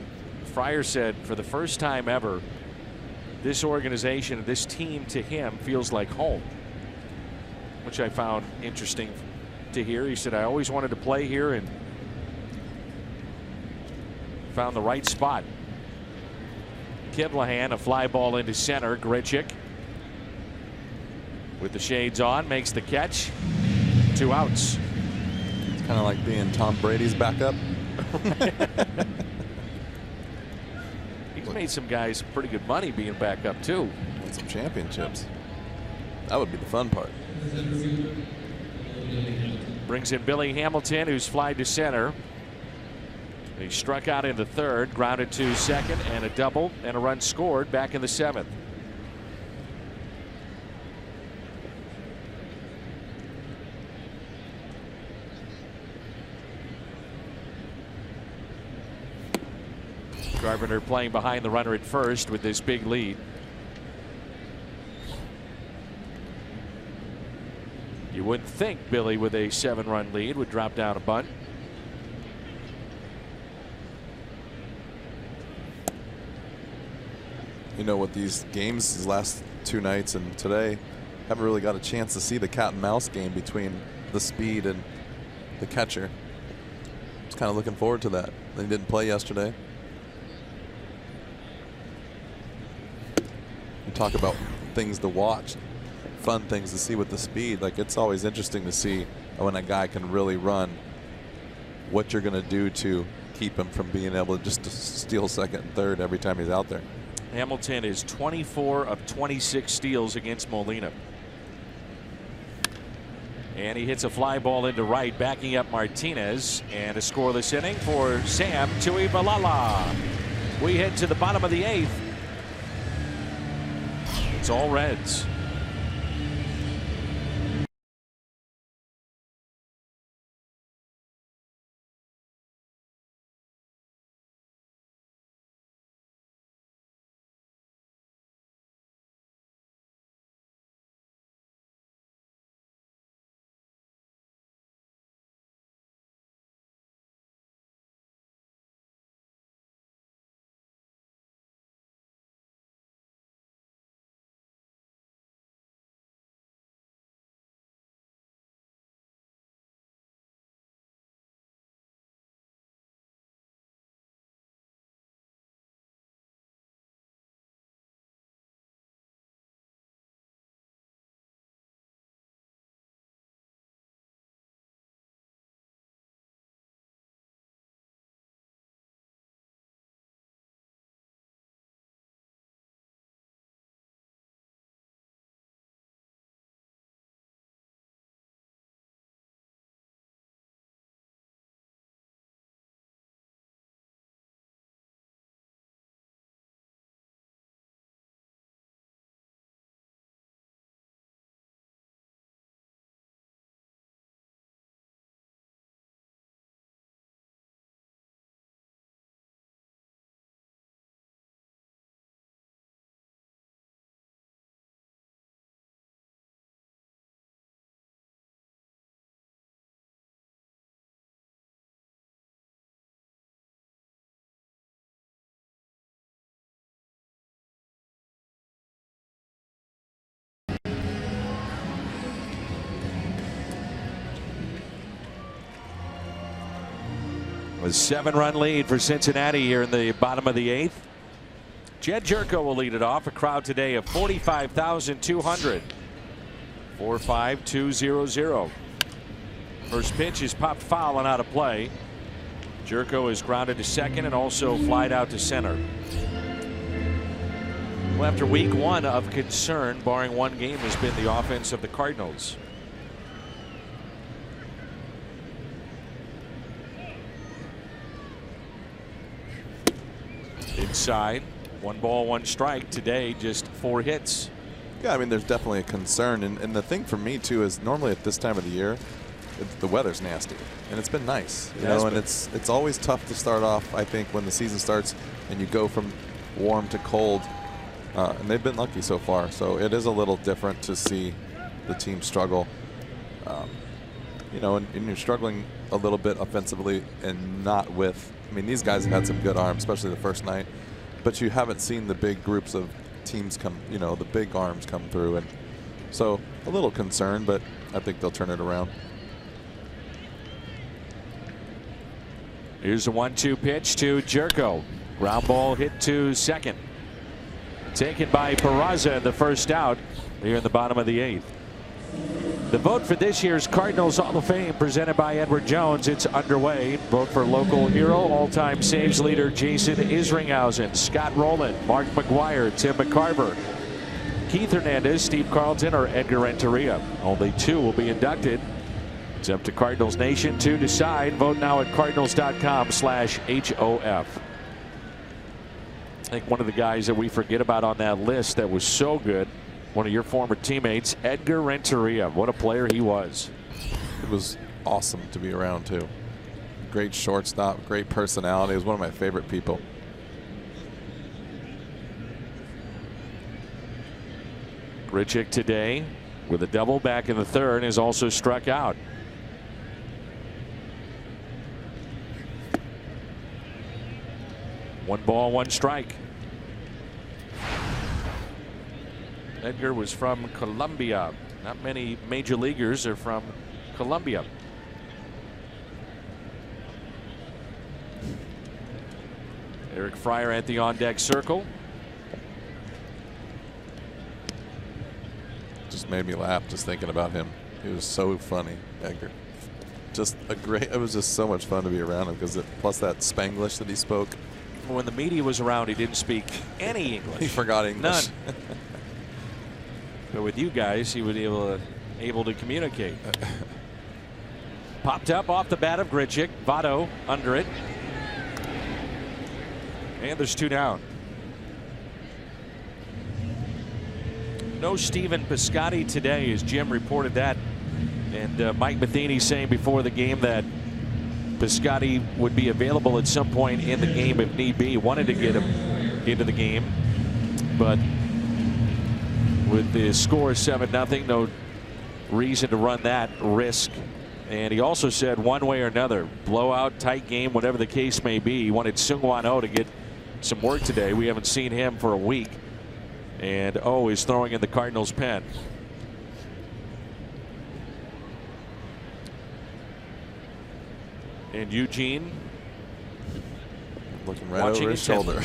Fryer said for the first time ever, this organization, this team to him feels like home, which I found interesting to hear. He said, I always wanted to play here and found the right spot. Kivlahan, a fly ball into center. Grichuk with the shades on makes the catch. 2 outs. It's kind of like being Tom Brady's backup. He's made some guys pretty good money being backup too. And some championships. That would be the fun part. Brings in Billy Hamilton, who's flied to center. He struck out in the 3rd, grounded to 2nd, and a double and a run scored back in the 7th. Carpenter playing behind the runner at first with this big lead. You wouldn't think Billy with a 7-run lead would drop down a bunt. You know, with these games, these last 2 nights and today, haven't really got a chance to see the cat and mouse game between the speed and the catcher. Just kind of looking forward to that. They didn't play yesterday. You talk about things to watch, fun things to see with the speed. Like, it's always interesting to see when a guy can really run, what you're going to do to keep him from being able to just steal 2nd and 3rd every time he's out there. Hamilton is 24 of 26 steals against Molina. And he hits a fly ball into right, backing up Martinez, and a scoreless inning for Sam Tuivailala. We head to the bottom of the 8th. It's all Reds. A 7-run lead for Cincinnati here in the bottom of the 8th. Jedd Gyorko will lead it off. A crowd today of 45,200. 4.5200. First pitch is popped foul and out of play. Gyorko is grounded to second and also flied out to center. Well, after week 1 of concern, barring one game, has been the offense of the Cardinals. Inside, 1 ball, 1 strike. Today, just 4 hits. Yeah, I mean, there's definitely a concern. And the thing for me, too, is normally at this time of the year, the weather's nasty. And it's been nice. You know, and it's always tough to start off, I think, when the season starts and you go from warm to cold. And they've been lucky so far. So it is a little different to see the team struggle. You know, and you're struggling a little bit offensively and not with, I mean, these guys have had some good arms, especially the first night. But you haven't seen the big groups of teams come, you know, the big arms come through. And so a little concerned, but I think they'll turn it around. Here's a 1-2 pitch to Gyorko. Ground ball hit to second. Taken by Peraza in the first out here in the bottom of the 8th. The vote for this year's Cardinals Hall of Fame presented by Edward Jones. It's underway. Vote for local hero, all-time saves leader Jason Isringhausen, Scott Rowland, Mark McGwire, Tim McCarver, Keith Hernandez, Steve Carlton, or Edgar Renteria. Only 2 will be inducted. It's up to Cardinals Nation to decide. Vote now at cardinals.com/HOF. I think one of the guys that we forget about on that list that was so good, one of your former teammates, Edgar Renteria. What a player he was. It was awesome to be around, too. Great shortstop, great personality. He was one of my favorite people. Grichuk today with a double back in the 3rd is also struck out. One ball, 1 strike. Edgar was from Colombia. Not many major leaguers are from Colombia. Eric Fryer at the on-deck circle. Just made me laugh just thinking about him. He was so funny, Edgar. Just a great, it was just so much fun to be around him because plus that Spanglish that he spoke. When the media was around, he didn't speak any English. He forgot English. None. But with you guys, he was able to communicate. Popped up off the bat of Grichuk. Votto under it. And there's 2 down. No Stephen Piscotty today, as Jim reported that. And Mike Matheny saying before the game that Piscotty would be available at some point in the game if need be. Wanted to get him into the game, but with the score 7-0, no reason to run that risk. And he also said one way or another, blowout, tight game, whatever the case may be, he wanted Seung-Hwan Oh to get some work today. We haven't seen him for a week. And Oh is throwing in the Cardinals' pen. And Eugene looking right over his shoulder.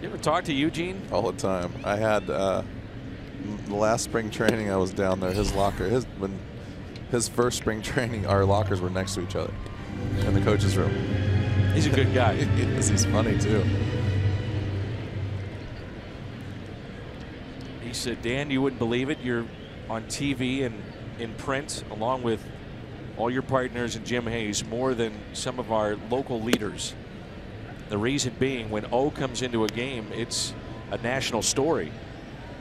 You ever talk to Eugene? All the time. I had the last spring training I was down there, his locker, when his first spring training, our lockers were next to each other in the coach's room. He's a good guy. He's funny too. He said, Dan, you wouldn't believe it. You're on TV and in print along with all your partners and Jim Hayes more than some of our local leaders. The reason being, when O comes into a game, it's a national story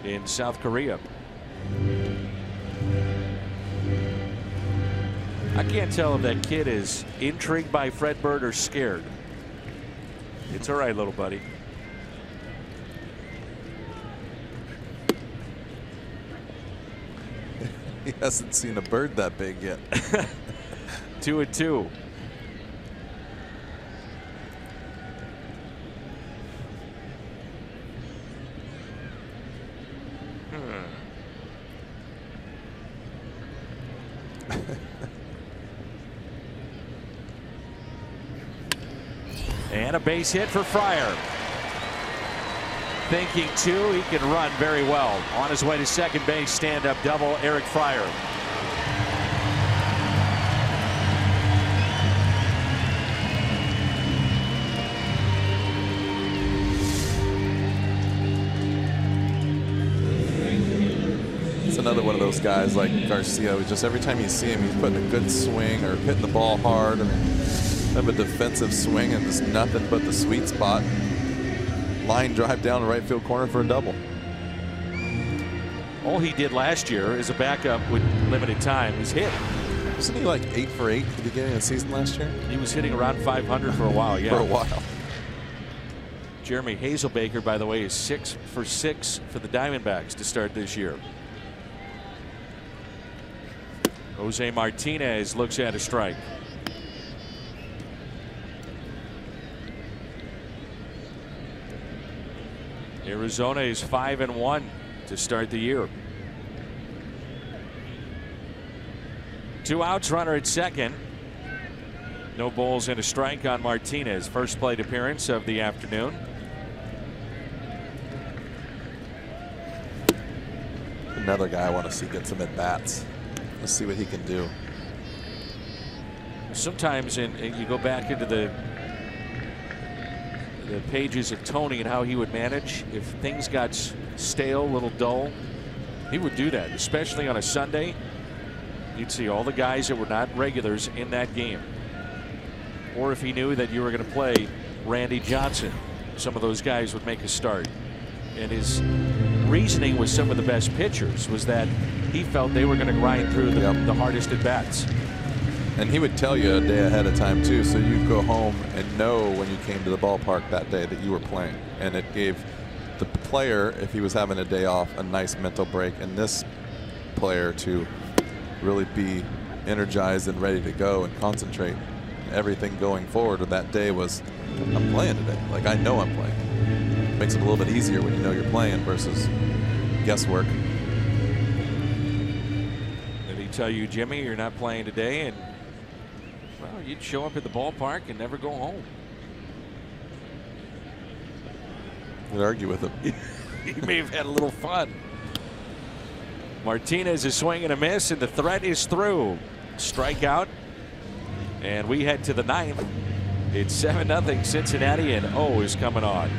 in South Korea. I can't tell if that kid is intrigued by Fred Bird or scared. It's all right, little buddy. He hasn't seen a bird that big yet. 2-2. And a base hit for Fryer. Thinking too, he can run very well. On his way to second base, stand-up double, Eric Fryer. It's another one of those guys like Garcia, who just every time you see him, he's putting a good swing or hitting the ball hard. I mean, have a defensive swing and just nothing but the sweet spot. Line drive down the right field corner for a double. All he did last year as a backup with limited time was hit. Wasn't he like 8 for 8 at the beginning of the season last year? He was hitting around 500 for a while, yeah. For a while. Jeremy Hazelbaker, by the way, is 6 for 6 for the Diamondbacks to start this year. Jose Martinez looks at a strike. Arizona is 5-1 to start the year. 2 outs, runner at second. No balls and a strike on Martinez. First plate appearance of the afternoon. Another guy I want to see get some at bats. Let's see what he can do. Sometimes you go back into the pages of Tony and how he would manage if things got stale, a little dull. He would do that, especially on a Sunday. You'd see all the guys that were not regulars in that game. Or if he knew that you were going to play Randy Johnson, some of those guys would make a start. And his reasoning with some of the best pitchers was that he felt they were going to grind through the hardest at bats. And he would tell you a day ahead of time too, so you'd go home and know when you came to the ballpark that day that you were playing. And it gave the player, if he was having a day off, a nice mental break, and this player to really be energized and ready to go and concentrate. Everything going forward with that day was, I'm playing today. Like, I know I'm playing. It makes it a little bit easier when you know you're playing versus guesswork. Did he tell you, Jimmy, you're not playing today? And well, you'd show up at the ballpark and never go home. I'd argue with him. He may have had a little fun. Martinez is swinging a miss, and the threat is through. Strikeout. And we head to the 9th. It's 7-0 Cincinnati, and O is coming on.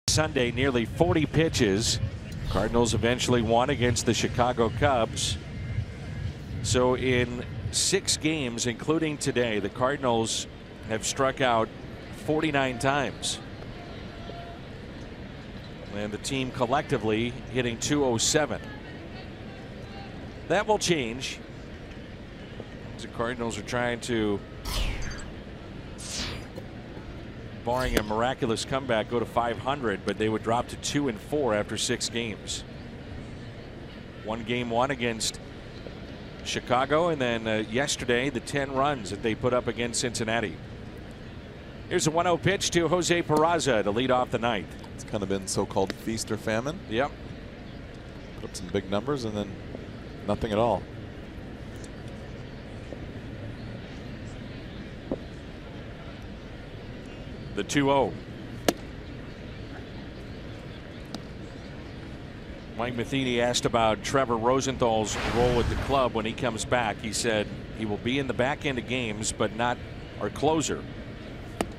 Sunday, nearly 40 pitches Cardinals eventually won against the Chicago Cubs. So in 6 games, including today, the Cardinals have struck out 49 times. And the team collectively hitting .207. That will change. The Cardinals are trying to, barring a miraculous comeback, go to 500, but they would drop to 2-4 after 6 games. Game one against Chicago, and then yesterday the 10 runs that they put up against Cincinnati. Here's a 1-0 pitch to Jose Peraza to lead off the ninth. It's kind of been so-called feast or famine. Yep. Put up some big numbers and then nothing at all. The 2-0. Mike Matheny asked about Trevor Rosenthal's role with the club when he comes back. He said he will be in the back end of games, but not our closer.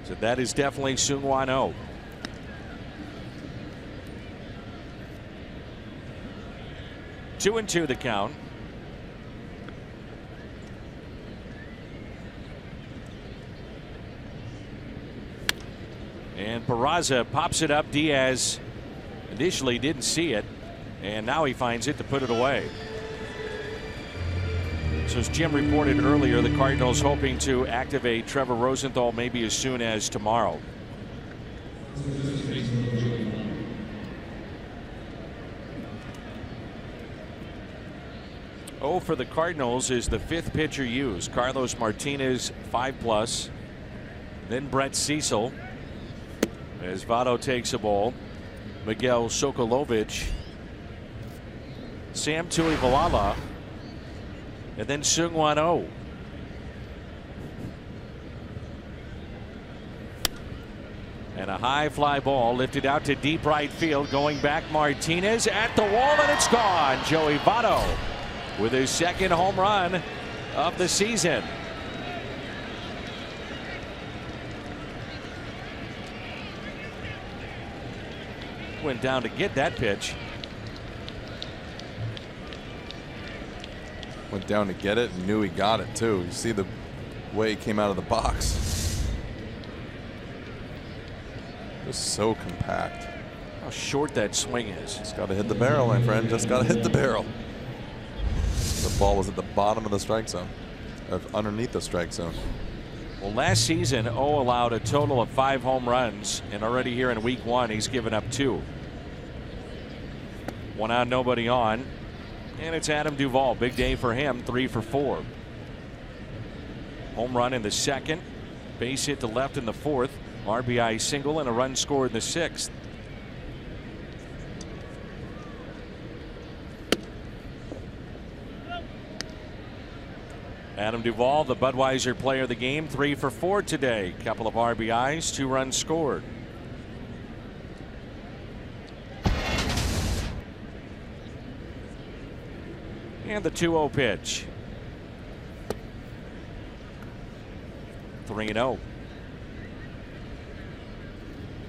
So that is definitely Seung-Hwan Oh. Two and two the count. And Peraza pops it up. Diaz initially didn't see it, and now he finds it to put it away. So as Jim reported earlier, the Cardinals hoping to activate Trevor Rosenthal maybe as soon as tomorrow. Oh, for the Cardinals is the 5th pitcher used. Carlos Martinez 5+, then Brett Cecil. As Votto takes a ball, Miguel Sokolovich, Sam Tuivailala, and then Seung-Hwan Oh. And a high fly ball lifted out to deep right field. Going back, Martinez at the wall, and it's gone. Joey Votto with his 2nd home run of the season. Went down to get that pitch. Went down to get it and knew he got it too. You see the way he came out of the box. Just so compact. How short that swing is. Just got to hit the barrel, my friend. Just got to hit the barrel. The ball was at the bottom of the strike zone, underneath the strike zone. Well, last season, O allowed a total of 5 home runs, and already here in week 1, he's given up 2. 1 out, nobody on, and it's Adam Duvall. Big day for him, 3 for 4. Home run in the 2nd, base hit to left in the 4th, RBI single, and a run scored in the 6th. Adam Duvall, the Budweiser player of the game, 3 for 4 today. Couple of RBIs, 2 runs scored. And the 2-0 pitch. 3-0.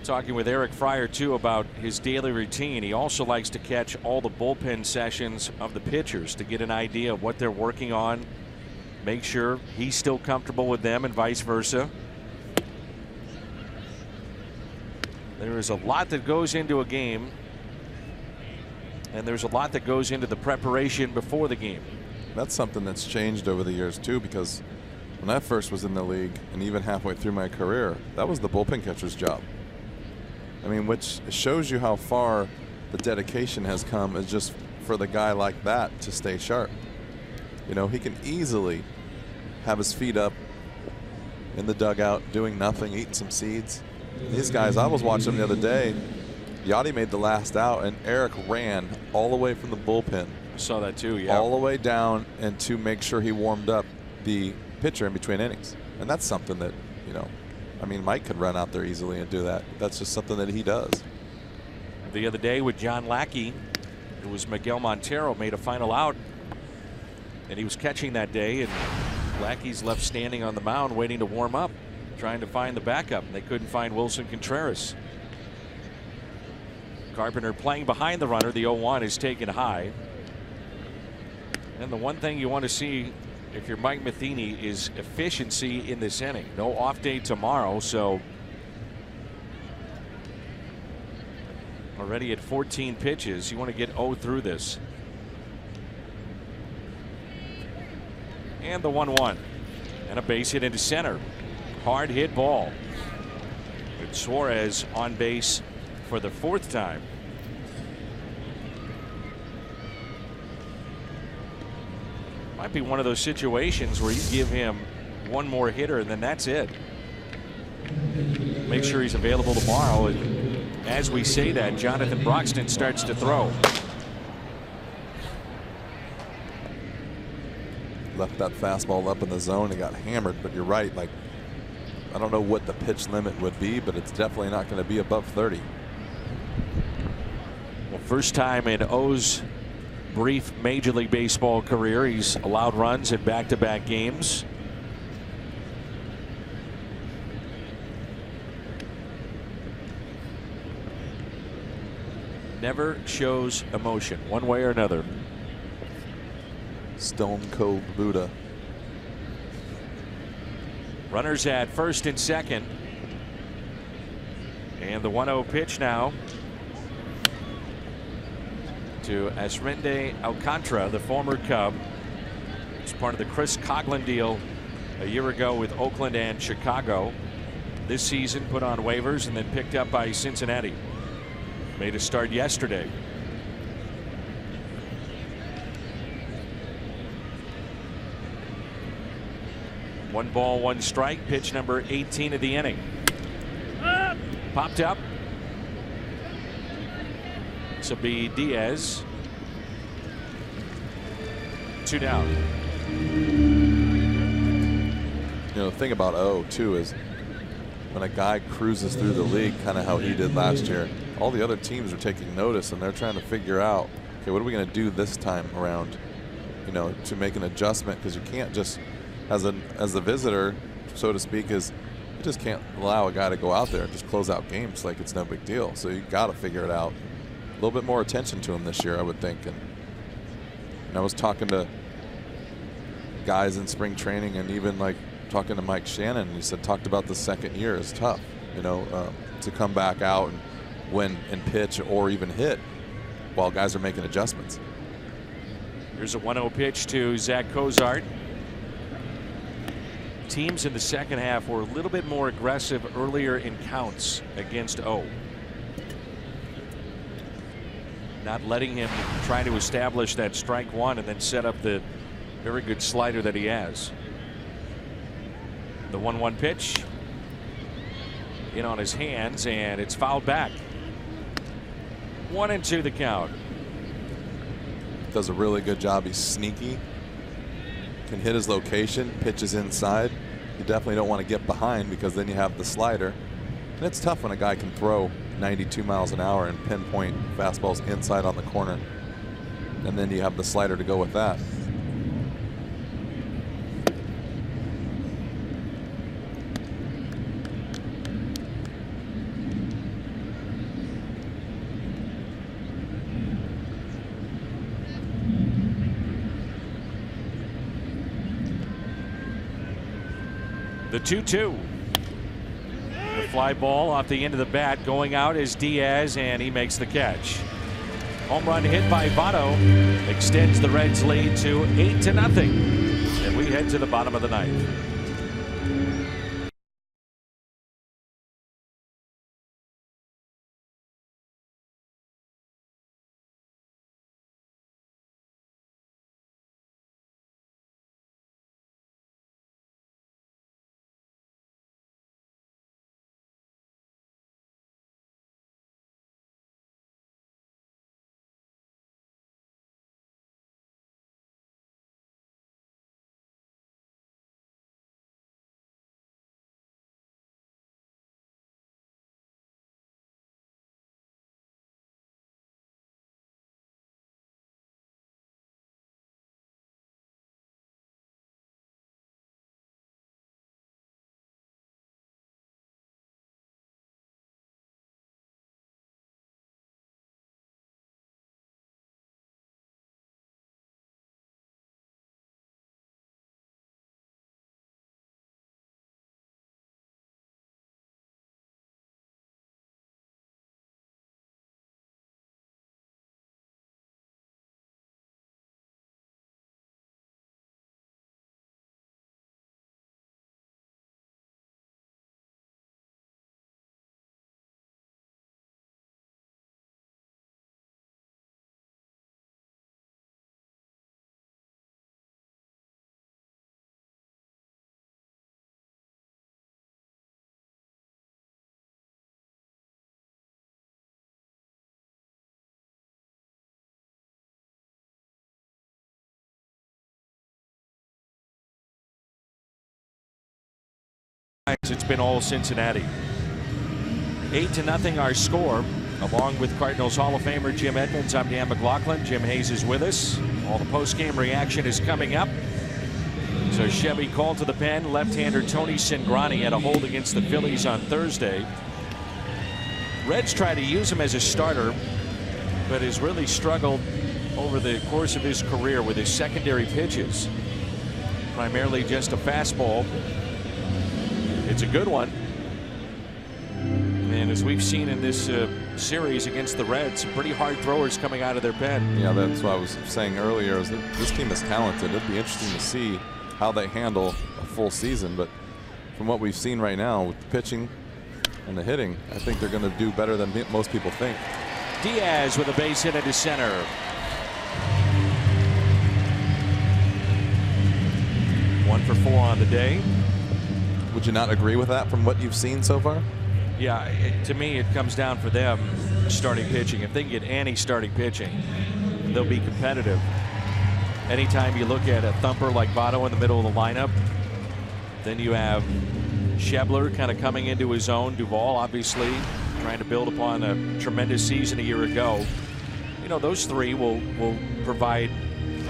Talking with Eric Fryer too about his daily routine. He also likes to catch all the bullpen sessions of the pitchers to get an idea of what they're working on. Make sure he's still comfortable with them and vice versa. There is a lot that goes into a game, and there's a lot that goes into the preparation before the game. That's something that's changed over the years too, because when I first was in the league and even halfway through my career, that was the bullpen catcher's job. I mean, which shows you how far the dedication has come, is just for the guy like that to stay sharp. You know, he can easily have his feet up in the dugout doing nothing, eating some seeds. These guys, I was watching them the other day. Yachty made the last out, and Eric ran all the way from the bullpen. I saw that too, yeah. All the way down, and to make sure he warmed up the pitcher in between innings. And that's something that, you know, I mean, Mike could run out there easily and do that. That's just something that he does. The other day with John Lackey, it was Miguel Montero made a final out, and he was catching that day, and Lackey's left standing on the mound waiting to warm up, trying to find the backup. They couldn't find Wilson Contreras. Carpenter playing behind the runner. The 0-1 is taken high. And the one thing you want to see if you're Mike Matheny is efficiency in this inning. No off day tomorrow, so already at 14 pitches, you want to get 0 through this. And the 1-1 and a base hit into center. Hard hit ball. With Suarez on base for the 4th time. Might be one of those situations where you give him one more hitter and then that's it. Make sure he's available tomorrow. And as we say that, Jonathan Broxton starts to throw. Left that fastball up in the zone and got hammered, but you're right. Like, I don't know what the pitch limit would be, but it's definitely not going to be above 30. Well, first time in O's brief Major League Baseball career, he's allowed runs in back-to-back games. Never shows emotion one way or another. Stone Cold Buddha. Runners at first and second. And the 1-0 pitch now to Asrende Alcantara, the former Cub. It's part of the Chris Coghlan deal a year ago with Oakland and Chicago. This season put on waivers and then picked up by Cincinnati. Made a start yesterday. One ball, one strike. Pitch number 18 of the inning. Popped up. This will be Diaz. 2 down. You know, the thing about O too is when a guy cruises through the league, kind of how he did last year, all the other teams are taking notice and they're trying to figure out, okay, what are we going to do this time around, you know, to make an adjustment, because you can't just, as the visitor, so to speak, is you just can't allow a guy to go out there and just close out games like it's no big deal. So you got to figure it out. A little bit more attention to him this year, I would think. And I was talking to guys in spring training, and even like talking to Mike Shannon, he said, talked about the second year is tough, you know, to come back out and win and pitch or even hit while guys are making adjustments. Here's a 1-0 pitch to Zach Cozart. Teams in the second half were a little bit more aggressive earlier in counts against O. Not letting him try to establish that strike one and then set up the very good slider that he has. The 1-1 pitch in on his hands, and it's fouled back. 1-2 the count. Does a really good job. He's sneaky, can hit his location, pitches inside. You definitely don't want to get behind, because then you have the slider. And it's tough when a guy can throw 92 miles an hour and pinpoint fastballs inside on the corner. And then you have the slider to go with that. The 2-2. The fly ball off the end of the bat. Going out is Diaz, and he makes the catch. Home run hit by Votto extends the Reds' lead to 8-0. And we head to the bottom of the ninth. It's been all Cincinnati. 8-0 our score. Along with Cardinals Hall of Famer Jim Edmonds, I'm Dan McLaughlin. Jim Hayes is with us. All the post-game reaction is coming up. So Chevy called to the pen. Left-hander Tony Cingrani had a hold against the Phillies on Thursday. Reds tried to use him as a starter, but has really struggled over the course of his career with his secondary pitches. Primarily just a fastball. It's a good one. And as we've seen in this series against the Reds, some pretty hard throwers coming out of their pen. Yeah, that's what I was saying earlier, is that this team is talented. It'd be interesting to see how they handle a full season. But from what we've seen right now with the pitching and the hitting, I think they're going to do better than most people think. Diaz with a base hit into center. One for 4 on the day. Would you not agree with that from what you've seen so far? Yeah, to me it comes down for them starting pitching. If they can get any starting pitching, they'll be competitive. Anytime you look at a thumper like Votto in the middle of the lineup, then you have Schebler kind of coming into his own. Duvall obviously trying to build upon a tremendous season a year ago. You know, those three will provide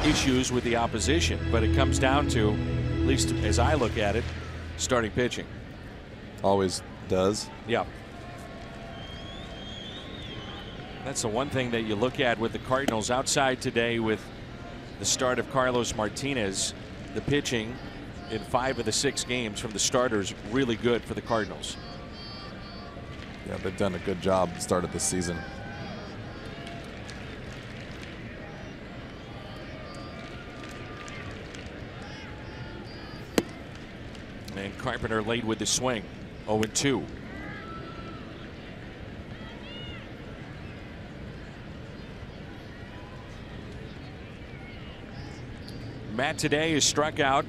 issues with the opposition, but it comes down to, at least as I look at it, starting pitching. Always does. Yeah. That's the one thing that you look at with the Cardinals outside today with the start of Carlos Martinez. The pitching in 5 of the 6 games from the starters really good for the Cardinals. Yeah, they've done a good job at the start of this season. And Carpenter late with the swing. 0-2. Matt today is struck out,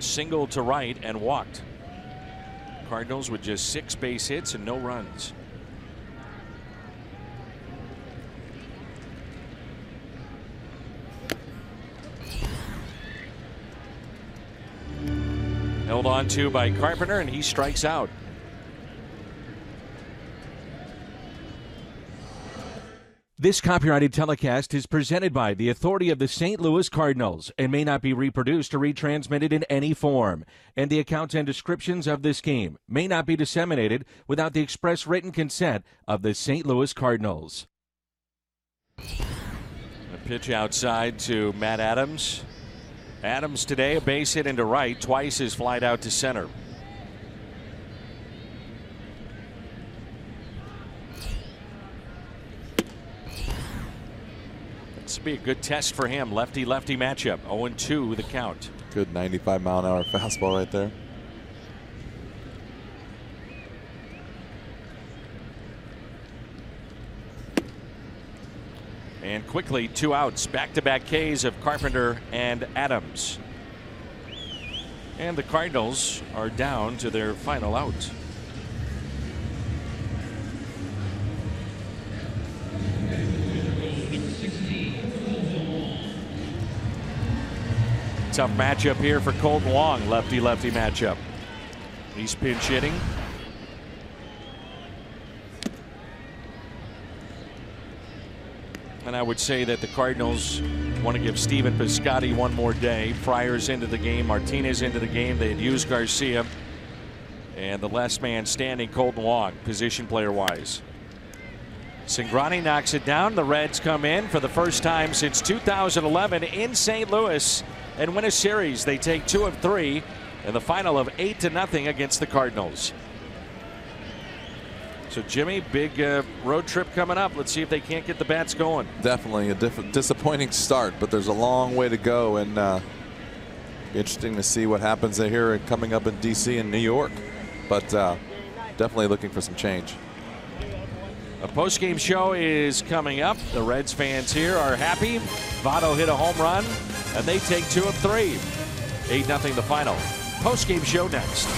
single to right, and walked. Cardinals with just 6 base hits and no runs. Held on to by Carpenter, and he strikes out. This copyrighted telecast is presented by the authority of the St. Louis Cardinals and may not be reproduced or retransmitted in any form. And the accounts and descriptions of this game may not be disseminated without the express written consent of the St. Louis Cardinals. A pitch outside to Matt Adams. Adams today a base hit into right, twice his flight out to center. This would be a good test for him. Lefty-lefty matchup. 0-2 the count. Good 95-mile-an-hour fastball right there. And quickly 2 outs. Back-to-back Ks of Carpenter and Adams. And the Cardinals are down to their final out. Tough matchup here for Colton Wong. Lefty-lefty matchup. He's pinch hitting. And I would say that the Cardinals want to give Stephen Piscotty one more day. Friars into the game, Martinez into the game. They had used Garcia. And the last man standing, Colton Wong, position player wise. Cingrani knocks it down. The Reds come in for the first time since 2011 in St. Louis and win a series. They take 2 of 3 in the final of 8-0 against the Cardinals. So Jimmy, big road trip coming up. Let's see if they can't get the bats going. Definitely a disappointing start, but there's a long way to go, and be interesting to see what happens here coming up in DC and New York. But definitely looking for some change. A post-game show is coming up. The Reds fans here are happy. Votto hit a home run, and they take 2 of 3. 8-0 the final. Post-game show next.